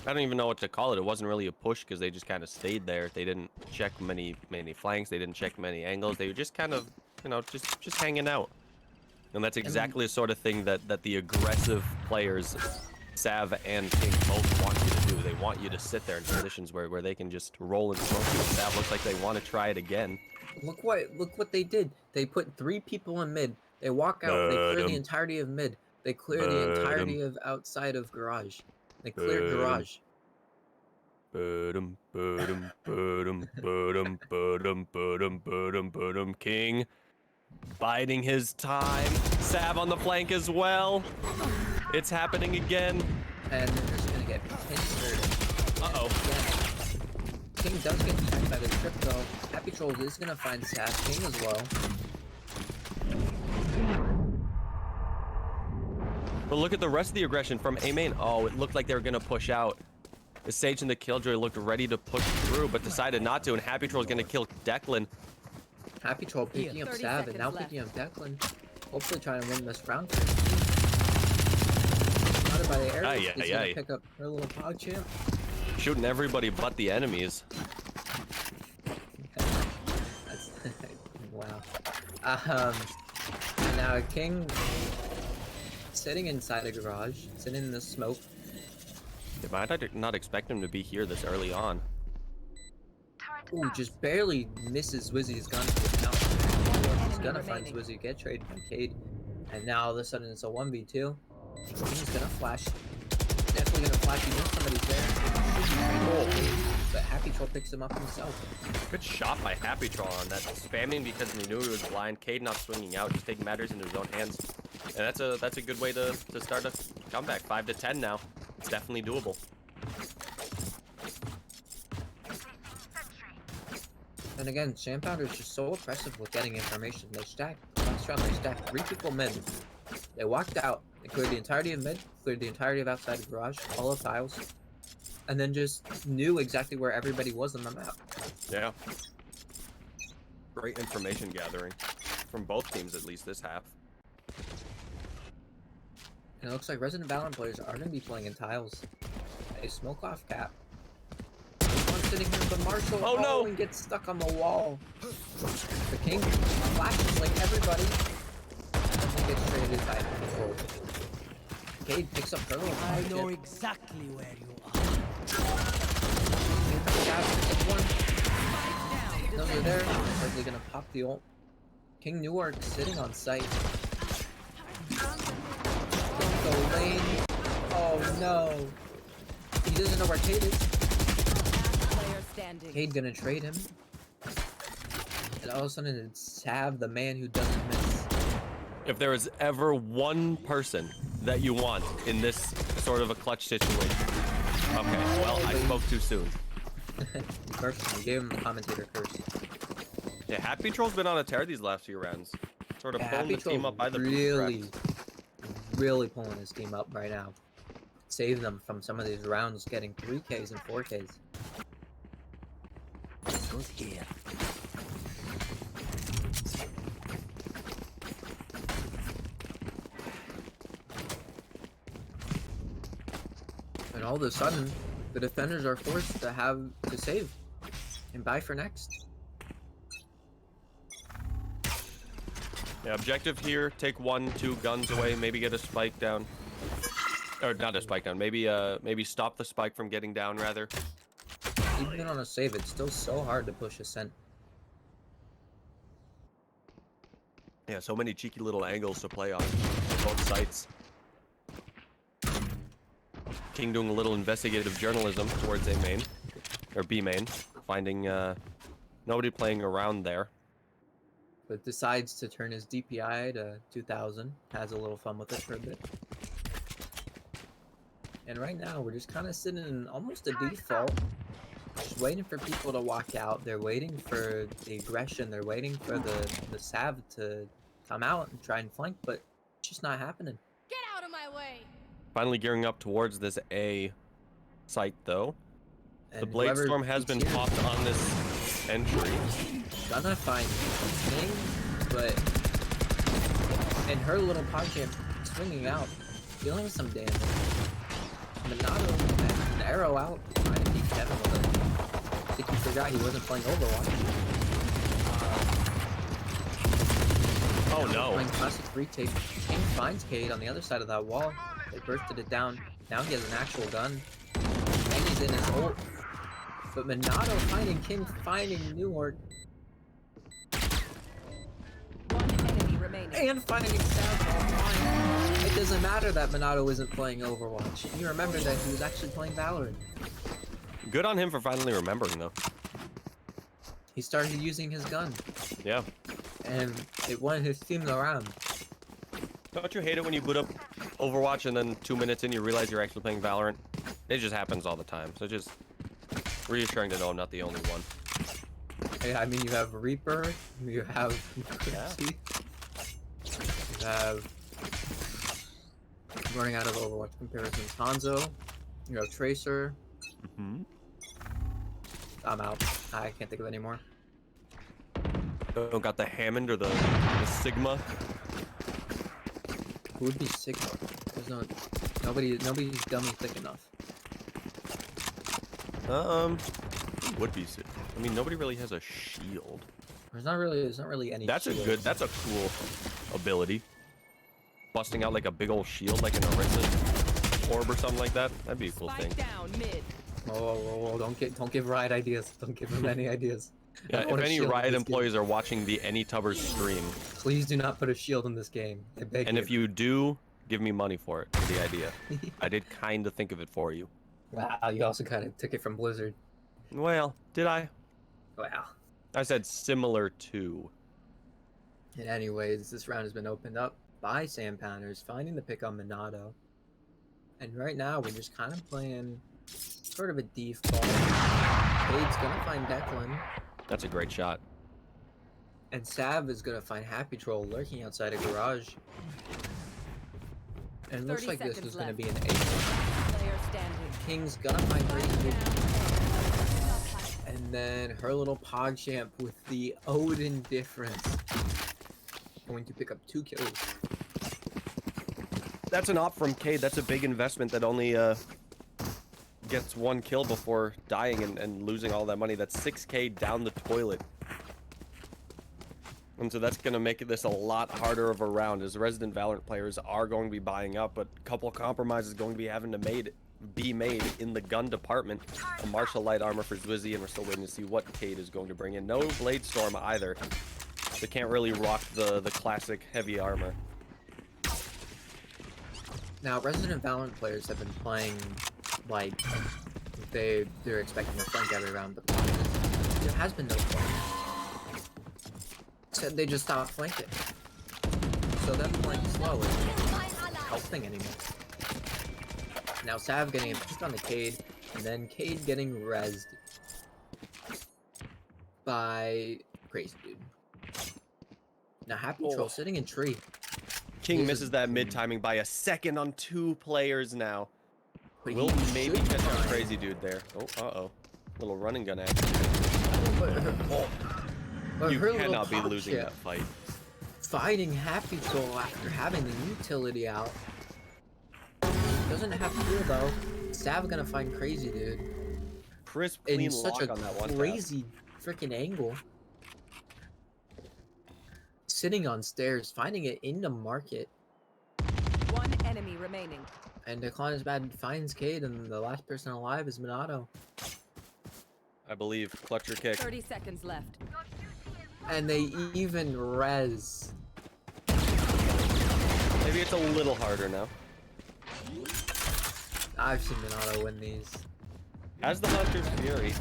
I don't even know what to call it. It wasn't really a push because they just kind of stayed there. They didn't check many flanks. They didn't check many angles. They were just kind of, you know, just hanging out. And that's exactly the sort of thing that the aggressive players, Sav and King, both want you to do. They want you to sit there in positions where they can just roll and smoke you. Sav looks like they want to try it again. Look what they did. They put 3 people in mid. They walk out, they clear the entirety of mid. They clear the entirety of outside of garage. They cleared garage. King biding his time. Sav on the flank as well. It's happening again. And they're just gonna get pinched. Uh-oh. King does get checked by the trip though. Happy Troll is gonna find Sav King as well. But look at the rest of the aggression from A main. Oh, it looked like they were gonna push out. The Sage and the Killjoy looked ready to push through, but decided not to, and Happy Troll is gonna kill Declan. Happy Troll picking up Sav and now picking up Declan. Hopefully trying to win this round. Surrounded by the arrows, he's gonna pick up her little Pogchamp. Shooting everybody but the enemies. That's wow. And now King sitting inside a garage, sitting in the smoke. Yeah, but I did not expect him to be here this early on. Ooh, just barely misses Swizzy's gun. Now he's gonna find Swizzy, get traded by Cade. And now all of a sudden it's a 1v2. King's gonna flash. Definitely gonna flash, even if somebody's there. But Happy Troll picks him up himself. Good shot by Happy Troll on that. Spamming because he knew he was blind. Cade not swinging out, just taking matters into his own hands. And that's a good way to start a comeback. 5 to 10 now. It's definitely doable. And again, Shampounder is just so oppressive with getting information. They stacked, last round they stacked 3 people mid. They walked out, they cleared the entirety of mid, cleared the entirety of outside the garage, all of tiles, and then just knew exactly where everybody was on the map. Yeah. Great information gathering. From both teams, at least this half. And it looks like Resident Valorant players are going to be playing in tiles. A smoke off cap. One sitting here, but Marshall no! And gets stuck on the wall. The King flashes like everybody. And then gets traded by Control. Cade picks up her little I know exactly where you are. Those are there. Are they gonna pop the ult? King Newark sitting on site. Don't go lane. Oh no. He doesn't know where Cade is. Cade gonna trade him. And all of a sudden it's Sav, the man who doesn't miss. If there is ever one person that you want in this sort of a clutch situation. Okay, well, I spoke too soon. You gave him the commentator curse. Yeah, Happy Troll's been on a tear these last few rounds. Sort of pulling the team up by the bootstraps. Really pulling his team up right now. Save them from some of these rounds getting 3Ks and 4Ks. Goes here. And all of a sudden, the defenders are forced to have to save and buy for next. Yeah, objective here, take 1, 2 guns away, maybe get a spike down. Or not a spike down, maybe stop the spike from getting down rather. Even on a save, it's still so hard to push Ascent. Yeah, so many cheeky little angles to play on both sites. King doing a little investigative journalism towards A main, or B main, finding nobody playing around there. But decides to turn his DPI to 2000, has a little fun with it for a bit. And right now, we're just kind of sitting in almost a default, just waiting for people to walk out. They're waiting for the aggression, they're waiting for the Sav to come out and try and flank, but it's just not happening. Get out of my way! Finally gearing up towards this A site though. And The Blade Storm has been here, popped on this entry. gonna find King, but and her little podcast swinging out, dealing with some damage. Minato and an arrow out, trying to beat Kevin with it. I think he forgot he wasn't playing Overwatch. Oh no. Playing classic retake. King finds Cade on the other side of that wall. They bursted it down. Now he has an actual gun. And he's in his ult. But Minato finding King, finding Newark. One enemy remaining. And finding Sav online. It doesn't matter that Minato isn't playing Overwatch. You remember that he was actually playing Valorant. Good on him for finally remembering though. He started using his gun. Yeah. And it won his team around. Don't you hate it when you boot up Overwatch and then 2 minutes in you realize you're actually playing Valorant? It just happens all the time. So just reassuring to know I'm not the only one. Hey, I mean, you have Reaper, you have Chrissy, you have running out of Overwatch comparisons. Hanzo, you have Tracer. Mm-hmm. I'm out. I can't think of any more. Don't got the Hammond or the Sigma. Who would be Sigma? There's nobody's dummy thick enough. Who would be Sigma? I mean, nobody really has a shield. There's not really any. That's shields. that's a cool ability. Busting out like a big old shield, like an Orisa orb or something like that. That'd be a cool thing. Down mid. Oh, don't give Riot ideas. Don't give him any ideas. Yeah, if any Riot employees are watching the AnyTubbers stream, please do not put a shield in this game. I beg and you. if you do, give me money for it. For the idea. I did kind of think of it for you. Wow, you also kind of took it from Blizzard. Well, did I? Wow. I said similar to. And anyways, this round has been opened up by Sam Pounders, finding the pick on Minato. And right now, we're just kind of playing sort of a default. Cade's gonna find Declan. That's a great shot. And Sav is gonna find Happy Troll lurking outside a garage. And it looks 30 like this seconds is gonna left. be an 8. Player standing. King's gonna find Brady. Down. And then her little PogChamp with the Odin difference. Going to pick up 2 kills. That's an op from Cade. That's a big investment that only gets 1 kill before dying and losing all that money. That's 6K down the toilet. And so that's going to make this a lot harder of a round, as resident Valorant players are going to be buying up, but a couple of compromises going to be having to be made in the gun department. A Martial Light Armor for Zwizzy, and we're still waiting to see what Cade is going to bring in. No Blade Storm either. They can't really rock the classic heavy armor. Now, resident Valorant players have been playing like they're expecting a flank every round, but the problem is, there has been no flank. So they just stopped flanking. so them playing slow isn't helping anymore. Now Sav getting a pick on the Cade, and then Cade getting rezzed by Crazy Dude. Now Happy Troll sitting in tree. King misses that mid timing by a second on 2 players now. But Will he maybe should catch try. a Crazy Dude there. Oh, uh-oh. Little running gun action. But You her little cannot be pop losing chip that fight. fighting Happy Troll after having the utility out. Doesn't have to do though. Sav gonna find Crazy Dude Crisp, in clean such lock a on that one. crazy freaking angle. Sitting on stairs, finding it in the market. One enemy remaining. And Declan is bad finds Cade, and the last person alive is Minato. I believe. Clutcher kick. 30 seconds left. And they even res. Maybe it's a little harder now. I've seen Minato win these. As the Hunter's Fury,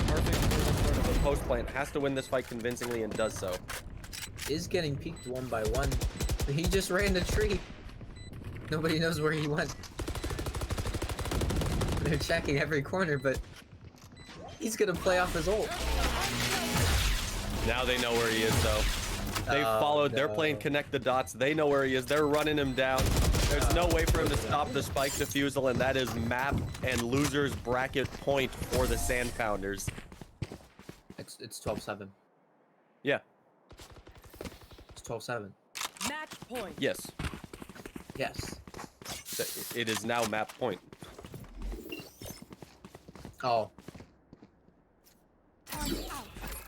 perfect sort of a post plant, has to win this fight convincingly and does so. Is getting peeked one by one. But he just ran the tree. Nobody knows where he went. They're checking every corner, but he's gonna play off his ult. Now they know where he is, though. They followed. They're playing connect the dots. They know where he is. They're running him down. There's no way for him to stop the spike defusal, and that is map and losers bracket point for the Sand Pounders. It's 12-7. Yeah. It's 12-7. Match point. Yes. Yes. It is now map point. Oh.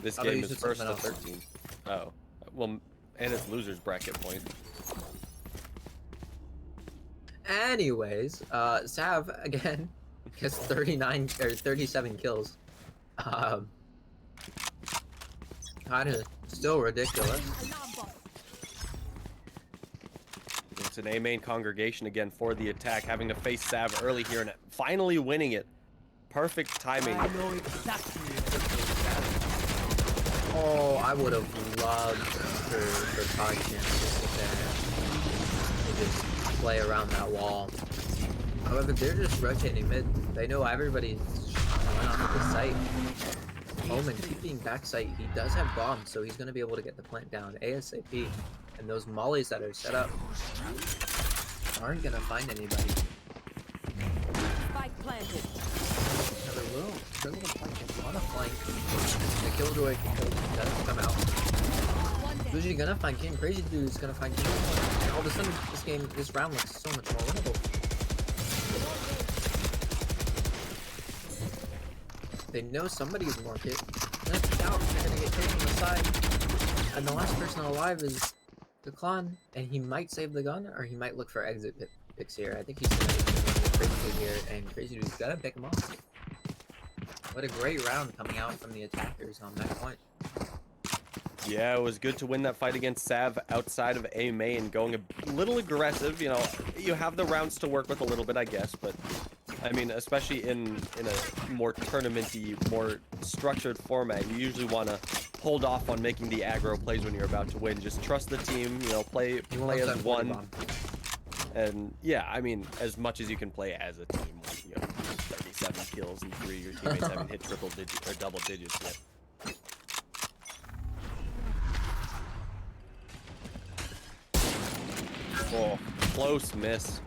This I thought game you is said first to something else. 13. Oh. Well, and it's losers bracket point. Anyways, Sav again gets 39 or 37 kills. Kinda still ridiculous. It's an A main congregation again for the attack, having to face Sav early here and finally winning it. Perfect timing. I know exactly. Oh, I would have loved for Todd Champ to sit there and just play around that wall. However, they're just rotating mid. They know everybody's going off the site. Omen keeping backside. He does have bombs, so he's going to be able to get the plant down ASAP. And those mollies that are set up aren't going to find anybody. Spike planted. No, they will. They're going to flank on a flank. The Killjoy does come out. Usually gonna find King. Crazy Dude's gonna find King. And all of a sudden, this round looks so much more winnable. They know somebody's market. Let's out. They're gonna get taken on the side. And the last person alive is the clan. And he might save the gun, or he might look for exit picks here. I think he's gonna get Crazy Dude here, and Crazy Dude's gotta pick him off. What a great round coming out from the attackers on that point. Yeah, it was good to win that fight against Sav outside of A main, going a little aggressive. You know, you have the rounds to work with a little bit, I guess, but I mean, especially in a more tournament-y, more structured format, you usually want to hold off on making the aggro plays when you're about to win. Just trust the team, you know, play as one. And yeah, I mean, as much as you can play as a team, with, you know, 37 kills and 3 your teammates haven't hit triple digits or double digits yet. Oh, close miss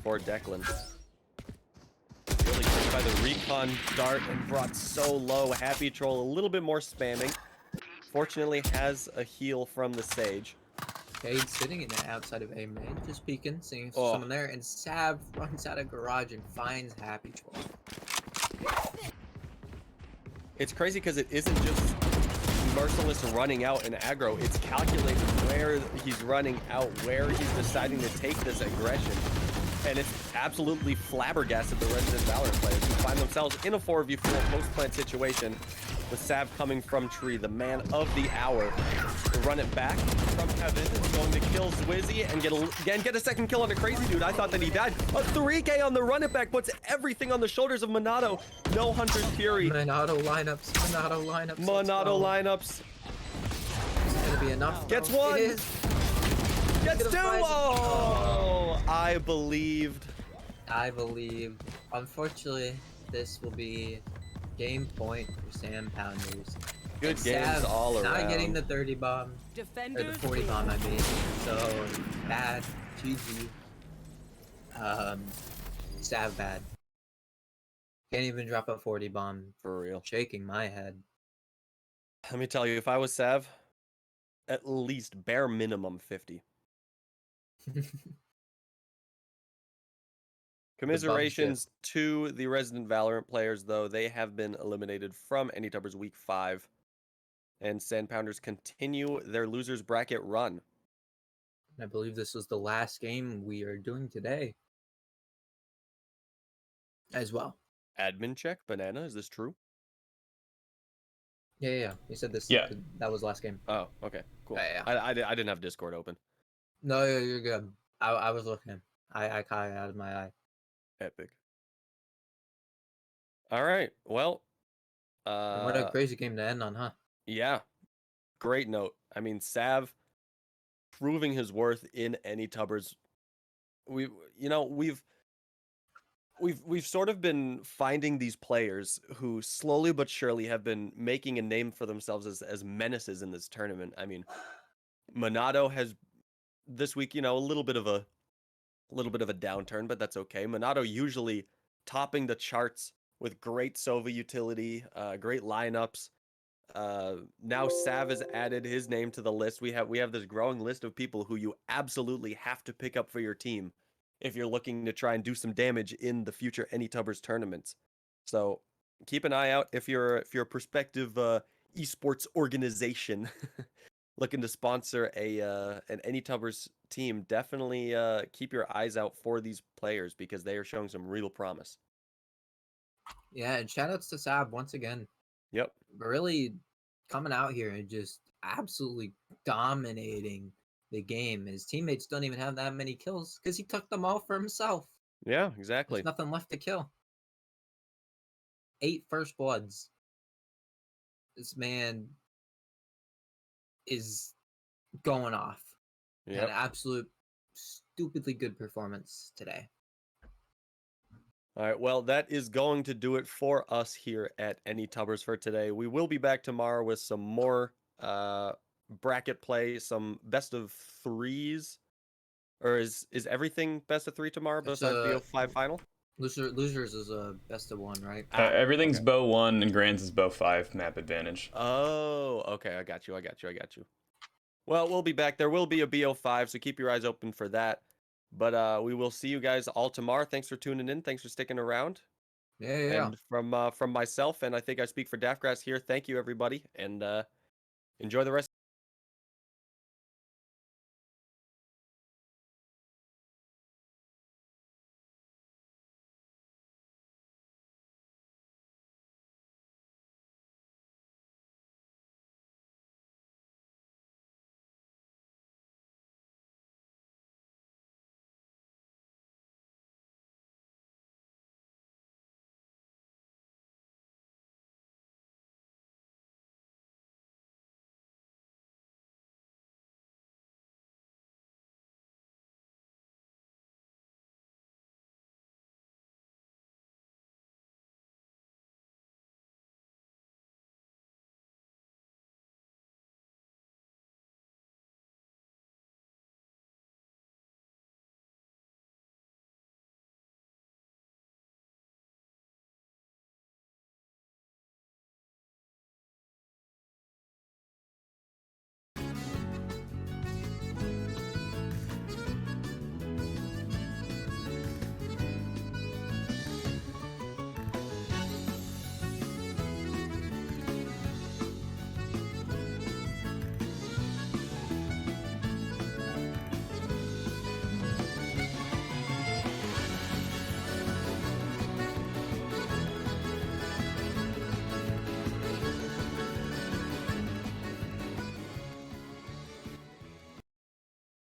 for Declan. Really quick by the recon dart and brought so low. Happy Troll a little bit more spamming. Fortunately has a heal from the Sage. Cade sitting in the outside of A main, just peeking, seeing if there's someone there, and Sav runs out of garage and finds Happy Troll. It's crazy because it isn't just merciless running out in aggro, it's calculating where he's running out, where he's deciding to take this aggression. And it's absolutely flabbergasted the Resident Valor players who find themselves in a 4v4 post-plant situation with Sav coming from tree, the man of the hour, to run it back from heaven. Is going to kill Zwizzy and get a second kill on the Crazy Dude. I thought that he died. A 3K on the run it back puts everything on the shoulders of Minato. No Hunter's Fury. Minato lineups. Minato lineups. Minato lineups. He's gonna be enough. Gets though. one. It is. Gets gonna two. prize it. Oh, I believed. I believe. Unfortunately, this will be game point for Sam Pounders. Good And games Sav all not around. getting the 30 bomb, or the Defenders 40 win. bomb, I mean. So bad. GG. Sav bad. Can't even drop a 40 bomb. For real. Shaking my head. Let me tell you, if I was Sav, at least bare minimum 50. Commiserations to the resident Valorant players, though. They have been eliminated from Anytubbers Week 5. And Sandpounders continue their losers bracket run. I believe this was the last game we are doing today. As well. Admin check, Banana, is this true? Yeah. You said this. Yeah. That was last game. Oh, okay, cool. Yeah. I didn't have Discord open. No, you're good. I was looking. I caught it out of my eye. Epic. All right, well. And what a crazy game to end on, huh? Yeah, great note. I mean, Sav proving his worth in Anytubbers. We've sort of been finding these players who slowly but surely have been making a name for themselves as menaces in this tournament. I mean, Monado has this week, a little bit of a downturn, but that's okay. Monado usually topping the charts with great Sova utility, great lineups. Now Sav has added his name to the list. We have this growing list of people who you absolutely have to pick up for your team if you're looking to try and do some damage in the future Anytubbers tournaments. So keep an eye out if you're a prospective esports organization looking to sponsor an Anytubbers team. Definitely keep your eyes out for these players because they are showing some real promise. Yeah, and shoutouts to Sav once again. Yep. Really coming out here and just absolutely dominating the game. His teammates don't even have that many kills because he took them all for himself. Yeah, exactly. There's nothing left to kill. 8 first bloods. This man is going off. Yeah. An absolute stupidly good performance today. All right, well, that is going to do it for us here at Anytubbers for today. We will be back tomorrow with some more bracket play, some best of threes. Or is everything best of 3 tomorrow besides BO5 final? Losers is a best of 1, right? Everything's okay. bow 1 and Grands is bow 5 map advantage. Oh, okay, I got you. Well, we'll be back. There will be a BO5, so keep your eyes open for that. But we will see you guys all tomorrow. Thanks for tuning in. Thanks for sticking around. Yeah. And from myself, and I think I speak for Daftgrass here, thank you, everybody, and enjoy the rest